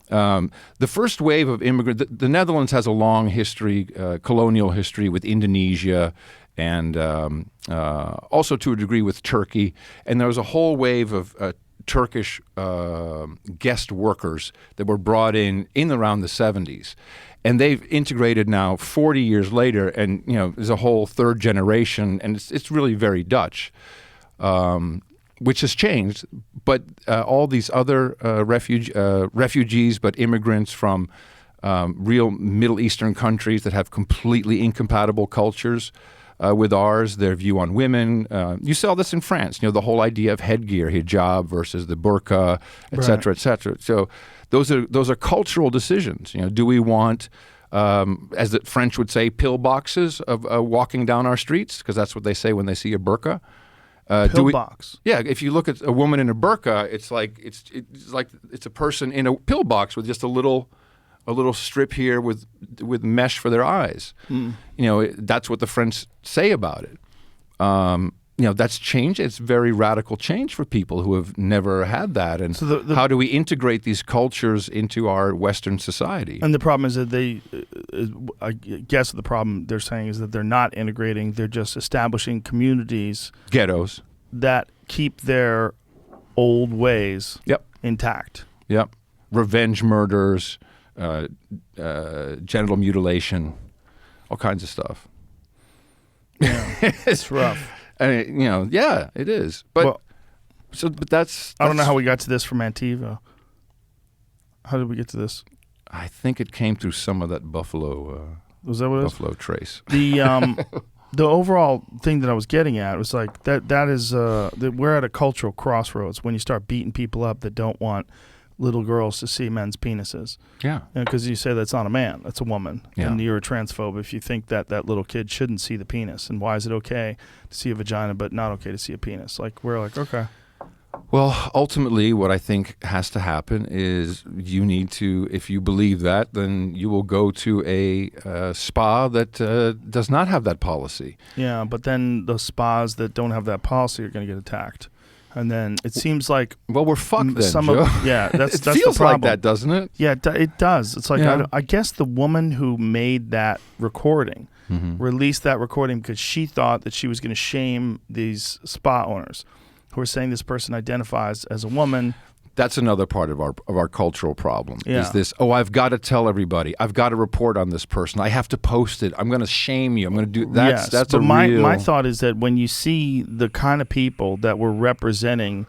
The first wave of immigrants, the Netherlands has a long history, colonial history with Indonesia and also to a degree with Turkey. And there was a whole wave of Turkish guest workers that were brought in around the 70s. And they've integrated now 40 years later, and there's a whole third generation, and it's really very Dutch, which has changed. But all these other refugees, but immigrants from real Middle Eastern countries that have completely incompatible cultures with ours, their view on women. You saw this in France, the whole idea of headgear, hijab versus the burqa, et cetera, et cetera. So those are cultural decisions. Do we want, as the French would say, pillboxes of walking down our streets? Because that's what they say when they see a burqa. Pillbox. Yeah, if you look at a woman in a burqa, it's like it's a person in a pillbox with just a little strip here with mesh for their eyes. That's what the French say about it. That's change. It's very radical change for people who have never had that. And so how do we integrate these cultures into our Western society? And the problem is that I guess the problem they're saying is that they're not integrating. They're just establishing communities, ghettos, that keep their old ways intact. Yep. Revenge murders, genital mutilation, all kinds of stuff. Yeah, it's rough. I mean, yeah, it is. But that's I don't know how we got to this from Antifa. How did we get to this? I think it came through some of that Buffalo. Was that what it is? Buffalo trace. The overall thing that I was getting at was like that is that we're at a cultural crossroads when you start beating people up that don't want little girls to see men's penises. Yeah. Because you say that's not a man, that's a woman. Yeah. And you're a transphobe if you think that little kid shouldn't see the penis. And why is it okay to see a vagina but not okay to see a penis? Like, we're like, okay. Well, ultimately, what I think has to happen is you need to, if you believe that, then you will go to a spa that does not have that policy. Yeah, but then the spas that don't have that policy are going to get attacked. And then it seems like we're fucked then, Joe. That's it that's feels the problem. like that, doesn't it? Yeah, it does. It's like Yeah. I guess the woman who made that recording released that recording because she thought that she was going to shame these spa owners who are saying this person identifies as a woman. That's another part of our cultural problem. Yeah. Is this? Oh, I've got to tell everybody. I've got to report on this person. I have to post it. I'm going to shame you. I'm going to do that's But my thought is that when you see the kind of people that were representing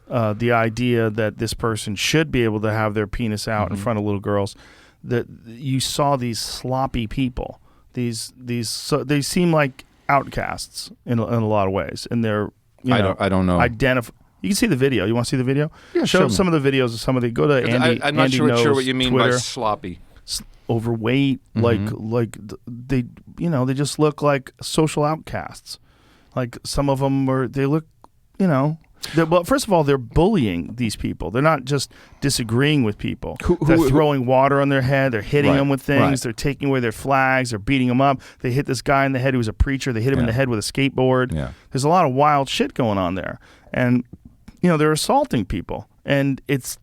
the idea that this person should be able to have their penis out in front of little girls, that you saw these sloppy people. So they seem like outcasts in a lot of ways, and they're I don't know. You can see the video. You want to see the video? Yeah, show some of the videos of some of the. Go to Andy. I'm not Andy sure Knows what you mean Twitter. by sloppy. Overweight, like they they just look like social outcasts. Like some of them they look, well, first of all, they're bullying these people. They're not just disagreeing with people. They're throwing water on their head. They're hitting them with things. Right. They're taking away their flags. They're beating them up. They hit this guy in the head who was a preacher. They hit him in the head with a skateboard. Yeah. There's a lot of wild shit going on there. And, they're assaulting people. And it's...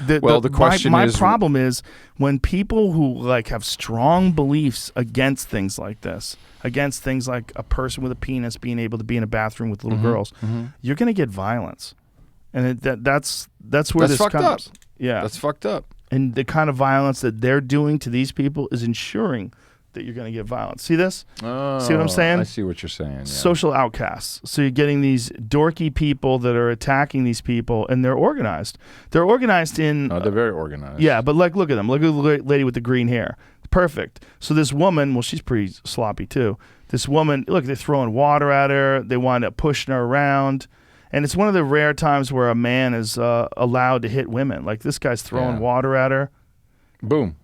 the question my is... problem is when people who have strong beliefs against things like this, against things like a person with a penis being able to be in a bathroom with little girls, you're going to get violence, and that's where this fucked comes. Up. Yeah, that's fucked up. And the kind of violence that they're doing to these people is ensuring that you're going to get violence. See this? Oh, see what I'm saying? I see what you're saying. Yeah. Social outcasts. So you're getting these dorky people that are attacking these people, and they're organized. They're organized in... they're very organized. Yeah, but look at them. Look at the lady with the green hair. Perfect. So this woman, well, she's pretty sloppy too. This woman, look, they're throwing water at her. They wind up pushing her around. And it's one of the rare times where a man is allowed to hit women. Like this guy's throwing water at her. Boom.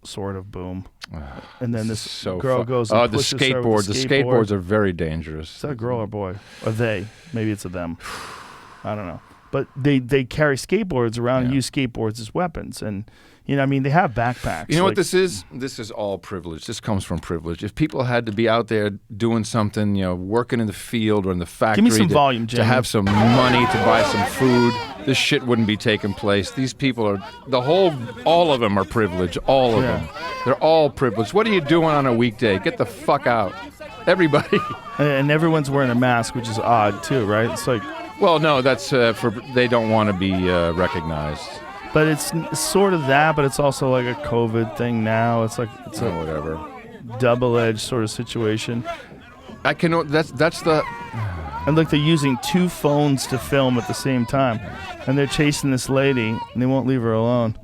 Sort of boom. And then this girl goes and and pushes her with the skateboard. The skateboards are very dangerous. Is that a girl or boy? Or they? Maybe it's a them. I don't know. But they carry skateboards around and use skateboards as weapons. And, they have backpacks. You know what this is? This is all privilege. This comes from privilege. If people had to be out there doing something, working in the field or in the factory Give me some volume, Jamie. to have some money to buy some food, this shit wouldn't be taking place. These people are, all of them are privileged. All of them. They're all privileged. What are you doing on a weekday? Get the fuck out. Everybody. And everyone's wearing a mask, which is odd too, right? It's like, Well, no, that's for they don't want to be recognized. But it's sort of that, but it's also like a COVID thing now. It's like it's a Whatever. double-edged sort of situation. I can. That's the. And look, they're using 2 phones to film at the same time, and they're chasing this lady, and they won't leave her alone.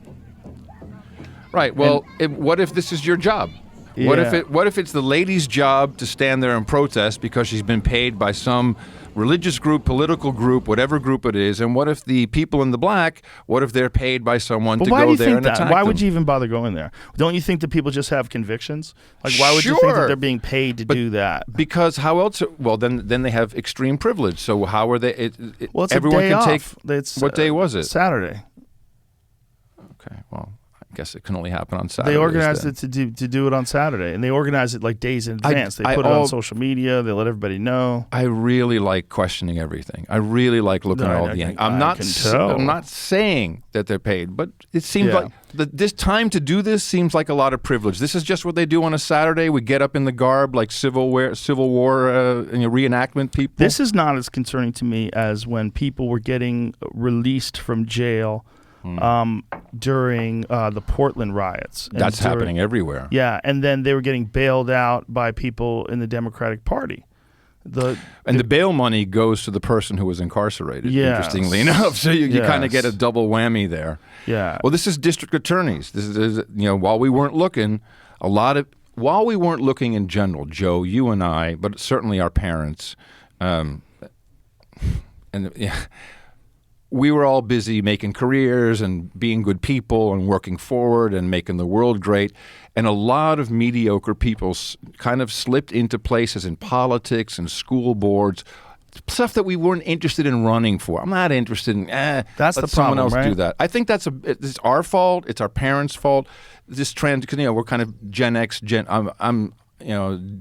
Right. Well, what if this is your job? What Yeah. if it's the lady's job to stand there and protest because she's been paid by some religious group, political group, whatever group it is? And what if the people in the black? What if they're paid by someone to why do go you there think and that? attack Why them? would you even bother going there? Don't you think that people just have convictions? Like, why would you think that Sure. they're being paid to do that? Because how else? Well, then they have extreme privilege. So how are they? Well, it's everyone a day can off. take. It's, What day was it? Saturday. Okay. Well, I guess it can only happen on Saturday. They organized it to do it on Saturday, and they organize it like days in advance. They put it on social media. They let everybody know. I really like questioning everything. I really like looking at all the. I'm not saying that they're paid, but it seems like this time to do this seems like a lot of privilege. This is just what they do on a Saturday. We get up in the garb like Civil War reenactment people. This is not as concerning to me as when people were getting released from jail during the Portland riots. And That's happening everywhere. Yeah, and then they were getting bailed out by people in the Democratic Party. The bail money goes to the person who was incarcerated, Yes. interestingly enough. So you kind of Yes. get a double whammy there. Yeah. Well, this is district attorneys. This is while we weren't looking, while we weren't looking in general, Joe, you and I, but certainly our parents, we were all busy making careers and being good people and working forward and making the world great. And a lot of mediocre people kind of slipped into places in politics and school boards, stuff that we weren't interested in running for. I'm not interested in, That's let the someone problem, else do right? that. I think it's our fault. It's our parents' fault. This trend, because we're kind of Gen X. I'm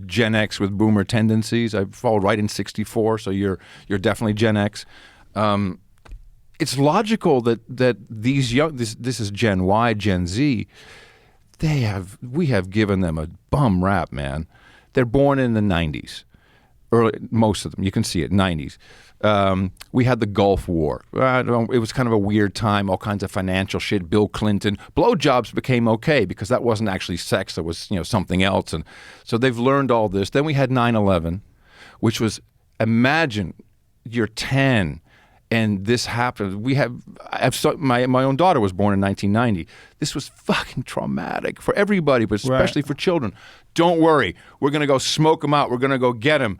Gen X with boomer tendencies. I fall right in -- so you're definitely Gen X. It's logical that these young this is Gen Y, Gen Z. We have given them a bum rap, man. They're born in the 90s, most of them. You can see it, 90s. We had the Gulf War. It was kind of a weird time. All kinds of financial shit. Bill Clinton. Blowjobs became okay because that wasn't actually sex. That was something else. And so they've learned all this. Then we had 9/11, which was, imagine you're 10. And this happened. My own daughter was born in 1990. This was fucking traumatic for everybody, but especially for children. Don't worry. We're going to go smoke them out. We're going to go get them.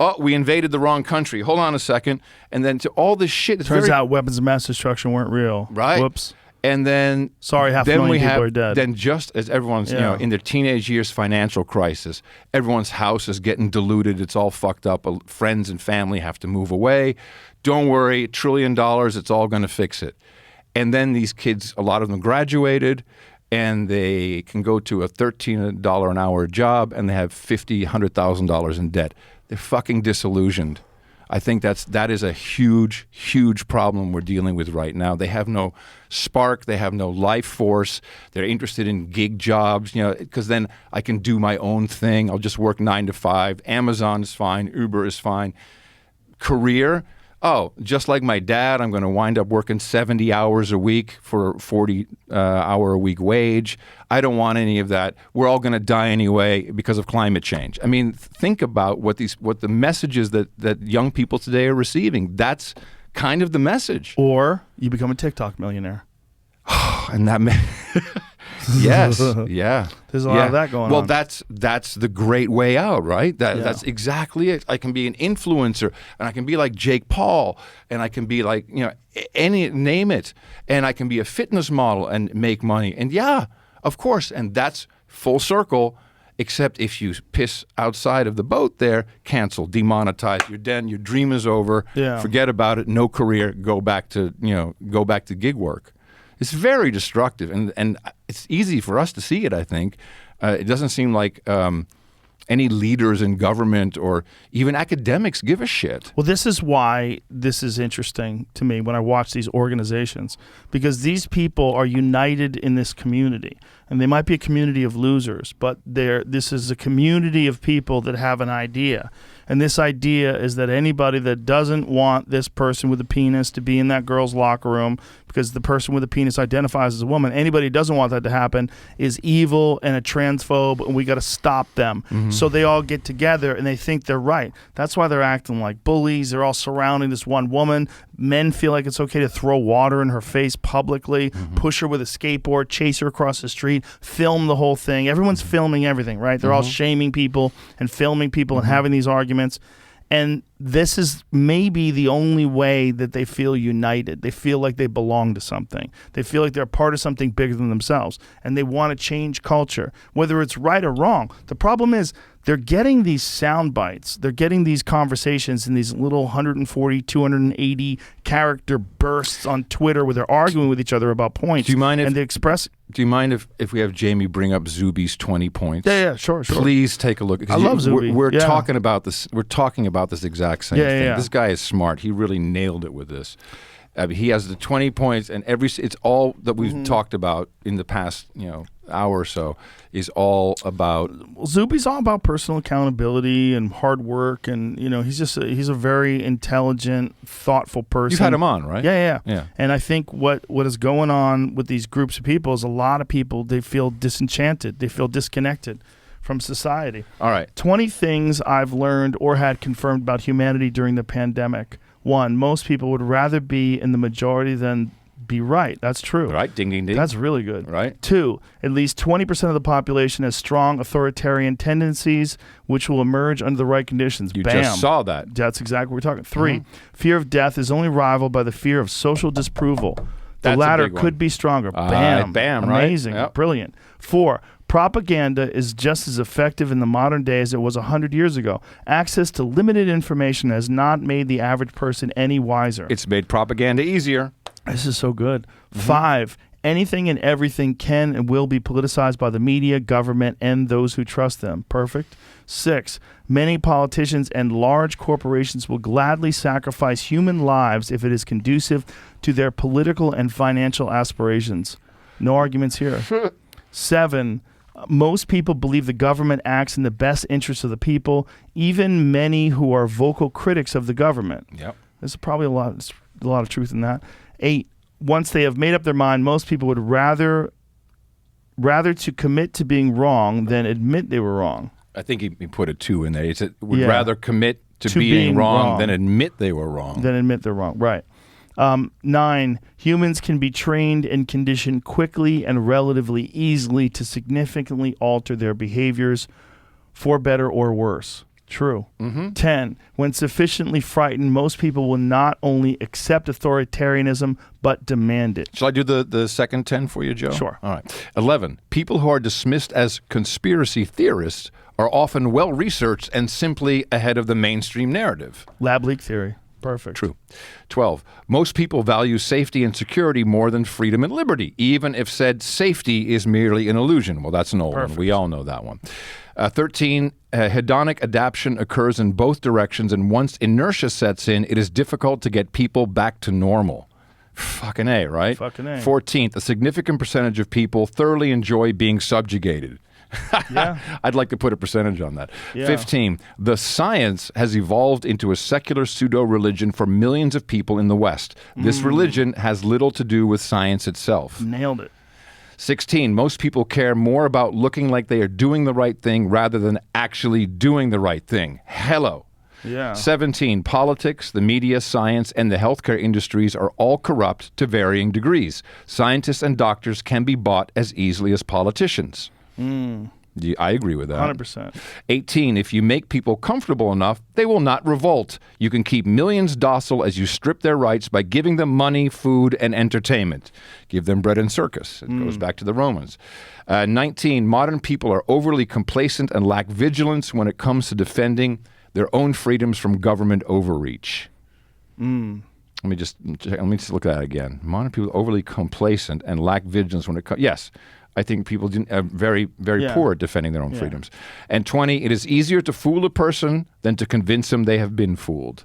Oh, we invaded the wrong country. Hold on a second. And then to all this shit. Turns out weapons of mass destruction weren't real. Right. Whoops. And then half a million people are dead. Then just as everyone's in their teenage years, financial crisis, everyone's house is getting diluted. It's all fucked up. Friends and family have to move away. Don't worry, $1 trillion. It's all going to fix it. And then these kids, a lot of them graduated, and they can go to a $13 an hour job, and they have $50,000, $100,000 in debt. They're fucking disillusioned. I think that is a huge, huge problem we're dealing with right now. They have no spark. They have no life force. They're interested in gig jobs, because then I can do my own thing. I'll just work 9 to 5. Amazon is fine. Uber is fine. Career, just like my dad, I'm going to wind up working 70 hours a week for a 40-hour-a-week wage. I don't want any of that. We're all going to die anyway because of climate change. I mean, think about what the messages that young people today are receiving. That's kind of the message. Or you become a TikTok millionaire. And that yes, yeah. There's a lot of that going on. Well, that's the great way out, right? That's exactly it. I can be an influencer, and I can be like Jake Paul, and I can be like name it, and I can be a fitness model and make money. And of course, and that's full circle. Except if you piss outside of the boat, there, cancel, demonetize. You're dead. Your dream is over. Yeah. Forget about it. No career. Go back to gig work. It's very destructive, and it's easy for us to see it, I think. It doesn't seem like any leaders in government or even academics give a shit. Well, this is why this is interesting to me when I watch these organizations, because these people are united in this community. and they might be a community of losers, but this is a community of people that have an idea. And this idea is that anybody that doesn't want this person with a penis to be in that girl's locker room because the person with a penis identifies as a woman, anybody who doesn't want that to happen is evil and a transphobe, and we got to stop them. So they all get together and they think they're right. That's why they're acting like bullies. They're all surrounding this one woman. Men feel like it's okay to throw water in her face publicly, push her with a skateboard, chase her across the street, film the whole thing. Everyone's filming everything, right? They're all shaming people and filming people and having these arguments. And this is maybe the only way that they feel united. They feel like they belong to something. They feel like they're a part of something bigger than themselves. And they want to change culture, whether it's right or wrong. The problem is they're getting these sound bites. They're getting these conversations in these little 140, 280 character bursts on Twitter where they're arguing with each other about points. Do you mind if, and they express... Do you mind if we have Jamie bring up Zooby's 20 points? Yeah, sure. Please take a look. I love Zooby. We're talking about this. We're talking about this exact same thing. Yeah. This guy is smart. He really nailed it with this. He has the 20 points, and it's all that we've talked about in the past, hour or so is all about. Well, Zooby's all about personal accountability and hard work, and he's a very intelligent, thoughtful person. You've had him on, right? Yeah. And I think what is going on with these groups of people is a lot of people, they feel disenchanted, they feel disconnected from society. All right. 20 things I've learned or had confirmed about humanity during the pandemic. 1, most people would rather be in the majority than be right. That's true. Right. Ding, ding, ding. That's really good. Right. 2, at least 20% of the population has strong authoritarian tendencies, which will emerge under the right conditions. You Bam. just saw that. That's exactly what we're talking. 3, fear of death is only rivaled by the fear of social disapproval. The That's a latter big one. could be stronger. Bam. Bam, right? Amazing. Yep. Brilliant. 4, propaganda is just as effective in the modern day as it was 100 years ago. Access to limited information has not made the average person any wiser. It's made propaganda easier. This is so good. 5, anything and everything can and will be politicized by the media, government, and those who trust them. Perfect. 6, many politicians and large corporations will gladly sacrifice human lives if it is conducive to their political and financial aspirations. No arguments here. 7, most people believe the government acts in the best interest of the people, even many who are vocal critics of the government. Yep. There's probably a lot of truth in that. 8, once they have made up their mind, most people would rather to commit to being wrong than admit they were wrong. I think he put a 2 in there. He said would rather commit to being wrong than admit they were wrong. Than admit they're wrong, right. 9, humans can be trained and conditioned quickly and relatively easily to significantly alter their behaviors for better or worse. True. 10, when sufficiently frightened, most people will not only accept authoritarianism, but demand it. Shall I do the second 10 for you, Joe? Sure. All right. 11, people who are dismissed as conspiracy theorists are often well-researched and simply ahead of the mainstream narrative. Lab leak theory. Perfect. True. 12, most people value safety and security more than freedom and liberty, even if said safety is merely an illusion. Well, that's an old one. We all know that one. 13, hedonic adaptation occurs in both directions, and once inertia sets in, it is difficult to get people back to normal. Fucking A, right? Fucking A. 14th, a significant percentage of people thoroughly enjoy being subjugated. Yeah. I'd like to put a percentage on that. Yeah. 15, the science has evolved into a secular pseudo-religion for millions of people in the West. This religion has little to do with science itself. Nailed it. 16, most people care more about looking like they are doing the right thing rather than actually doing the right thing. Hello. Yeah. 17, politics, the media, science, and the healthcare industries are all corrupt to varying degrees. Scientists and doctors can be bought as easily as politicians. I agree with that. 100%. 18, if you make people comfortable enough, they will not revolt. You can keep millions docile as you strip their rights by giving them money, food, and entertainment. Give them bread and circus. It goes back to the Romans. 19, modern people are overly complacent and lack vigilance when it comes to defending their own freedoms from government overreach. Let me just look at that again. Modern people are overly complacent and lack vigilance when it comes. Yes. I think people are very, very poor at defending their own freedoms. And 20, it is easier to fool a person than to convince them they have been fooled.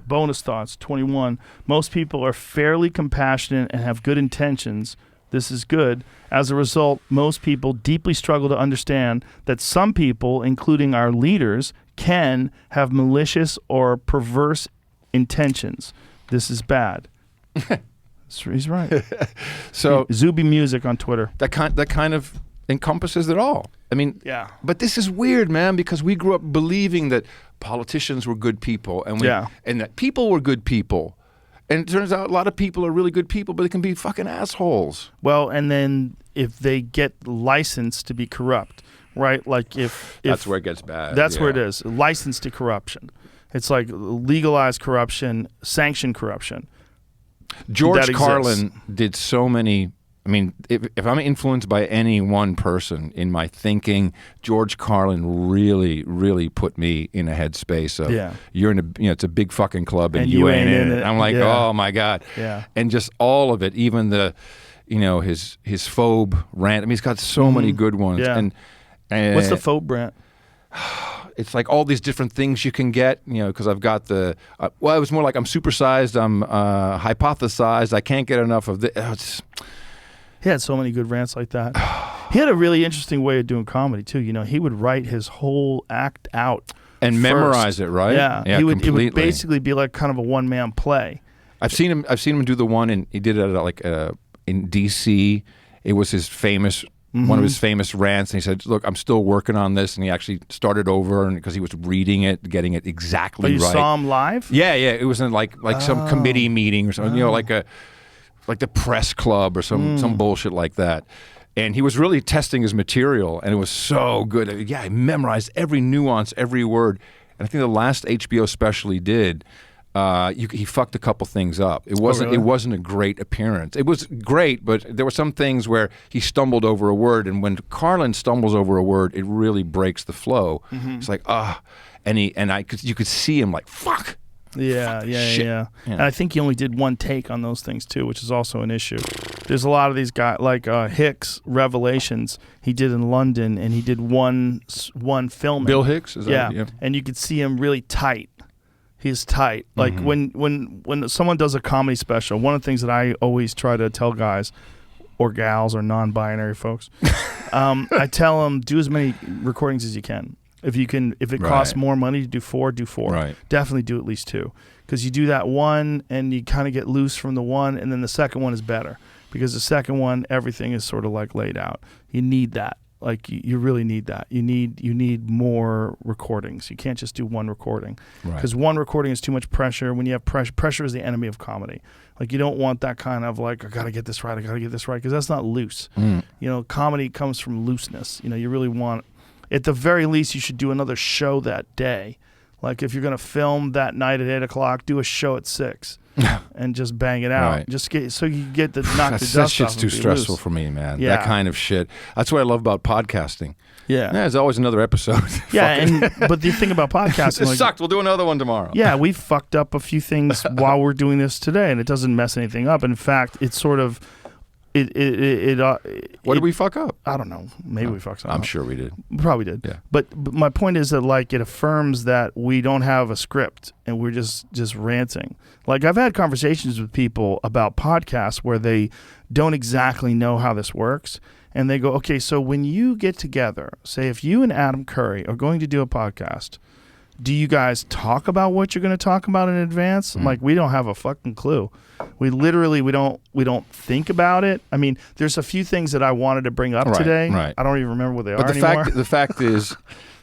Bonus thoughts. 21, most people are fairly compassionate and have good intentions, This is good. As a result, most people deeply struggle to understand that some people, including our leaders, can have malicious or perverse intentions. This is bad. He's right. So Zooby Music on Twitter. that kind of encompasses it all. I mean, Yeah. But this is weird, man, because we grew up believing that politicians were good people, and and that people were good people. And it turns out a lot of people are really good people, but they can be fucking assholes. Well, and then if they get licensed to be corrupt, right? Like if That's where it gets bad. That's where it is. Licensed to corruption. It's like legalized corruption, sanctioned corruption. George Carlin did so many. I mean, if I'm influenced by any one person in my thinking, George Carlin really, really put me in a headspace of you're in a, it's a big fucking club and you ain't in it. I'm like, oh my God. Yeah. And just all of it, even the, his phobe rant. I mean, he's got so many good ones. Yeah. And What's the phobe rant? it's like all these different things you can get, because I've got the, well, it was more like I'm supersized, I'm hypothesized, I can't get enough of this. He had so many good rants like that. He had a really interesting way of doing comedy too. He would write his whole act out and first. memorize it, right? Yeah, yeah, it would completely. be like kind of a one-man play. I've seen him do the one, and he did it at in DC. It was his famous one of his famous rants, and he said, "Look, I'm still working on this," and he actually started over, and because he was reading it, getting it exactly right. You right. saw him live? Yeah. It was in like some committee meeting or something, like the press club or some bullshit like that. And he was really testing his material, and it was so good. Yeah, he memorized every nuance, every word. And I think the last HBO special he did, he fucked a couple things up. It wasn't a great appearance. It was great, but there were some things where he stumbled over a word, and when Carlin stumbles over a word, it really breaks the flow. It's like, you could see him like, fuck. Yeah. And I think he only did one take on those things too, which is also an issue. There's a lot of these guys like Hicks Revelations. He did in London, and he did one filming. Bill Hicks, is that? Yeah, and you could see him really tight. He's tight. Like when someone does a comedy special, one of the things that I always try to tell guys or gals or non-binary folks, I tell them do as many recordings as you can. If it costs more money to do four, do four. Right. Definitely do at least two. Because you do that one and you kind of get loose from the one, and then the second one is better. Because the second one, everything is sort of like laid out. You need that. Like you really need that. You need more recordings. You can't just do one recording. Because one recording is too much pressure. When you have pressure is the enemy of comedy. Like you don't want that kind of like, I gotta get this right, because that's not loose. Comedy comes from looseness. You really want, at the very least, you should do another show that day. Like if you're going to film that night at 8 o'clock, do a show at 6 and just bang it out. Right. Just so you get the knock the dust That off. shit's too stressful loose. for me, man. Yeah. That kind of shit. That's what I love about podcasting. Yeah. There's always another episode. But the thing about podcasting, it sucked. We'll do another one tomorrow. Yeah, we fucked up a few things while we're doing this today, and it doesn't mess anything up. In fact, it's sort of what did we fuck up? I don't know. Maybe we fucked something I'm up. sure we did. We probably did. Yeah. But my point is that like it affirms that we don't have a script and we're just ranting. Like I've had conversations with people about podcasts where they don't exactly know how this works, and they go, okay, so when you get together, say if you and Adam Curry are going to do a podcast, do you guys talk about what you're going to talk about in advance? Like we don't have a fucking clue. We literally we don't think about it. I mean, there's a few things that I wanted to bring up today. Right. I don't even remember what they are anymore. But the fact is,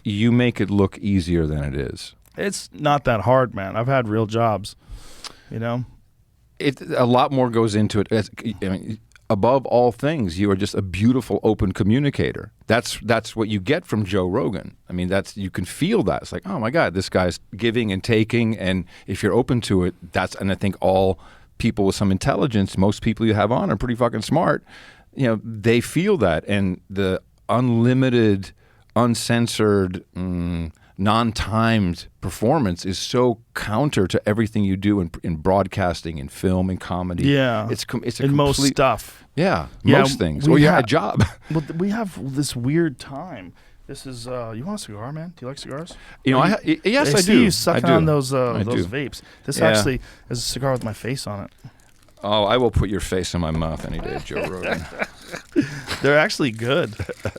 you make it look easier than it is. It's not that hard, man. I've had real jobs. A lot more goes into it. I mean, above all things, you are just a beautiful, open communicator. That's what you get from Joe Rogan. I mean, you can feel that. It's like, oh my God, this guy's giving and taking, and if you're open to it, and I think all people with some intelligence, most people you have on are pretty fucking smart. They feel that, and the unlimited, uncensored, non-timed performance is so counter to everything you do in broadcasting, in film, in comedy. Yeah, it's a in most stuff. Yeah, most things. Or you have a job. Well, we have this weird time. This is you want a cigar, man? Do you like cigars? Yes, I see do. you suck I do. on those I do. vapes. This actually is a cigar with my face on it. Oh, I will put your face in my mouth any day, Joe Rogan. They're actually good.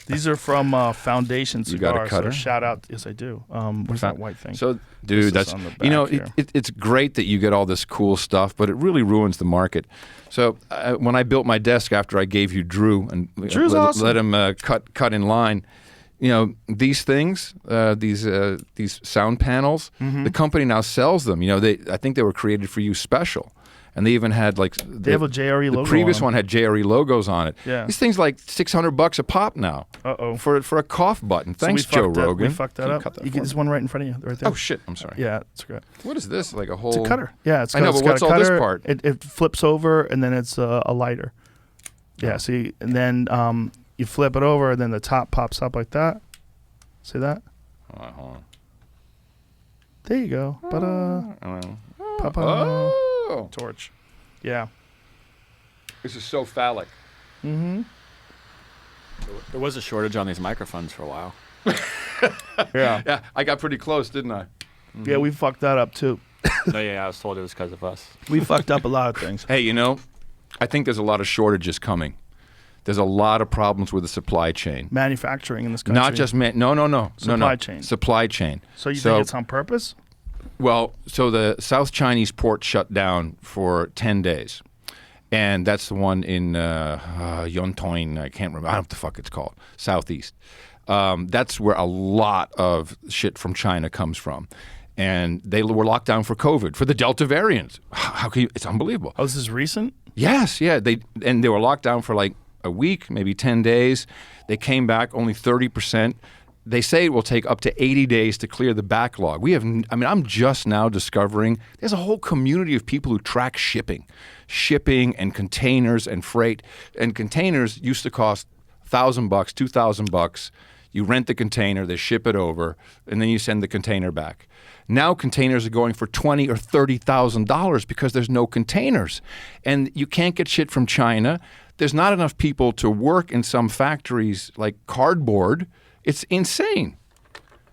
These are from Foundation Cigars. You got a cutter? So shout out. Yes, I do. What's that white thing? So, dude, This is that's on the you know, back it's great that you get all this cool stuff, but it really ruins the market. So when I built my desk after I gave you Drew and Drew's awesome. let him cut in line, you know, these things, these sound panels, the company now sells them. You know, I think they were created for you special. And they even had like They have a JRE logo The previous on them. one had JRE logos on it. Yeah. These things like $600 a pop now. Uh-oh. For a cough button. So Thanks, we Joe fucked that- Rogan. We fucked that Can you up. cut that You for get me? this one right in front of you, right there. Oh shit! I'm sorry. Yeah, it's great. What is this? Like a whole? It's a cutter. Yeah, it's I got, know, it's but got what's a all this cutter. part? It flips over, and then it's a lighter. Yeah, see, and then you flip it over, and then the top pops up like that. See that? Hold on. There you go. Pop Oh, torch. Yeah. this is so phallic. Mm-hmm. There was a shortage on these microphones for a while. Yeah. Yeah, I got pretty close, didn't I? Yeah, we fucked that up too. No, yeah, I was told it was because of us. We fucked up a lot of things. Hey, you know, I think there's a lot of shortages coming. There's a lot of problems with the supply chain. Manufacturing in this country. Not just no. Supply chain. Supply chain. So you think it's on purpose? Well, so the South Chinese port shut down for 10 days. And that's the one in Yontoin, I can't remember. I don't know what the fuck it's called. Southeast. That's where a lot of shit from China comes from. And they were locked down for COVID, for the Delta variant. How can you? It's unbelievable. Oh, this is recent? Yes, yeah. They were locked down for like a week, maybe 10 days. They came back only 30%. They say it will take up to 80 days to clear the backlog. I'm just now discovering there's a whole community of people who track shipping and containers and freight. And containers used to cost $1,000, $2,000. You rent the container, they ship it over, and then you send the container back. Now containers are going for $20,000 or $30,000 because there's no containers, and you can't get shit from China. There's not enough people to work in some factories like cardboard. It's insane.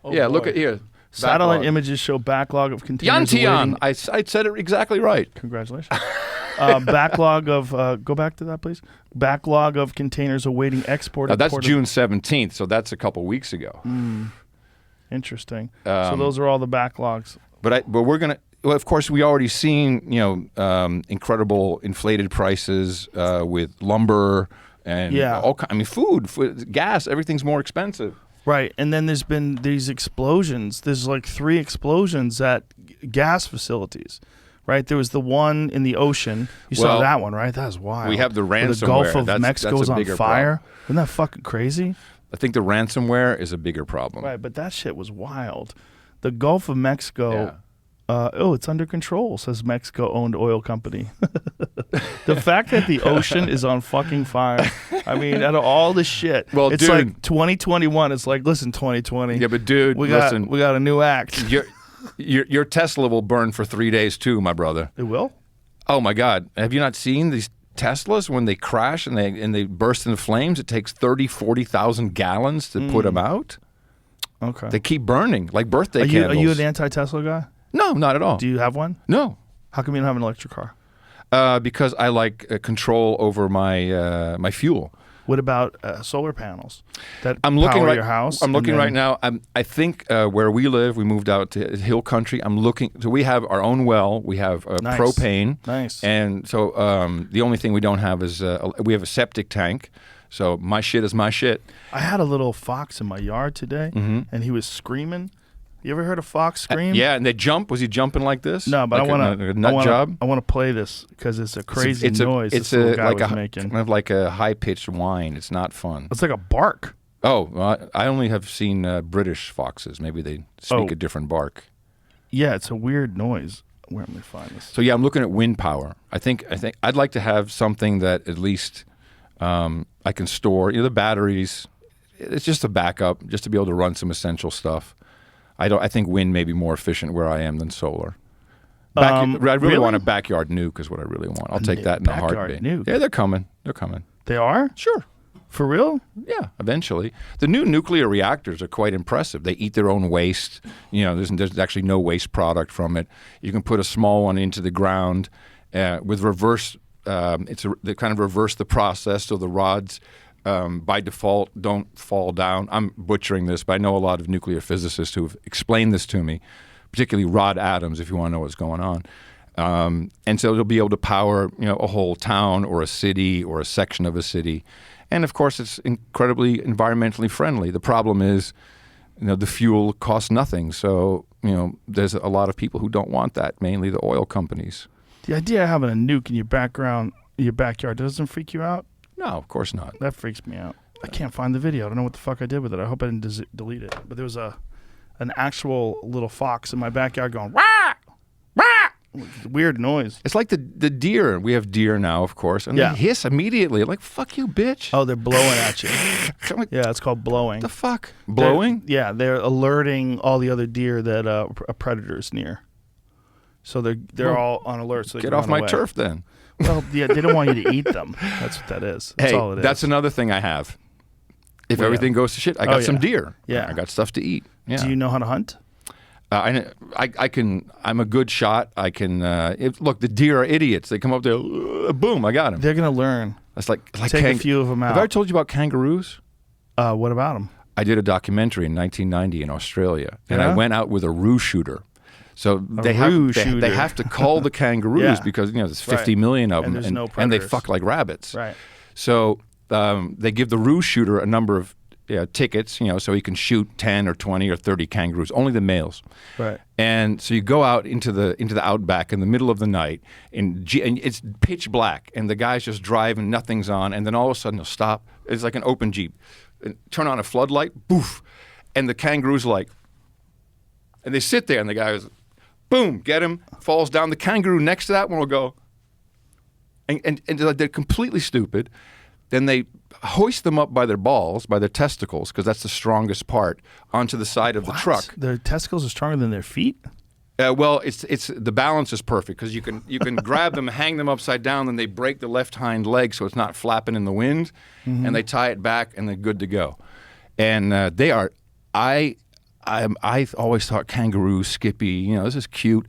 Oh, yeah, boy. look at here. Satellite Backlog. images show backlog of containers. Yantian. awaiting- I said it exactly right. Congratulations. Backlog of go back to that, please. Backlog of containers awaiting export. Now, at that's port of- June 17th, so that's a couple weeks ago. Interesting. So those are all the backlogs. But we're gonna. Well, of course, we already seen incredible inflated prices with lumber and Yeah. food, gas. Everything's more expensive. Right, and then there's been these explosions. There's like 3 explosions at gas facilities. Right, there was the one in the ocean. You saw Well, that one, right? That was wild. we have the Where ransomware. The Gulf of That's Mexico's a on bigger fire. problem. Isn't that fucking crazy? I think the ransomware is a bigger problem. Right, but that shit was wild. The Gulf of Mexico. Yeah. It's under control, says Mexico-owned oil company. The fact that the ocean is on fucking fire. I mean, out of all the shit, Well, it's dude. like 2021. It's like, listen, 2020. Yeah, but dude, we listen. got a new act. Your Tesla will burn for 3 days too, my brother. It will. Oh my God! Have you not seen these Teslas when they crash and they burst into flames? It takes 40,000 gallons to put them out. Okay. They keep burning like birthday Are candles. you an anti-Tesla guy? No, not at all. Do you have one? No, How come you don't have an electric car? because I like control over my my fuel. What about solar panels that I'm looking power right. your house? I'm looking and right then- now. I think where we live, we moved out to hill country. I'm looking. So we have our own well. We have Nice. propane. Nice. And so the only thing we don't have is we have a septic tank. So my shit is my shit. I had a little fox in my yard today, and he was screaming. You ever heard a fox scream? Yeah, and they jump. Was he jumping like this? No, but like I want a nut job. I want to play this because it's a crazy noise. It's this little a guy like was a making. kind of like a high pitched whine. It's not fun. It's like a bark. Oh, I only have seen British foxes. Maybe they speak Oh. a different bark. Yeah, it's a weird noise. Where am I find this? So yeah, I'm looking at wind power. I think I'd like to have something that at least I can store. The batteries. It's just a backup, just to be able to run some essential stuff. I think wind may be more efficient where I am than solar. I really really? want a backyard nuke is what I really want. I'll take that in a backyard heartbeat. nuke? Yeah, they're coming. They're coming. They are? Sure. For real? Yeah, eventually. The new nuclear reactors are quite impressive. They eat their own waste. There's actually no waste product from it. You can put a small one into the ground with reverse they kind of reverse the process, so the rods by default don't fall down. I'm butchering this, but I know a lot of nuclear physicists who have explained this to me, particularly Rod Adams, if you want to know what's going on. And so it'll be able to power, a whole town or a city or a section of a city. And of course, it's incredibly environmentally friendly. The problem is, the fuel costs nothing. So, there's a lot of people who don't want that, mainly the oil companies. The idea of having a nuke in your backyard, doesn't freak you out? No, of course not. That freaks me out. I can't find the video. I don't know what the fuck I did with it. I hope I didn't delete it. But there was an actual little fox in my backyard going, wah! Weird noise. It's like the deer. We have deer now, of course, and they hiss immediately. Like, fuck you, bitch. Oh, they're blowing at you. Yeah, it's called blowing. The fuck? Blowing? They're alerting all the other deer that a predator's near. So they're all on alert. So they get can off run my away. turf then. Well, yeah, they don't want you to eat them. That's what that is. That's all it is. That's another thing I have. If everything goes to shit, I got some deer. Yeah. I got stuff to eat. Yeah. Do you know how to hunt? I can. I'm a good shot. I can. Look, the deer are idiots. They come up there, boom, I got him. They're gonna learn. That's like take a few of them out. Have I ever told you about kangaroos? What about them? I did a documentary in 1990 in Australia, and I went out with a roo shooter. So they have to cull the kangaroos because there's 50 million of them, and they fuck like rabbits. Right. So they give the roo shooter a number of tickets, so he can shoot 10 or 20 or 30 kangaroos, only the males. Right. And so you go out into the outback in the middle of the night, and it's pitch black, and the guy's just driving, nothing's on, and then all of a sudden he'll stop. It's like an open Jeep. Turn on a floodlight, boof, and the kangaroo's like, and they sit there, and the guy goes, boom, get him, falls down. The kangaroo next to that one will go, and they're completely stupid. Then they hoist them up by their balls, by their testicles, because that's the strongest part, onto the side of the truck. Their testicles are stronger than their feet? Well, it's the balance is perfect because you can grab them, hang them upside down, then they break the left hind leg so it's not flapping in the wind, and they tie it back, and they're good to go. And they are. I always thought kangaroos, Skippy, this is cute.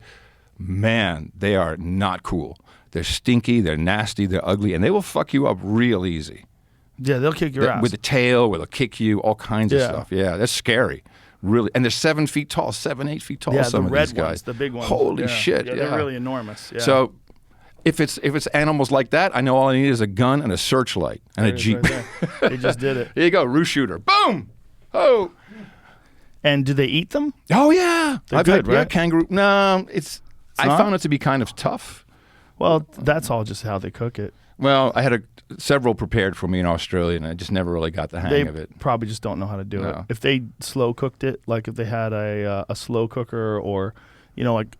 Man, they are not cool. They're stinky, they're nasty, they're ugly, and they will fuck you up real easy. Yeah, they'll kick your ass. With the tail, where they'll kick you, all kinds of stuff. Yeah, they're scary. Really. And they're 7 feet tall, 7, 8 feet tall, some the of red these guys. Ones, the big ones. Holy shit, yeah. They're really enormous. Yeah. So if it's animals like that, I know all I need is a gun and a searchlight and a Jeep. Right there. They just did it. Here you go, roo shooter. Boom! Oh. And do they eat them? Oh, yeah. They're good, right? Yeah, kangaroo. No, I found it to be kind of tough. Well, that's all just how they cook it. Well, I had several prepared for me in Australia, and I just never really got the hang of it. They probably just don't know how to do it. If they slow cooked it, like if they had a slow cooker, or like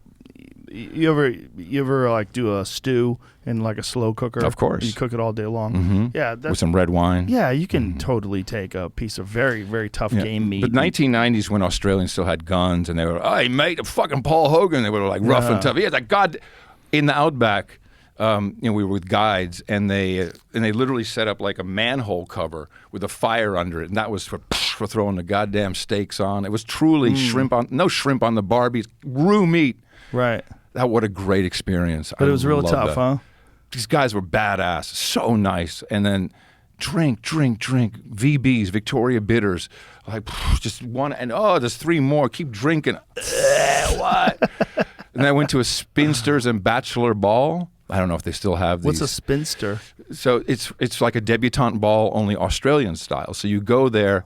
you ever like do a stew in like a slow cooker? Of course, you cook it all day long. Mm-hmm. Yeah, with some red wine. Yeah, you can totally take a piece of very, very tough game meat. But 1990s, when Australians still had guns, and they were, "Hey, mate, fucking Paul Hogan," they were like rough and tough. Yeah, like God, in the outback. We were with guides, and they literally set up like a manhole cover with a fire under it, and that was for throwing the goddamn steaks on. It was truly no shrimp on the barbies, roo meat. Right. What a great experience. But it was real tough, huh? These guys were badass, so nice, and then drink, VBs, Victoria Bitters, like just one, and there's 3 more. Keep drinking. What? And then I went to a spinsters and bachelor ball. I don't know if they still have these. What's a spinster? So it's like a debutante ball, only Australian style. So you go there,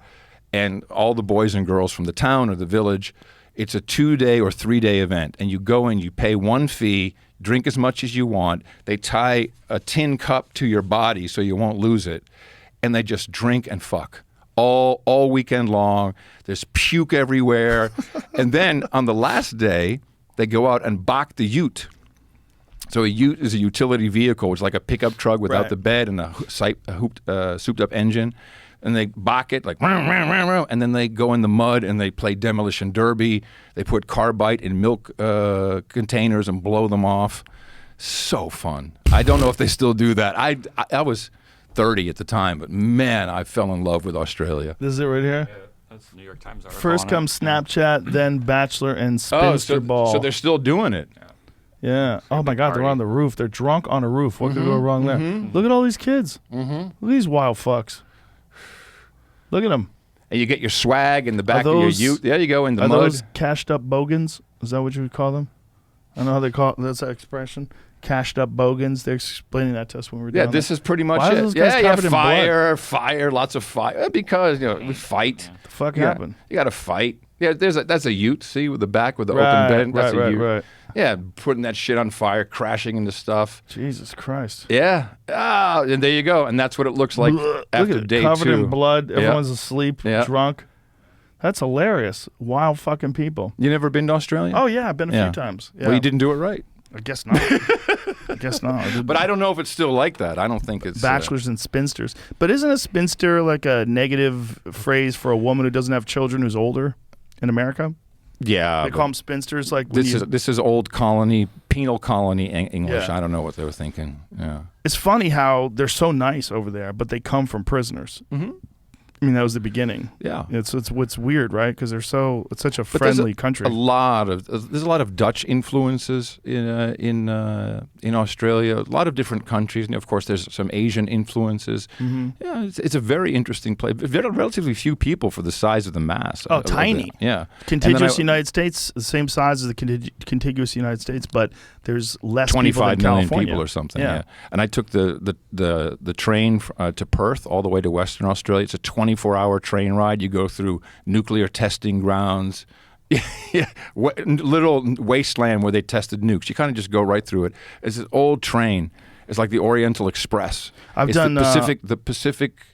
and all the boys and girls from the town or the village, it's a 2-day or 3-day event. And you go in, you pay 1 fee, drink as much as you want. They tie a tin cup to your body so you won't lose it. And they just drink and fuck all weekend long. There's puke everywhere. And then on the last day, they go out and bach the ute. So a ute is a utility vehicle. It's like a pickup truck without the bed and a souped-up engine. And they bach it like, and then they go in the mud and they play demolition derby. They put carbide in milk containers and blow them off. So fun. I don't know if they still do that. I was 30 at the time, but man, I fell in love with Australia. This is it right here? Yeah, that's the New York Times article. First comes Snapchat, then Bachelor and Spinster Ball. So they're still doing it. Yeah. Oh my God, they're on the roof. They're drunk on a roof. What could go wrong there? Look at all these kids. Look at these wild fucks. Look at them. And you get your swag in the back of your ute. There you go, in the mud. Are those cashed up bogans? Is that what you would call them? I don't know how they call it. That's that expression. Cashed up bogans. They're explaining that to us when we were down this there. is pretty much Why it. those guys covered in blood? Fire, lots of fire. Because we fight. What the fuck happened? You got to fight. Yeah, that's a ute. See, with the back with the open bed. That's a ute. Right. Yeah, putting that shit on fire, crashing into stuff. Jesus Christ. Yeah. And there you go. And that's what it looks like after Look at day it, covered 2. in blood. Everyone's asleep, drunk. That's hilarious. Wild fucking people. You never been to Australia? Oh yeah, I've been a few times. Yeah. Well, you didn't do it right. I guess not. I guess not. But I don't know if it's still like that. I don't think it's Bachelors and spinsters. But isn't a spinster like a negative phrase for a woman who doesn't have children who's older in America? Yeah, they call them spinsters. Like this is old colony, penal colony English. Yeah. I don't know what they were thinking. Yeah, it's funny how they're so nice over there, but they come from prisoners. Mm-hmm. I mean, that was the beginning. Yeah, it's what's weird, right? Because it's such a friendly country. There's a lot of Dutch influences in Australia. A lot of different countries, and of course, there's some Asian influences. Mm-hmm. Yeah, it's a very interesting place. Relatively few people for the size of the mass. Oh, tiny. Yeah, contiguous United States, the same size as the contiguous United States, but there's less 25 people than million California. people or something. Yeah. And I took the train to Perth all the way to Western Australia. It's a 24-hour train ride. You go through nuclear testing grounds, little wasteland where they tested nukes. You kind of just go right through it. It's an old train. It's like the Oriental Express. It's the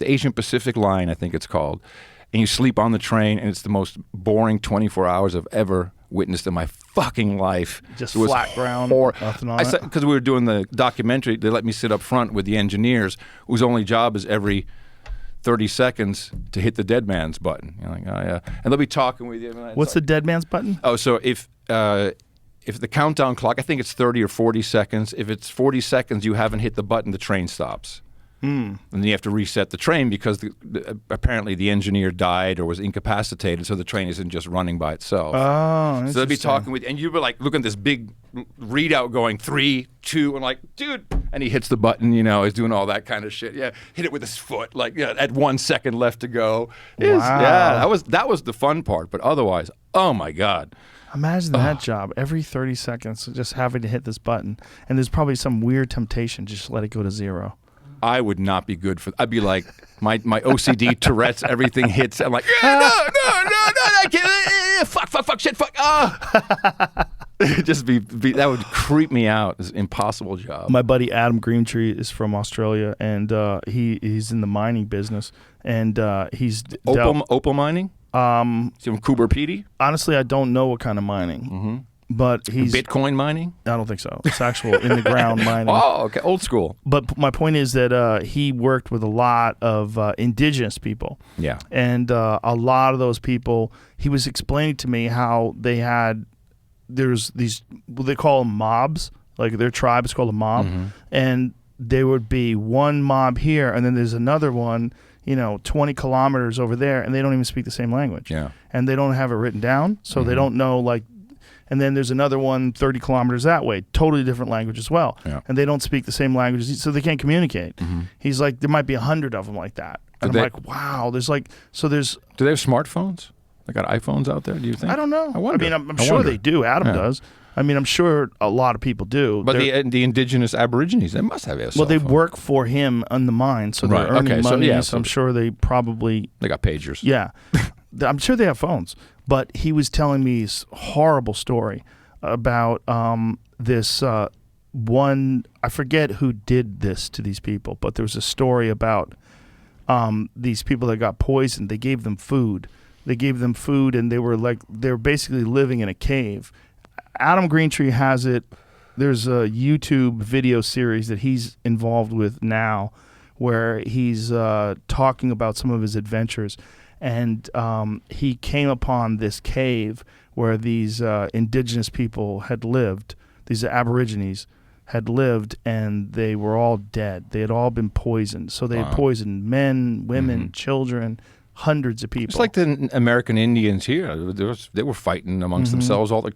Asian Pacific line, I think it's called. And you sleep on the train, and it's the most boring 24 hours I've ever witnessed in my fucking life. Just flat ground, nothing on it. Because we were doing the documentary, they let me sit up front with the engineers, whose only job is every 30 seconds to hit the dead man's button. You're like, oh yeah, and they'll be talking with you. What's the dead man's button? Oh, so if the countdown clock, I think it's 30 or 40 seconds. If it's 40 seconds, you haven't hit the button, the train stops. And then you have to reset the train because apparently the engineer died or was incapacitated, so the train isn't just running by itself. Oh, so they'd be talking with, and you'd be like, look at this big readout going 3, 2, and like, dude, and he hits the button, he's doing all that kind of shit. Yeah, hit it with his foot, like at 1 second left to go. Wow. Yeah, that was the fun part, but otherwise, oh my God. Imagine that job every 30 seconds, just having to hit this button, and there's probably some weird temptation just to let it go to 0. I would not be good for. I'd be like my OCD Tourette's. Everything hits. I'm like, no, I can't. Fuck, shit, fuck. Just be that would creep me out. It's an impossible job. My buddy Adam Greentree is from Australia, and he's in the mining business, and he's opal mining. From Cooper Pedy. Honestly, I don't know what kind of mining. Mm-hmm. But he's Bitcoin mining? I don't think so. It's actual in the ground mining. Oh, okay, old school. But my point is that he worked with a lot of indigenous people. Yeah, and a lot of those people, he was explaining to me how there's these, they call them mobs, like their tribe is called a mob, and there would be one mob here, and then there's another one, 20 kilometers over there, and they don't even speak the same language. Yeah, and they don't have it written down, so they don't know like. And then there's another one 30 kilometers that way, totally different language as well. Yeah. And they don't speak the same language, so they can't communicate. Mm-hmm. He's like, there might be 100 of them like that. And I'm like, wow, there's like, so there's... Do they have smartphones? They got iPhones out there, do you think? I don't know. I wonder. I mean, I'm sure they do. Adam does. I mean, I'm sure a lot of people do. But the indigenous Aborigines, they must have a cell Well, they phone. work for him on the mine, so they're earning money, so I'm sure they probably... They got pagers. Yeah. I'm sure they have phones. But he was telling me this horrible story about this one, I forget who did this to these people, but there was a story about these people that got poisoned. They gave them food. And they were basically living in a cave. Adam Greentree has it. There's a YouTube video series that he's involved with now where he's talking about some of his adventures. And he came upon this cave where these indigenous people had lived, these Aborigines had lived, and they were all dead. They had all been poisoned. So they had poisoned men, women, children, hundreds of people. It's like the American Indians here. They were fighting amongst themselves, all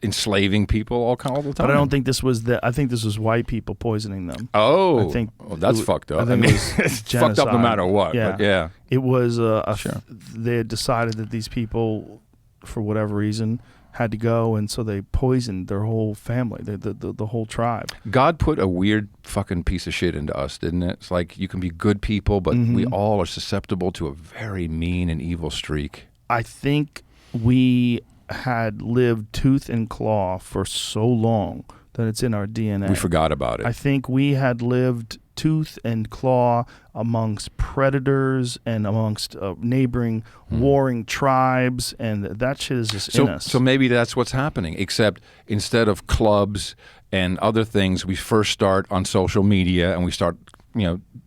enslaving people all the time. But I don't think this was I think this was white people poisoning them. Oh, I think that's fucked up. I think it's fucked up no matter what. Yeah, but yeah. It was Sure. They had decided that these people, for whatever reason, had to go, and so they poisoned their whole family, the whole tribe. God put a weird fucking piece of shit into us, didn't it? It's like you can be good people, but we all are susceptible to a very mean and evil streak. I think we had lived tooth and claw for so long that it's in our DNA. We forgot about it. I think we had lived tooth and claw amongst predators and amongst neighboring warring tribes, and that shit is just in us. So maybe that's what's happening, except instead of clubs and other things, we first start on social media and we start,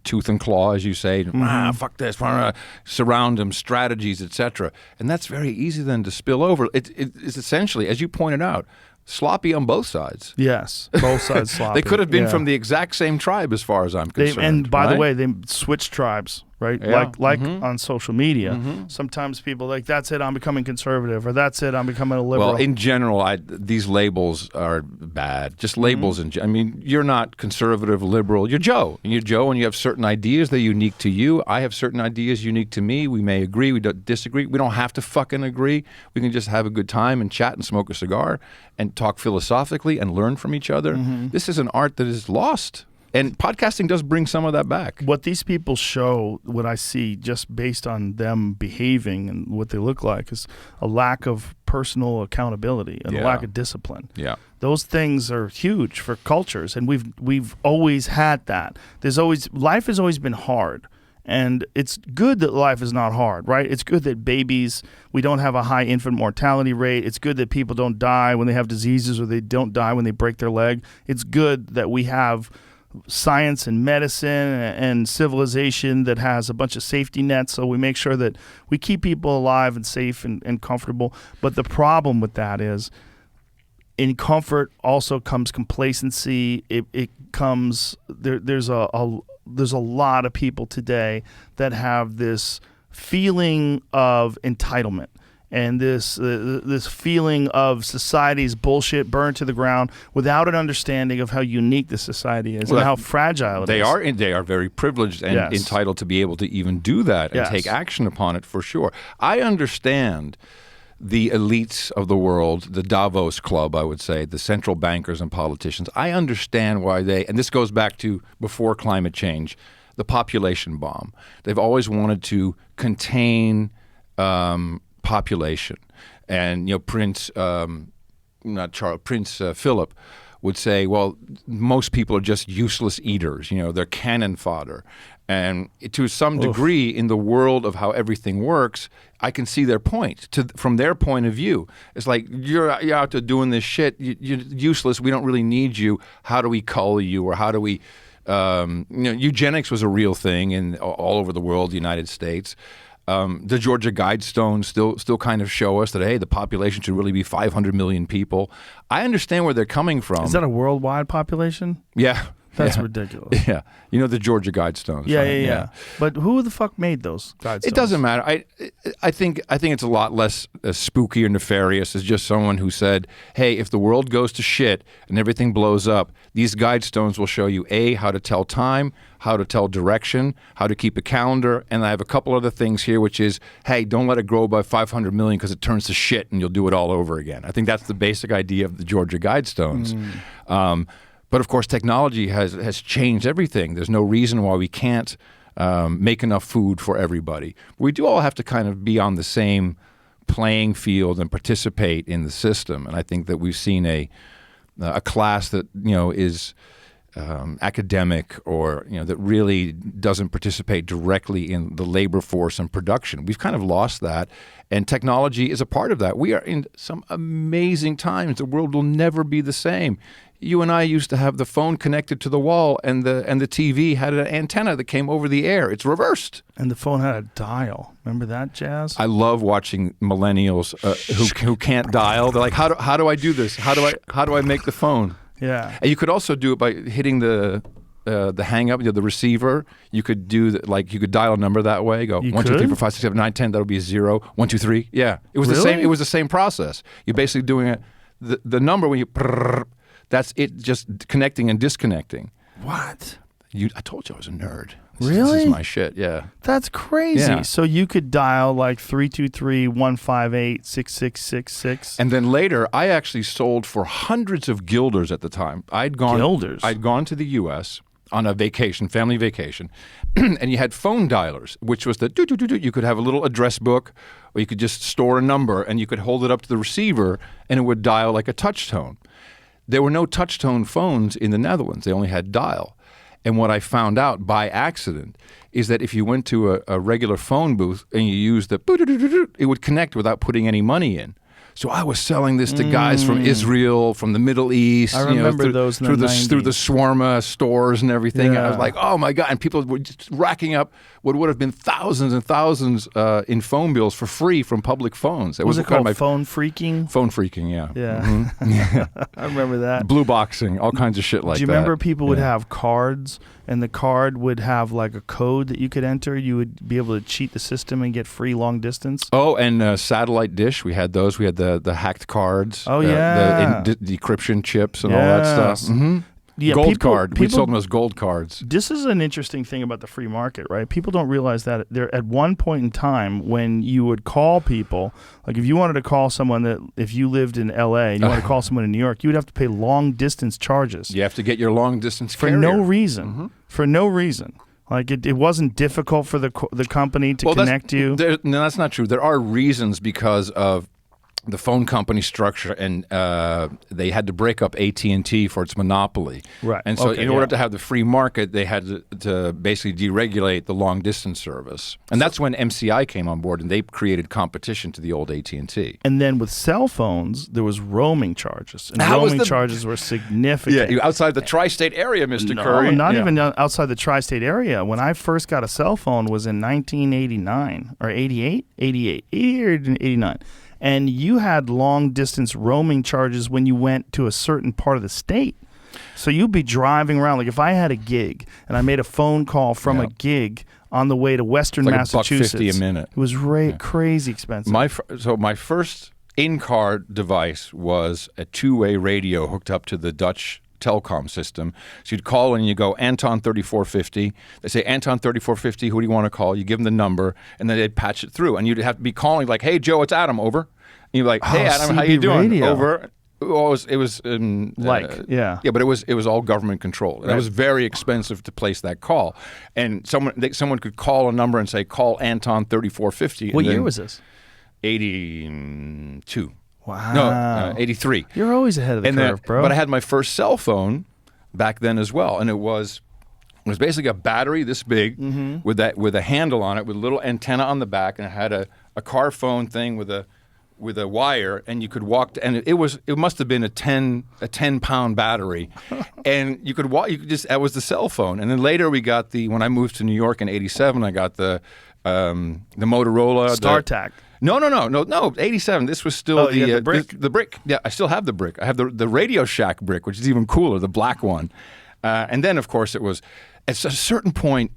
tooth and claw, as you say, fuck this, surround them, strategies, etc. And that's very easy then to spill over. It's essentially, as you pointed out, sloppy on both sides. Yes, both sides sloppy. They could have been from the exact same tribe, as far as I'm concerned. And by the way, they switched tribes, right? Yeah. Like on social media. Sometimes people that's it, I'm becoming conservative, or that's it, I'm becoming a liberal. Well, in general, these labels are bad. Just labels. You're not conservative, liberal. You're Joe. And you're Joe, and you have certain ideas that are unique to you. I have certain ideas unique to me. We may agree, we don't disagree. We don't have to fucking agree. We can just have a good time and chat and smoke a cigar and talk philosophically and learn from each other. This is an art that is lost. And podcasting does bring some of that back. What these people show, what I see just based on them behaving and what they look like, is a lack of personal accountability and a lack of discipline. Yeah. Those things are huge for cultures, and we've always had that. Life has always been hard. And it's good that life is not hard, right? It's good that we don't have a high infant mortality rate. It's good that people don't die when they have diseases, or they don't die when they break their leg. It's good that we have science and medicine and civilization that has a bunch of safety nets, so we make sure that we keep people alive and safe and comfortable. But the problem with that is, in comfort also comes complacency. It comes there's a lot of people today that have this feeling of entitlement and this feeling of society's bullshit burned to the ground without an understanding of how unique this society is and how fragile it is. They are very privileged and entitled to be able to even do that and take action upon it, for sure. I understand the elites of the world, the Davos Club, I would say, the central bankers and politicians. I understand why and this goes back to before climate change, the population bomb. They've always wanted to contain population. And, Prince Philip would say, well, most people are just useless eaters. They're cannon fodder. And to some degree, in the world of how everything works, I can see their point. From their point of view, it's like, you're out there doing this shit. You're useless. We don't really need you. How do we cull you? Or how do we... eugenics was a real thing in all over the world, the United States. The Georgia Guidestones still kind of show us that, hey, the population should really be 500 million people. I understand where they're coming from. Is that a worldwide population? Yeah. That's ridiculous. Yeah. The Georgia Guidestones. Yeah, right? yeah. But who the fuck made those Guidestones? It doesn't matter. I think it's a lot less spooky or nefarious. It's just someone who said, hey, if the world goes to shit and everything blows up, these Guidestones will show you, A, how to tell time, how to tell direction, how to keep a calendar, and I have a couple other things here, which is, hey, don't let it grow by 500 million because it turns to shit and you'll do it all over again. I think that's the basic idea of the Georgia Guidestones. But of course, technology has changed everything. There's no reason why we can't make enough food for everybody. We do all have to kind of be on the same playing field and participate in the system. And I think that we've seen a class that is academic or that really doesn't participate directly in the labor force and production. We've kind of lost that, and technology is a part of that. We are in some amazing times. The world will never be the same. You and I used to have the phone connected to the wall, and the TV had an antenna that came over the air. It's reversed. And the phone had a dial. Remember that, Jazz? I love watching millennials who can't dial. They're like, how do I do this? How do I make the phone? Yeah. And you could also do it by hitting the the hang up, the receiver. You could do you could dial a number that way. Go 1, 2, 3, 4, 5, 6, 7, 8, 9, 10. That'll be a 0. 1, 2, 3. Yeah, it was the same. It was the same process. You're basically doing it. The number when you that's it, just connecting and disconnecting. What? I told you I was a nerd. Really? This is my shit. Yeah. That's crazy. Yeah. So you could dial like 323-158-6666. And then later, I actually sold for hundreds of guilders at the time. I'd gone to the U.S. on a vacation, family vacation, and you had phone dialers, which was the do-do-do-do. You could have a little address book, or you could just store a number, and you could hold it up to the receiver, and it would dial like a touch tone. There were no touch tone phones in the Netherlands. They only had dial. And what I found out by accident is that if you went to a regular phone booth and you used the it would connect without putting any money in. So I was selling this to guys from Israel, from the Middle East. I remember those in the 90s. Through the shawarma stores and everything. Yeah. And I was like, oh my God. And people were just racking up what would have been thousands and thousands in phone bills for free from public phones. Was it called phone freaking? Phone freaking, yeah. Yeah. Mm-hmm. I remember that. Blue boxing, all kinds of shit like that. Do you remember people would have cards, and the card would have like a code that you could enter? You would be able to cheat the system and get free long distance? Oh, and satellite dish. We had those. We had the hacked cards. Oh, yeah. The decryption chips and all that stuff. Mm-hmm. Yeah, gold card. We sold them as gold cards. This is an interesting thing about the free market, right? People don't realize that there at one point in time when you would call people, like if you wanted to call someone that if you lived in LA and you wanted to call someone in New York, you would have to pay long distance charges. You have to get your long distance for carrier. no reason. Mm-hmm. For no reason. Like it wasn't difficult for the company to connect you. No, that's not true. There are reasons because of the phone company structure, and they had to break up AT&T for its monopoly. Right. And so in order to have the free market, they had to basically deregulate the long-distance service. And that's when MCI came on board, and they created competition to the old AT&T. And then with cell phones, there was roaming charges. And roaming charges were significant. Yeah, outside the tri-state area, Mr. Curry. Not even outside the tri-state area. When I first got a cell phone was in 1989 or 88 or 89. And you had long-distance roaming charges when you went to a certain part of the state. So you'd be driving around. Like if I had a gig and I made a phone call from a gig on the way to Western Massachusetts. $1.50 a minute. It was crazy expensive. My first in-car device was a two-way radio hooked up to the Dutch telecom system. So you'd call and you go, Anton 3450. They say, Anton 3450, who do you want to call? You give them the number, and then they'd patch it through. And you'd have to be calling like, hey, Joe, it's Adam, over. And you're like, hey, Adam, how you doing? Radio. Over. Well, it was yeah, but it was all government controlled. And it was very expensive to place that call. And someone could call a number and say, call Anton 3450. What year was this? 82. Wow. No, 83. You're always ahead of the curve, bro. But I had my first cell phone back then as well, and it was basically a battery this big with a handle on it with a little antenna on the back, and it had a car phone thing with a wire, and you could walk and it must have been a 10-pound battery, and you could walk. You could just that was the cell phone, and then later we got when I moved to New York in '87, I got the Motorola StarTAC. No, 87. This was still the brick. The brick. Yeah, I still have the brick. I have the Radio Shack brick, which is even cooler, the black one. And then, of course, it was at a certain point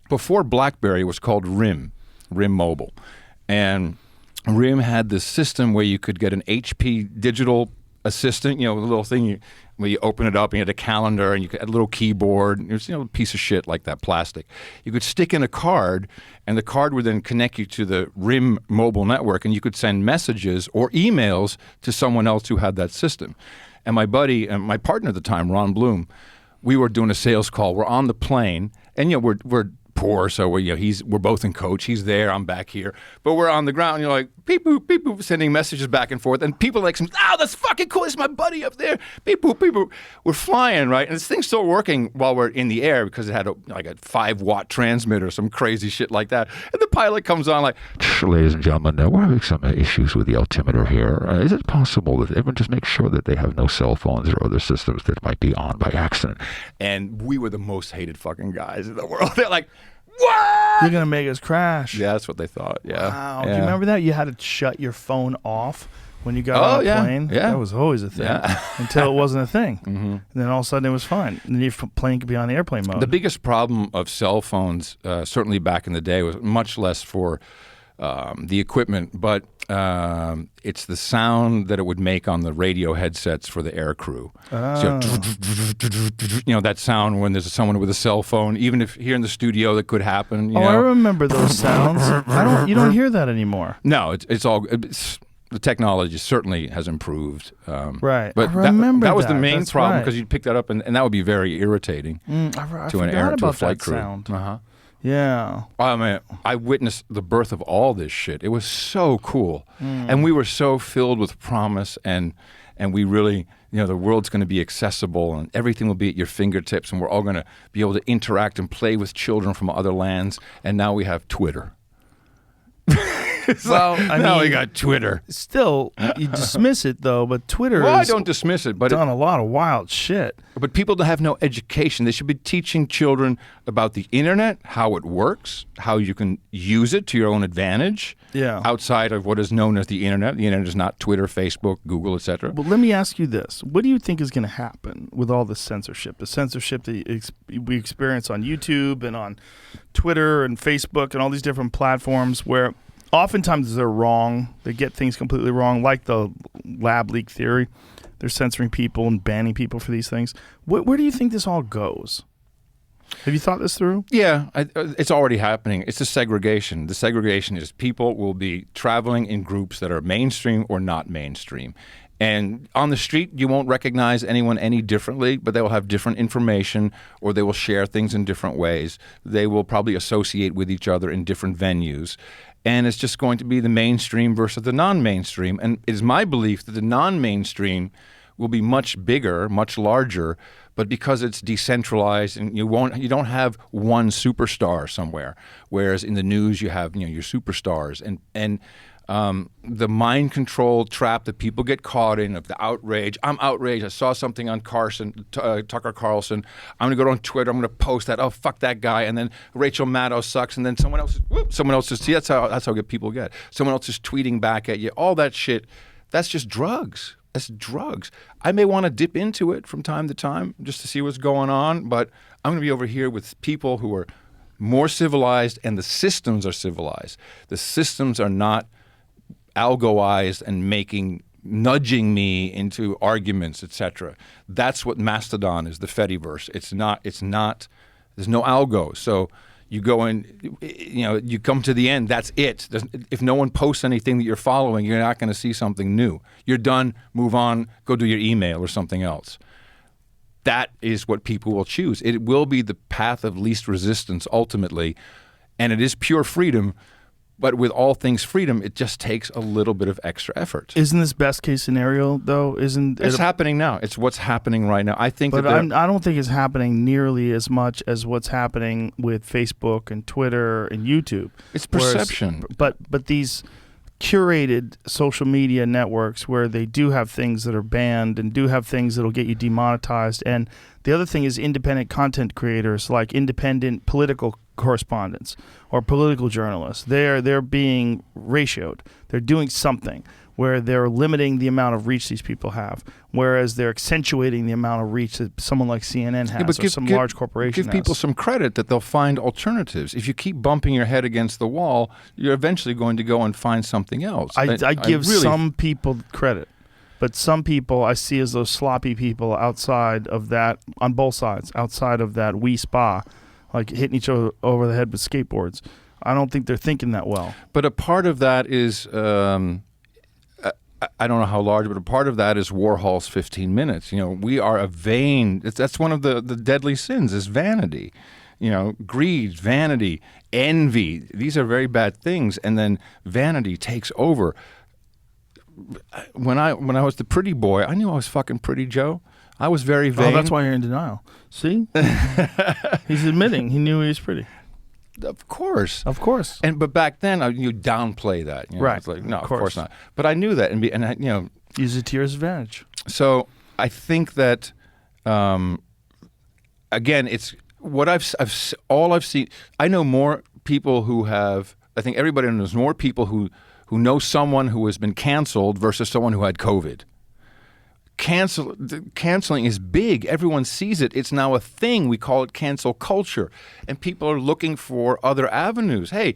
before BlackBerry was called RIM Mobile, and RIM had this system where you could get an HP digital assistant, the little thing where you open it up and you had a calendar and you had a little keyboard. It was, a piece of shit like that, plastic. You could stick in a card, and the card would then connect you to the RIM mobile network, and you could send messages or emails to someone else who had that system. And my buddy and my partner at the time, Ron Bloom, we were doing a sales call. We're on the plane, and we're poor, so we're both in coach. He's there, I'm back here, but we're on the ground. You're like beep boop, sending messages back and forth, and people are like, "Oh, that's fucking cool! It's my buddy up there." Beep boop, beep boop. We're flying, right, and this thing's still working while we're in the air because it had a 5-watt transmitter, some crazy shit like that. And the pilot comes on like, "Ladies and gentlemen, we're having some issues with the altimeter here. Is it possible that everyone just make sure that they have no cell phones or other systems that might be on by accident?" And we were the most hated fucking guys in the world. They're like, what? You're going to make us crash. Yeah, that's what they thought. Yeah. Wow. Yeah. Do you remember that? You had to shut your phone off When you got on a plane, yeah. that was always a thing until it wasn't a thing. And then all of a sudden it was fine. And then your plane could be on airplane mode. The biggest problem of cell phones, certainly back in the day, was much less for the equipment, but it's the sound that it would make on the radio headsets for the air crew. So, that sound when there's someone with a cell phone, even if here in the studio that could happen. You know? I remember those sounds. You don't hear that anymore. No, the technology certainly has improved. Right. But I remember that was the main That's problem right. because you'd pick that up and that would be very irritating to a flight crew. Sound. Uh-huh. Yeah. I mean, I witnessed the birth of all this shit. It was so cool. And we were so filled with promise and we really, the world's going to be accessible and everything will be at your fingertips and we're all going to be able to interact and play with children from other lands. And now we have Twitter. Now we got Twitter. Still, you dismiss it though, but Twitter I don't dismiss it, but done a lot of wild shit. But people have no education. They should be teaching children about the internet, how it works, how you can use it to your own advantage. Yeah. Outside of what is known as the internet. The internet is not Twitter, Facebook, Google, etc. But let me ask you this. What do you think is going to happen with all this censorship? The censorship that we experience on YouTube and on Twitter and Facebook and all these different platforms where oftentimes they're wrong. They get things completely wrong, like the lab leak theory. They're censoring people and banning people for these things. Where do you think this all goes? Have you thought this through? Yeah, it's already happening. It's the segregation. The segregation is people will be traveling in groups that are mainstream or not mainstream. And on the street, you won't recognize anyone any differently, but they will have different information or they will share things in different ways. They will probably associate with each other in different venues. And it's just going to be the mainstream versus the non-mainstream. And it is my belief that the non-mainstream will be much bigger, much larger, but because it's decentralized and you don't have one superstar somewhere, whereas in the news you have your superstars and the mind control trap that people get caught in of the outrage. I'm outraged. I saw something on Tucker Carlson. I'm going to go on Twitter. I'm going to post that. Oh, fuck that guy. And then Rachel Maddow sucks. And then someone else is see, that's how people get. Someone else is tweeting back at you. All that shit, that's just drugs. That's drugs. I may want to dip into it from time to time just to see what's going on, but I'm going to be over here with people who are more civilized and the systems are civilized. The systems are not algoized and nudging me into arguments, etc. That's what Mastodon is, the Fediverse. It's not, there's no algo. So you go in, you come to the end, that's it. If no one posts anything that you're following, you're not going to see something new. You're done, move on, go do your email or something else. That is what people will choose. It will be the path of least resistance ultimately, and it is pure freedom. But with all things freedom, it just takes a little bit of extra effort. Isn't this best case scenario though? It's happening now. It's what's happening right now. I think, but I don't think it's happening nearly as much as what's happening with Facebook and Twitter and YouTube. It's perception. But these curated social media networks where they do have things that are banned and do have things that'll get you demonetized. And the other thing is independent content creators, like independent political correspondents or political journalists. They're being ratioed. They're doing something where they're limiting the amount of reach these people have, whereas they're accentuating the amount of reach that someone like CNN has or some large corporation Give people some credit that they'll find alternatives. If you keep bumping your head against the wall, you're eventually going to go and find something else. I give some people credit, but some people I see as those sloppy people outside of that, on both sides, outside of that Wii Spa, like hitting each other over the head with skateboards. I don't think they're thinking that well. But a part of that is, I don't know how large, but a part of that is Warhol's 15 minutes. We are a vain, that's one of the deadly sins is vanity. Greed, vanity, envy. These are very bad things. And then vanity takes over. When I was the pretty boy, I knew I was fucking pretty, Joe. I was very vain. Oh, that's why you're in denial. See? He's admitting he knew he was pretty. Of course. But back then, you downplay that. Right. It's like, no, of course not. But I knew that, and use it to your advantage. So I think that, again, it's what I've seen. I know more people who have. I think everybody knows more people who who know someone who has been canceled versus someone who had COVID. Canceling is big. Everyone sees it. It's now a thing. We call it cancel culture. And people are looking for other avenues. Hey,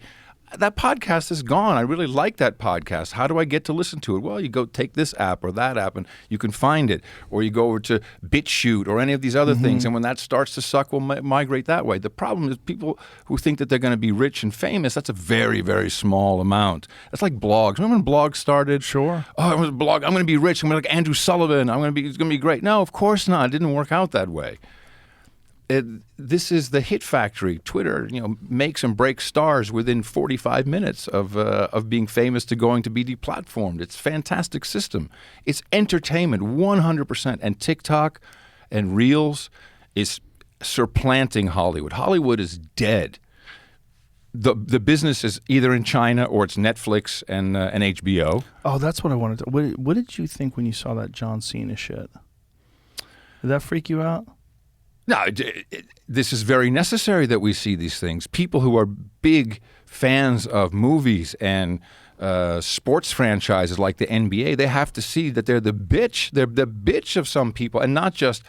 that podcast is gone. I really like that podcast. How do I get to listen to it? Well, you go take this app or that app and you can find it. Or you go over to BitChute or any of these other things. And when that starts to suck, we'll migrate that way. The problem is people who think that they're going to be rich and famous, that's a very, very small amount. That's like blogs. Remember when blogs started? Sure. Oh, I was a blog. I'm going to be rich. I'm going to be like Andrew Sullivan. It's going to be great. No, of course not. It didn't work out that way. This is the hit factory. Twitter, makes and breaks stars within 45 minutes of being famous to going to be deplatformed. It's a fantastic system. It's entertainment, 100%. And TikTok and Reels is supplanting Hollywood. Hollywood is dead. The business is either in China or it's Netflix and HBO. Oh, that's what I wanted to. What did you think when you saw that John Cena shit? Did that freak you out? No, this is very necessary that we see these things. People who are big fans of movies and sports franchises like the NBA, they have to see that they're the bitch. They're the bitch of some people, and not just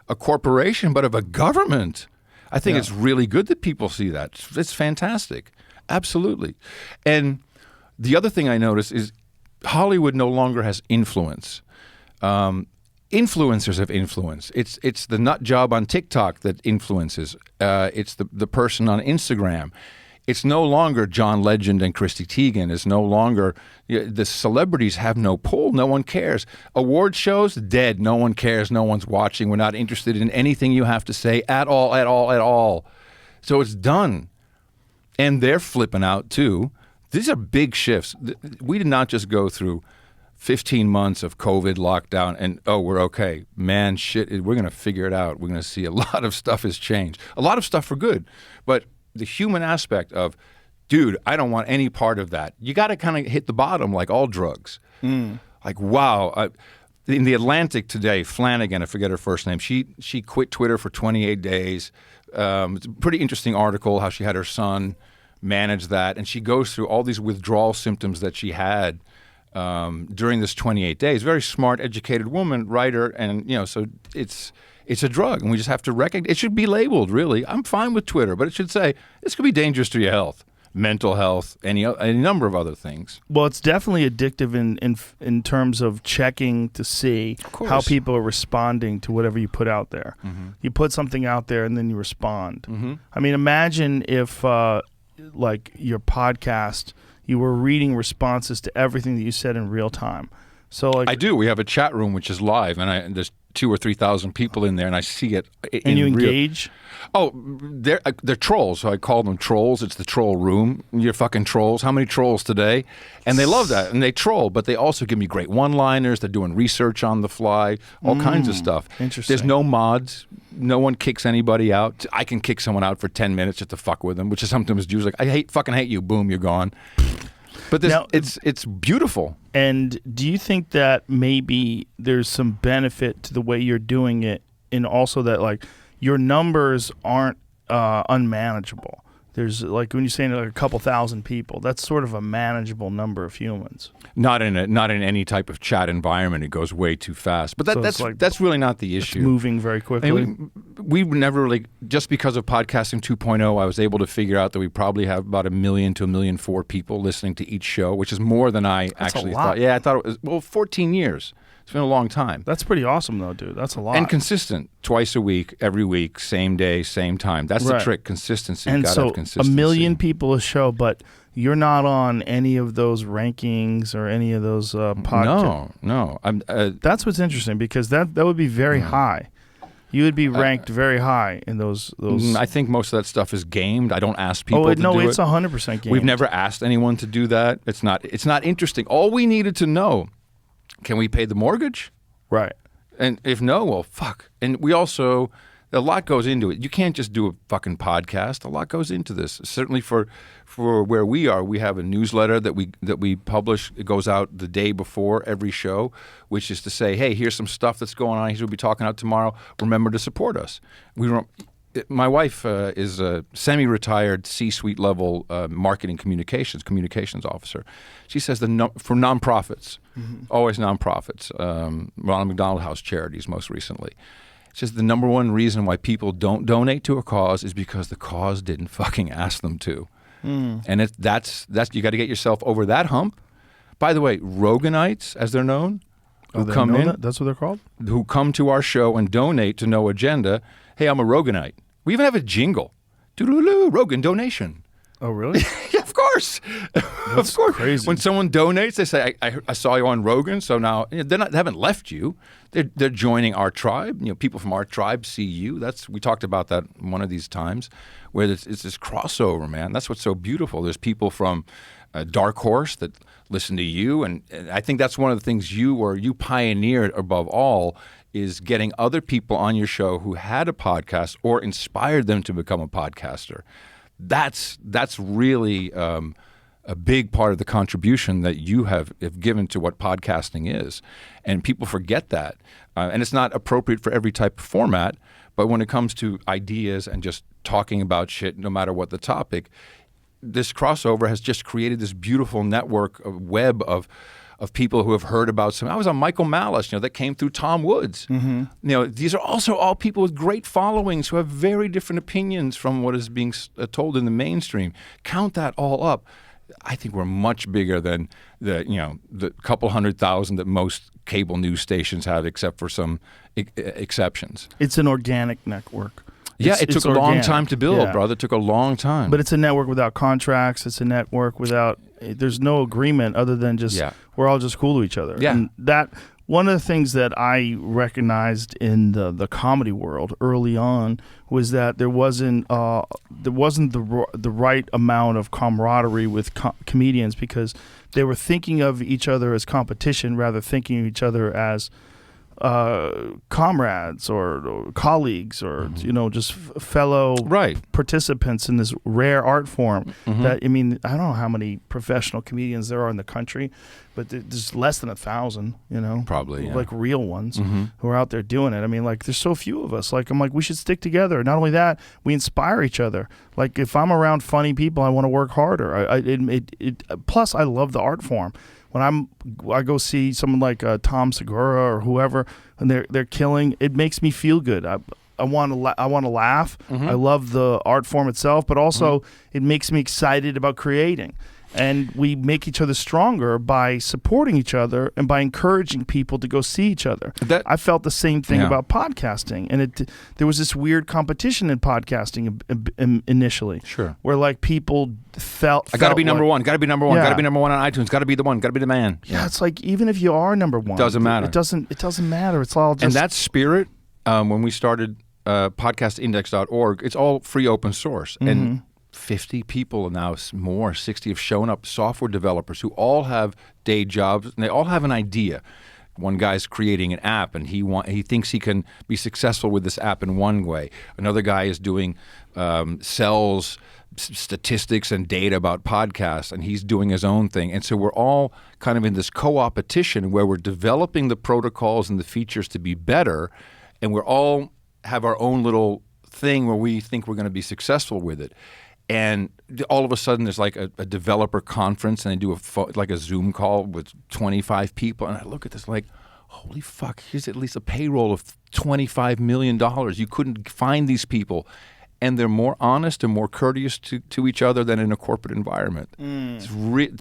a corporation, but of a government. I think it's really good that people see that. It's fantastic. Absolutely. And the other thing I notice is Hollywood no longer has influence. Influencers have influence. It's the nut job on TikTok that influences. It's the person on Instagram. It's no longer John Legend and Chrissy Teigen. It's no longer the celebrities have no pull. No one cares. Award shows dead. No one cares. No one's watching. We're not interested in anything you have to say at all, at all, at all. So it's done, and they're flipping out too. These are big shifts. We did not just go through 15 months of COVID lockdown and, we're okay. Man, shit, we're going to figure it out. We're going to see a lot of stuff has changed. A lot of stuff for good. But the human aspect of, dude, I don't want any part of that. You got to kind of hit the bottom like all drugs. Like, wow. In The Atlantic today, Flanagan, I forget her first name, she quit Twitter for 28 days. It's a pretty interesting article how she had her son manage that. And she goes through all these withdrawal symptoms that she had during this 28 days. Very smart, educated woman, writer, and so it's a drug, and we just have to recognize. It should be labeled. Really, I'm fine with Twitter, but it should say this could be dangerous to your health, mental health, any number of other things. Well, it's definitely addictive in terms of checking to see how people are responding to whatever you put out there. You put something out there, and then you respond. I mean, imagine if like your podcast, you were reading responses to everything that you said in real time. So, like, I do. We have a chat room which is live, and there's 2,000 or 3,000 people in there, and I see it. And you engage? Oh, they're trolls. So I call them trolls. It's the troll room. You're fucking trolls. How many trolls today? And they love that, and they troll. But they also give me great one-liners. They're doing research on the fly, all kinds of stuff. Interesting. There's no mods. No one kicks anybody out. I can kick someone out for 10 minutes just to fuck with them, which is sometimes Jews like, I fucking hate you. Boom, you're gone. But it's beautiful. And do you think that maybe there's some benefit to the way you're doing it, and also that like your numbers aren't unmanageable? There's like when you're saying like a couple thousand people, that's sort of a manageable number of humans. Not in any type of chat environment. It goes way too fast. But that's really not the issue. It's moving very quickly. I mean, we never really, just because of podcasting 2.0, I was able to figure out that we probably have about 1 million to 1.4 million people listening to each show, which is more than I actually thought. Yeah, I thought it was 14 years. It's been a long time. That's pretty awesome, though, dude. That's a lot. And consistent. Twice a week, every week, same day, same time. That's the trick. Consistency. And gotta have consistency. 1 million people a show, but you're not on any of those rankings or any of those podcasts. No. That's what's interesting, because that would be very high. You would be ranked very high in those. I think most of that stuff is gamed. I don't ask people to do it. No, it's 100% gamed. We've never asked anyone to do that. It's not interesting. All we needed to know, can we pay the mortgage? Right. And if no, well, fuck. And we also, a lot goes into it. You can't just do a fucking podcast. A lot goes into this. Certainly for where we are, we have a newsletter that we publish. It goes out the day before every show, which is to say, hey, here's some stuff that's going on. Here's what we'll be talking about tomorrow. Remember to support us. my wife is a semi-retired C-suite level marketing communications officer. She says for nonprofits, always nonprofits, Ronald McDonald House Charities most recently. She says the number one reason why people don't donate to a cause is because the cause didn't fucking ask them to. And that's you got to get yourself over that hump. By the way, Roganites, as they're known, who come in, that's what they're called? who come to our show and donate to No Agenda. Hey, I'm a Roganite. We even have a jingle. Doodaloo, Rogan donation. Oh, really? Yeah, of course. That's of course. crazy. When someone donates, they say, I saw you on Rogan, so now they haven't left you. They're joining our tribe. People from our tribe see you. We talked about that one of these times, where it's this crossover, man. That's what's so beautiful. There's people from Dark Horse that listen to you, and I think that's one of the things you pioneered above all, is getting other people on your show who had a podcast or inspired them to become a podcaster. That's really a big part of the contribution that you have given to what podcasting is. And people forget that. And it's not appropriate for every type of format, but when it comes to ideas and just talking about shit, no matter what the topic, this crossover has just created this beautiful network, a web of people who have heard about some. I was on Michael Malice, that came through Tom Woods. These are also all people with great followings who have very different opinions from what is being told in the mainstream. Count that all up. I think we're much bigger than the couple 100,000 that most cable news stations have, except for some exceptions. It's an organic network. It took a long time to build, brother. It took a long time. But it's a network without contracts. It's a network without, there's no agreement other than just, we're all just cool to each other. Yeah. And that, one of the things that I recognized in the comedy world early on was that there wasn't the right amount of camaraderie with comedians, because they were thinking of each other as competition rather thinking of each other as comrades or colleagues or just fellow participants in this rare art form. That, I mean, I don't know how many professional comedians there are in the country, but there's less than 1,000, probably, like real ones who are out there doing it. I mean, like, there's so few of us. Like, I'm like, we should stick together. Not only that, we inspire each other. Like, if I'm around funny people, I want to work harder. Plus, I love the art form. When I go see someone like Tom Segura or whoever, and they're killing, it makes me feel good. I want to laugh. I love the art form itself, but also it makes me excited about creating. And we make each other stronger by supporting each other and by encouraging people to go see each other. I felt the same thing about podcasting, and there was this weird competition in podcasting initially. Sure. Where like people felt I got to be number like, one. Got to be number one. Yeah. Got to be number one on iTunes. Got to be the one. Got to be the man. Yeah, it's like even if you are number one, doesn't matter. It doesn't matter. It's all just. And that spirit, when we started podcastindex.org, it's all free open source. And 50 people now, more, 60 have shown up, software developers who all have day jobs, and they all have an idea. One guy's creating an app, and he thinks he can be successful with this app in one way. Another guy is doing sells statistics and data about podcasts, and he's doing his own thing. And so we're all kind of in this co-opetition where we're developing the protocols and the features to be better, and we're all have our own little thing where we think we're going to be successful with it. And all of a sudden, there's like a developer conference, and they do like a Zoom call with 25 people. And I look at this like, holy fuck, here's at least a payroll of $25 million. You couldn't find these people. And they're more honest and more courteous to each other than in a corporate environment.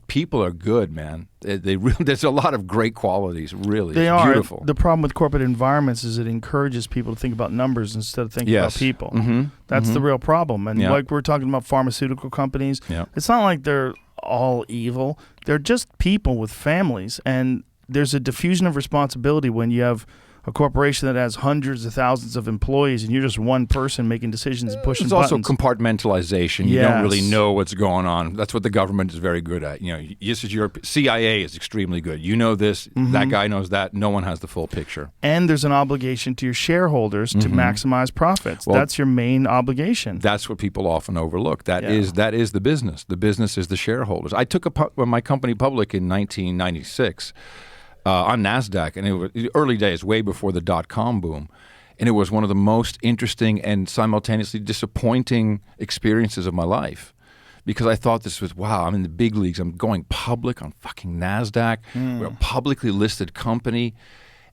People are good, man. There's a lot of great qualities, really. They it's are. Beautiful. The problem with corporate environments is it encourages people to think about numbers instead of thinking about people. That's the real problem. And like we're talking about pharmaceutical companies, it's not like they're all evil. They're just people with families. And there's a diffusion of responsibility when you have a corporation that has hundreds of thousands of employees and you're just one person making decisions and pushing buttons. There's also compartmentalization. You don't really know what's going on. That's what the government is very good at. Your CIA is extremely good. You know this, that guy knows that. No one has the full picture. And there's an obligation to your shareholders to maximize profits. Well, that's your main obligation. That's what people often overlook. That is the business. The business is the shareholders. I took my company public in 1996. On NASDAQ, and it was early days, way before the dot-com boom. And it was one of the most interesting and simultaneously disappointing experiences of my life. Because I thought this was, wow, I'm in the big leagues. I'm going public on fucking NASDAQ. We're a publicly listed company.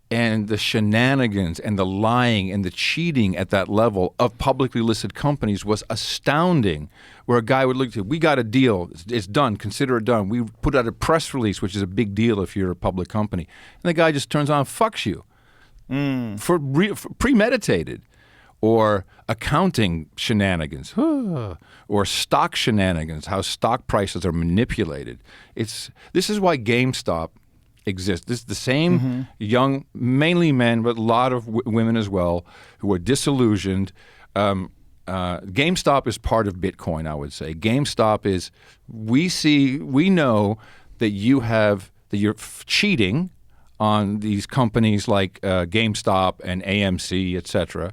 And the shenanigans and the lying and the cheating at that level of publicly listed companies was astounding. Where a guy would look at, we got a deal, it's done, consider it done. We put out a press release, which is a big deal if you're a public company. And the guy just turns on and fucks you for premeditated. Or accounting shenanigans, or stock shenanigans, how stock prices are manipulated. This is why GameStop exists. This is the same young, mainly men, but a lot of women as well, who are disillusioned. GameStop is part of Bitcoin, I would say. GameStop is, we know that you're cheating on these companies like GameStop and AMC, et cetera.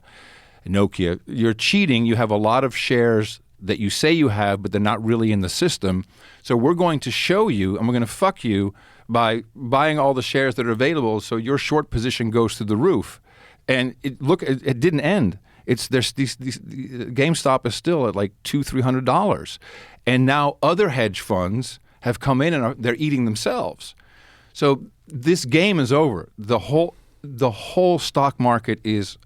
Nokia, you're cheating. You have a lot of shares that you say you have, but they're not really in the system. So we're going to show you, and we're going to fuck you by buying all the shares that are available, so your short position goes through the roof. And it didn't end. There's these GameStop is still at like $200-300, and now other hedge funds have come in and they're eating themselves. So this game is over. The whole stock market is.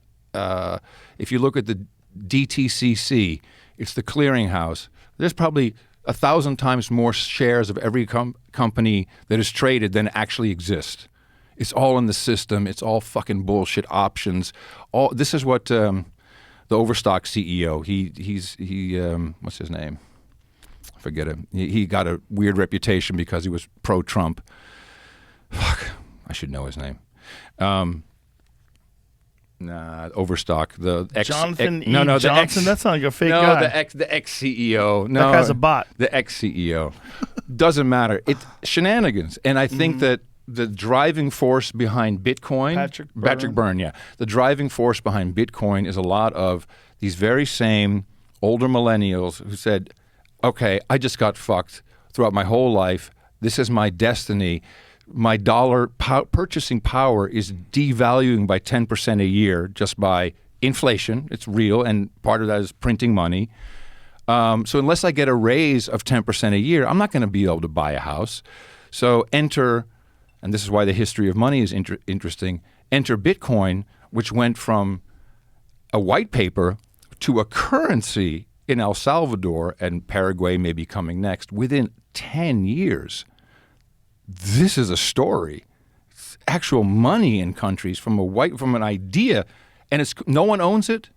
If you look at the DTCC, it's the clearinghouse. There's probably 1,000 times more shares of every company that is traded than actually exist. It's all in the system. It's all fucking bullshit options. This is what the Overstock CEO. He what's his name? I forget him. He got a weird reputation because he was pro-Trump. Fuck, I should know his name. Overstock. The ex Jonathan ex, no, no, the Johnson. ex, that sounds like a fake no, guy. the ex CEO. No, that guy's a bot. The ex CEO. Doesn't matter. It's shenanigans, and I think that the driving force behind Bitcoin, Patrick Byrne, yeah, the driving force behind Bitcoin is a lot of these very same older millennials who said, "Okay, I just got fucked throughout my whole life. This is my destiny." My dollar purchasing power is devaluing by 10% a year just by inflation. It's real, and part of that is printing money. So unless I get a raise of 10% a year, I'm not going to be able to buy a house. So enter, and this is why the history of money is interesting, enter Bitcoin, which went from a white paper to a currency in El Salvador, and Paraguay may be coming next, within 10 years. This is a story. It's actual money in countries from an idea, and no one owns it.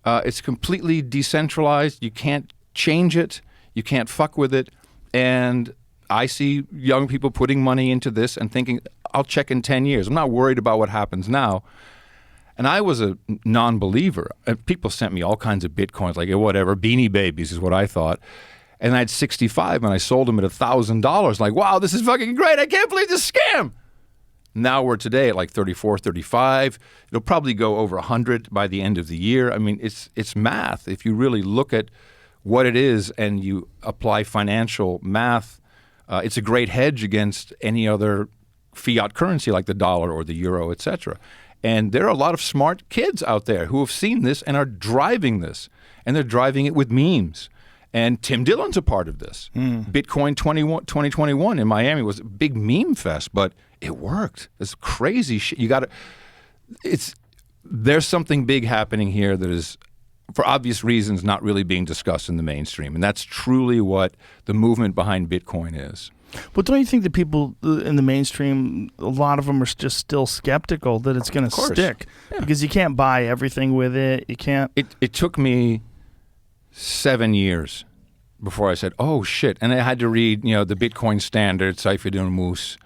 It's completely decentralized. You can't change it. You can't fuck with it. And I see young people putting money into this and thinking, I'll check in 10 years. I'm not worried about what happens now. And I was a non-believer. People sent me all kinds of Bitcoins, like whatever, Beanie Babies is what I thought. And I had 65, and I sold them at $1,000. Like, wow, this is fucking great. I can't believe this scam. Now we're today at like 34, 35. It'll probably go over 100 by the end of the year. I mean, it's math. If you really look at what it is and you apply financial math, it's a great hedge against any other fiat currency like the dollar or the euro, et cetera. And there are a lot of smart kids out there who have seen this and are driving this. And they're driving it with memes. And Tim Dillon's a part of this. Bitcoin 2021 in Miami was a big meme fest, but it worked. It's crazy shit. There's something big happening here that is, for obvious reasons, not really being discussed in the mainstream. And that's truly what the movement behind Bitcoin is. But don't you think that people in the mainstream, a lot of them are just still skeptical that it's going to stick? Yeah. Because you can't buy everything with it. You can't. It took me 7 years before I said, oh, shit. And I had to read, the Bitcoin standard, Seyfried Moose.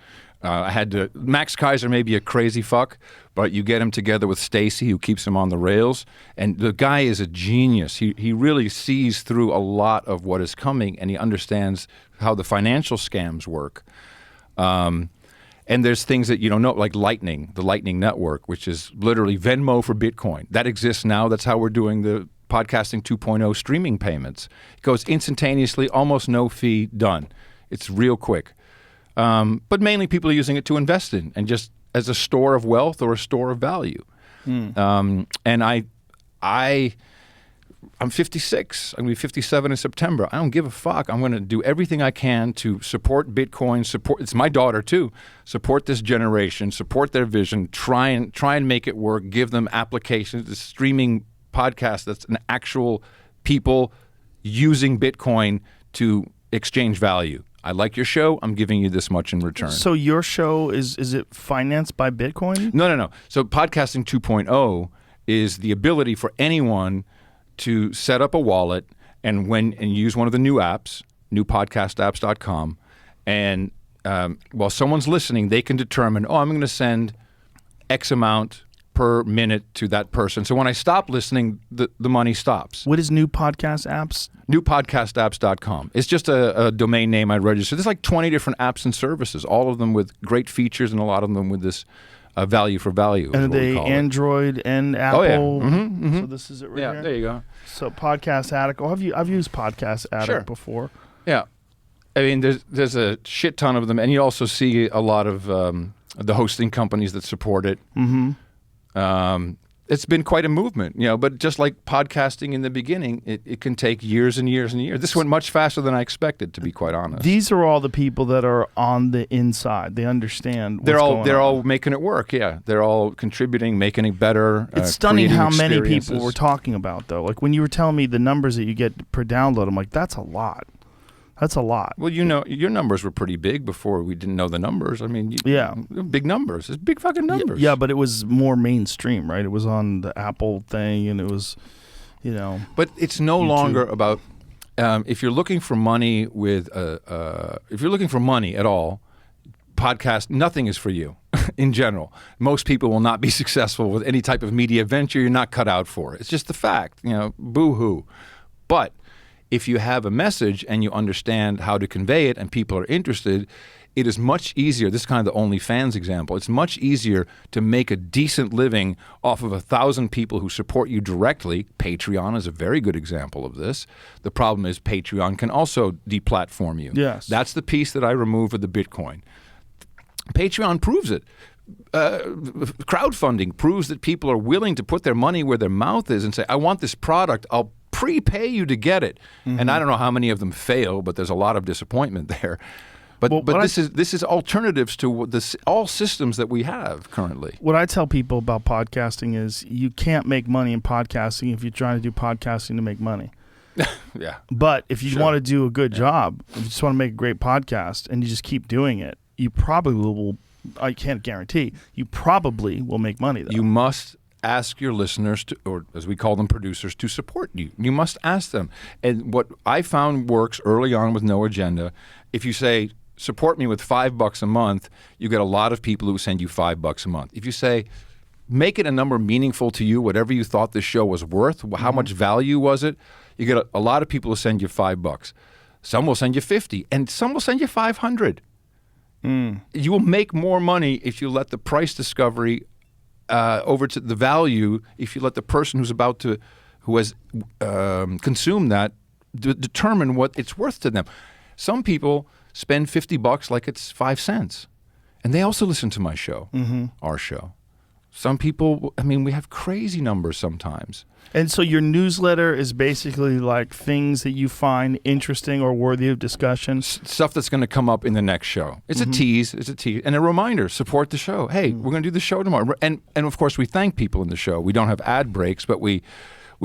Max Kaiser may be a crazy fuck, but you get him together with Stacy, who keeps him on the rails. And the guy is a genius. He really sees through a lot of what is coming, and he understands how the financial scams work. And there's things that you don't know, like Lightning, the Lightning Network, which is literally Venmo for Bitcoin. That exists now. That's how we're doing the Podcasting 2.0 streaming payments. It goes instantaneously, almost no fee, done. It's real quick. But mainly people are using it to invest in and just as a store of wealth or a store of value. And I'm 56. I'm going to be 57 in September. I don't give a fuck. I'm going to do everything I can to support Bitcoin. It's my daughter too. Support this generation. Support their vision. Try and make it work. Give them applications. The streaming podcast that's an actual people using Bitcoin to exchange value. I like your show. I'm giving you this much in return. So your show is it financed by Bitcoin? No. So podcasting 2.0 is the ability for anyone to set up a wallet and use one of the new apps, newpodcastapps.com, and while someone's listening, they can determine, I'm going to send X amount per minute to that person. So when I stop listening, the money stops. What is New Podcast Apps? Newpodcastapps.com. It's just a domain name I registered. There's like 20 different apps and services, all of them with great features and a lot of them with this value for value. And are they Android and Apple? Oh, yeah. Mm-hmm. So this is it right here? Yeah, there you go. So Podcast Addict. I've used Podcast Addict before. Yeah. I mean, there's a shit ton of them, and you also see a lot of the hosting companies that support it. Mm-hmm. It's been quite a movement, but just like podcasting in the beginning, it can take years and years and years. This went much faster than I expected, to be quite honest. These are all the people that are on the inside. They understand what's going on. They're all making it work, yeah. They're all contributing, making it better. It's stunning how many people we're talking about, though. Like when you were telling me the numbers that you get per download, I'm like, that's a lot. That's a lot. Well, your numbers were pretty big before we didn't know the numbers. I mean, big numbers. It's big fucking numbers. Yeah, but it was more mainstream, right? It was on the Apple thing, and it was, But it's no YouTube. longer about if you're looking for money if you're looking for money at all, podcast, nothing is for you in general. Most people will not be successful with any type of media venture. You're not cut out for it. It's just the fact, boo-hoo. But if you have a message and you understand how to convey it and people are interested, it is much easier. This is kind of the OnlyFans example. It's much easier to make a decent living off of 1,000 people who support you directly. Patreon is a very good example of this. The problem is Patreon can also deplatform you. Yes. That's the piece that I remove with the Bitcoin. Patreon proves it. Crowdfunding proves that people are willing to put their money where their mouth is and say, I want this product, I'll prepay you to get it. Mm-hmm. And I don't know how many of them fail, but there's a lot of disappointment there. But this is alternatives to all systems that we have currently. What I tell people about podcasting is you can't make money in podcasting if you're trying to do podcasting to make money. Yeah. But if you want to do a good job, if you just want to make a great podcast and you just keep doing it, you probably will. I can't guarantee. You probably will make money, though. You must ask your listeners to, or as we call them, producers, to support you. You must ask them. And what I found works early on with No Agenda, if you say, support me with $5 a month, you get a lot of people who send you $5 a month. If you say, make it a number meaningful to you, whatever you thought this show was worth, how much value was it, you get a lot of people who send you $5. Some will send you 50, and some will send you 500. You will make more money if you let the price discovery over to the value, if you let the person who has consumed that determine what it's worth to them. Some people spend $50 like it's 5 cents, and they also listen to my show, our show. Some people, we have crazy numbers sometimes. And so your newsletter is basically like things that you find interesting or worthy of discussion? Stuff that's going to come up in the next show. It's a tease. It's a tease. And a reminder, support the show. Hey, we're going to do the show tomorrow. And of course, we thank people in the show. We don't have ad breaks, but we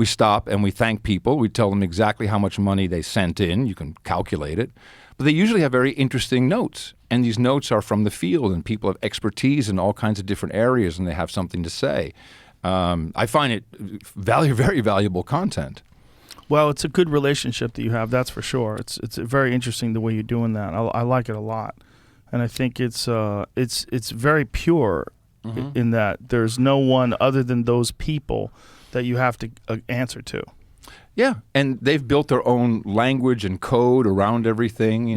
stop and we thank people. We tell them exactly how much money they sent in. You can calculate it. But they usually have very interesting notes. And these notes are from the field, and people have expertise in all kinds of different areas, and they have something to say. I find it very valuable content. Well, it's a good relationship that you have, that's for sure. It's very interesting the way you're doing that. I like it a lot, and I think it's very pure in that there's no one other than those people that you have to answer to. Yeah, and they've built their own language and code around everything.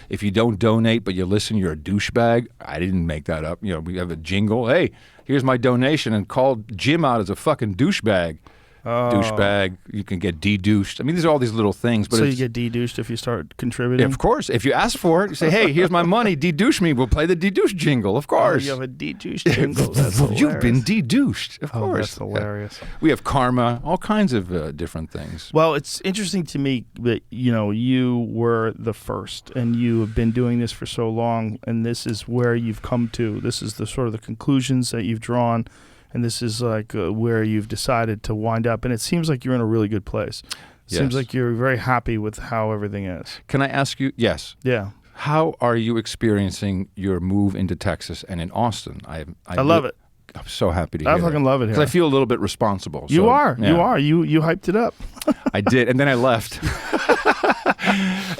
If you don't donate but you listen, you're a douchebag. I didn't make that up. We have a jingle. Hey, here's my donation, and call Jim out as a fucking douchebag. douchebag. You can get de-douched. I mean, these are all these little things. But so you get de-douched if you start contributing? Of course. If you ask for it, you say, hey, here's my money, de-douche me. We'll play the de-douche jingle, of course. You have a de-douche jingle. That's hilarious. You've been de-douched, of course. That's hilarious. We have karma, all kinds of different things. Well, it's interesting to me that, you were the first, and you have been doing this for so long, and this is where you've come to. This is the sort of the conclusions that you've drawn, and this is like where you've decided to wind up, and it seems like you're in a really good place. It seems like you're very happy with how everything is. Can I ask you? Yes. Yeah. How are you experiencing your move into Texas and in Austin? I love it. I'm so happy to hear I fucking love it here. Because I feel a little bit responsible. You so, are. yeah. You are. You hyped it up. I did, and then I left.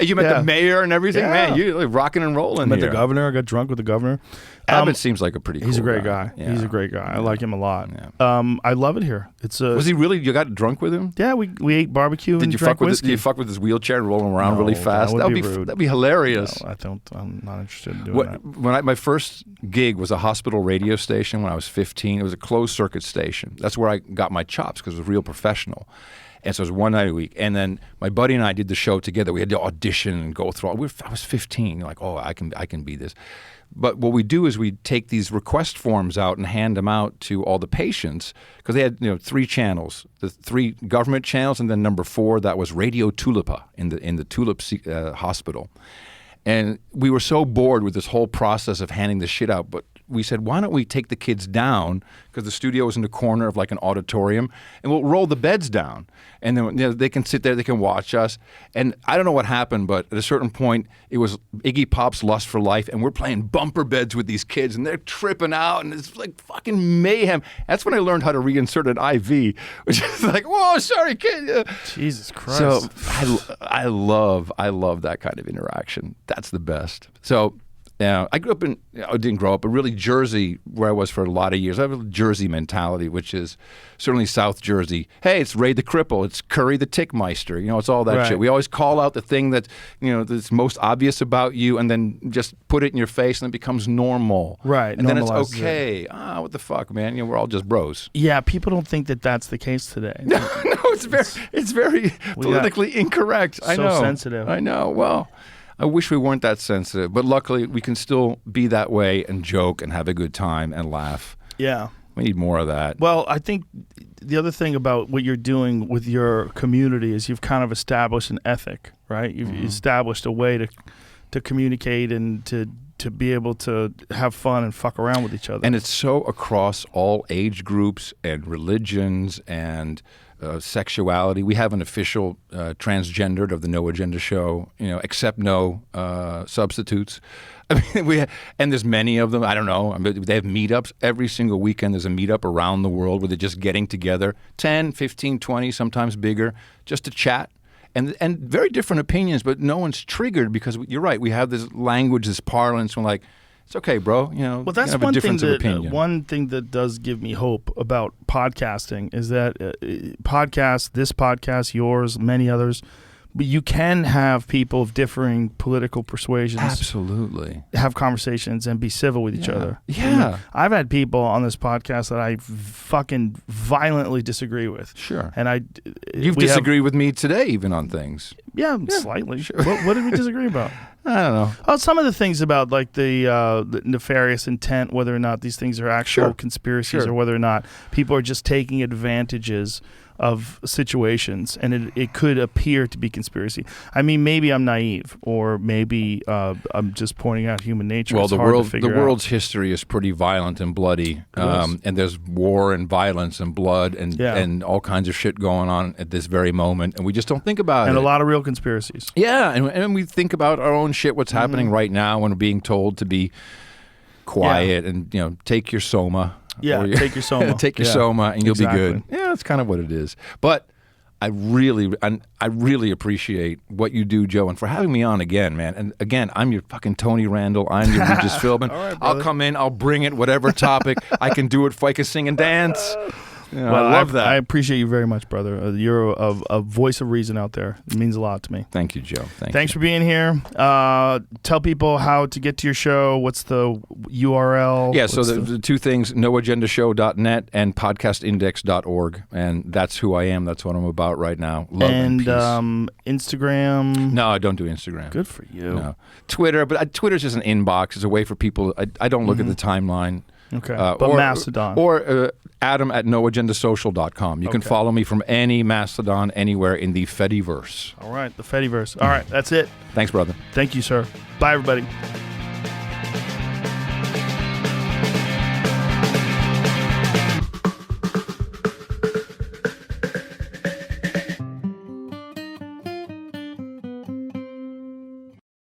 You met the mayor and everything? Yeah. Man, you're like rocking and rolling Met here. the governor. I got drunk with the governor. Abbott seems like a pretty cool He's a great guy. Yeah. He's a great guy. I like him a lot. Yeah. I love it here. It's Was he really? You got drunk with him? Yeah, we ate barbecue and Did you drank fuck with whiskey. Did you fuck with his wheelchair and roll him around really fast? That would be rude. That'd be hilarious. No, I'm not interested in doing that. When my first gig was a hospital radio station when I was 15. It was a closed circuit station. That's where I got my chops because it was real professional. And so it was one night a week. And then my buddy and I did the show together. We had to audition and go through all. I was 15. Like, oh, I can be this. But what we do is we take these request forms out and hand them out to all the patients because they had 3 channels, the 3 government channels, and then number 4 that was Radio Tulipa in the Tulip Hospital. And we were so bored with this whole process of handing this shit out, but we said, why don't we take the kids down, because the studio was in the corner of like an auditorium, and we'll roll the beds down. And then they can sit there, they can watch us. And I don't know what happened, but at a certain point, it was Iggy Pop's Lust for Life, and we're playing bumper beds with these kids, and they're tripping out, and it's like fucking mayhem. That's when I learned how to reinsert an IV, which is like, whoa, sorry, kid. Jesus Christ. So I love that kind of interaction. That's the best. So I grew up I didn't grow up, but really Jersey, where I was for a lot of years. I have a Jersey mentality, which is certainly South Jersey. Hey, it's Ray the Cripple. It's Curry the Tickmeister. It's all that shit. We always call out the thing that, that's most obvious about you and then just put it in your face and it becomes normal. Right. And then it's okay. What the fuck, man? We're all just bros. Yeah, people don't think that that's the case today. No, it's very politically incorrect. I know. So sensitive. I know. Well, I wish we weren't that sensitive, but luckily we can still be that way and joke and have a good time and laugh. Yeah. We need more of that. Well, I think the other thing about what you're doing with your community is you've kind of established an ethic, right? You've established a way to communicate and to be able to have fun and fuck around with each other. And it's so across all age groups and religions and sexuality. We have an official transgendered of the No Agenda show, accept no substitutes. I mean, and there's many of them. I don't know. I mean, they have meetups every single weekend. There's a meetup around the world where they're just getting together, 10, 15, 20, sometimes bigger, just to chat. And very different opinions, but no one's triggered because you're right. We have this language, this parlance. We're like, it's okay, bro. Well, that's one thing that does give me hope about podcasting is that this podcast, yours, many others, but you can have people of differing political persuasions. Absolutely. Have conversations and be civil with each other. Yeah. I've had people on this podcast that I fucking violently disagree with. Sure. And You've disagreed with me today even on things. Yeah, slightly. Sure. What did we disagree about? I don't know. Oh, some of the things about like the nefarious intent, whether or not these things are actual conspiracies or whether or not people are just taking advantages of situations, and it could appear to be conspiracy. I mean, maybe I'm naive, or maybe I'm just pointing out human nature. Well, it's the world's history is pretty violent and bloody, and there's war and violence and blood and all kinds of shit going on at this very moment, and we just don't think about it. And a lot of real conspiracies. Yeah, and we think about our own shit, what's happening right now when we're being told to be quiet and take your soma. Yeah, take your soma. Take your soma and you'll be good. Yeah, that's kind of what it is. But I really appreciate what you do, Joe, and for having me on again, man. And again, I'm your fucking Tony Randall. I'm your Regis Philbin. All right, I'll come in. I'll bring it, whatever topic. I can do it. I can sing and dance. Yeah, I love that. I appreciate you very much, brother. You're a voice of reason out there. It means a lot to me. Thank you, Joe. Thanks for being here. Tell people how to get to your show. What's the URL? Yeah, so the two things, noagendashow.net and podcastindex.org. And that's who I am. That's what I'm about right now. Love and peace. Instagram? No, I don't do Instagram. Good for you. No. Twitter, but Twitter's just an inbox. It's a way for people. I don't look at the timeline. Okay, but Mastodon. Or Adam at noagendasocial.com. You can follow me from any Mastodon anywhere in the Fediverse. All right, the Fediverse. All right, that's it. Thanks, brother. Thank you, sir. Bye, everybody.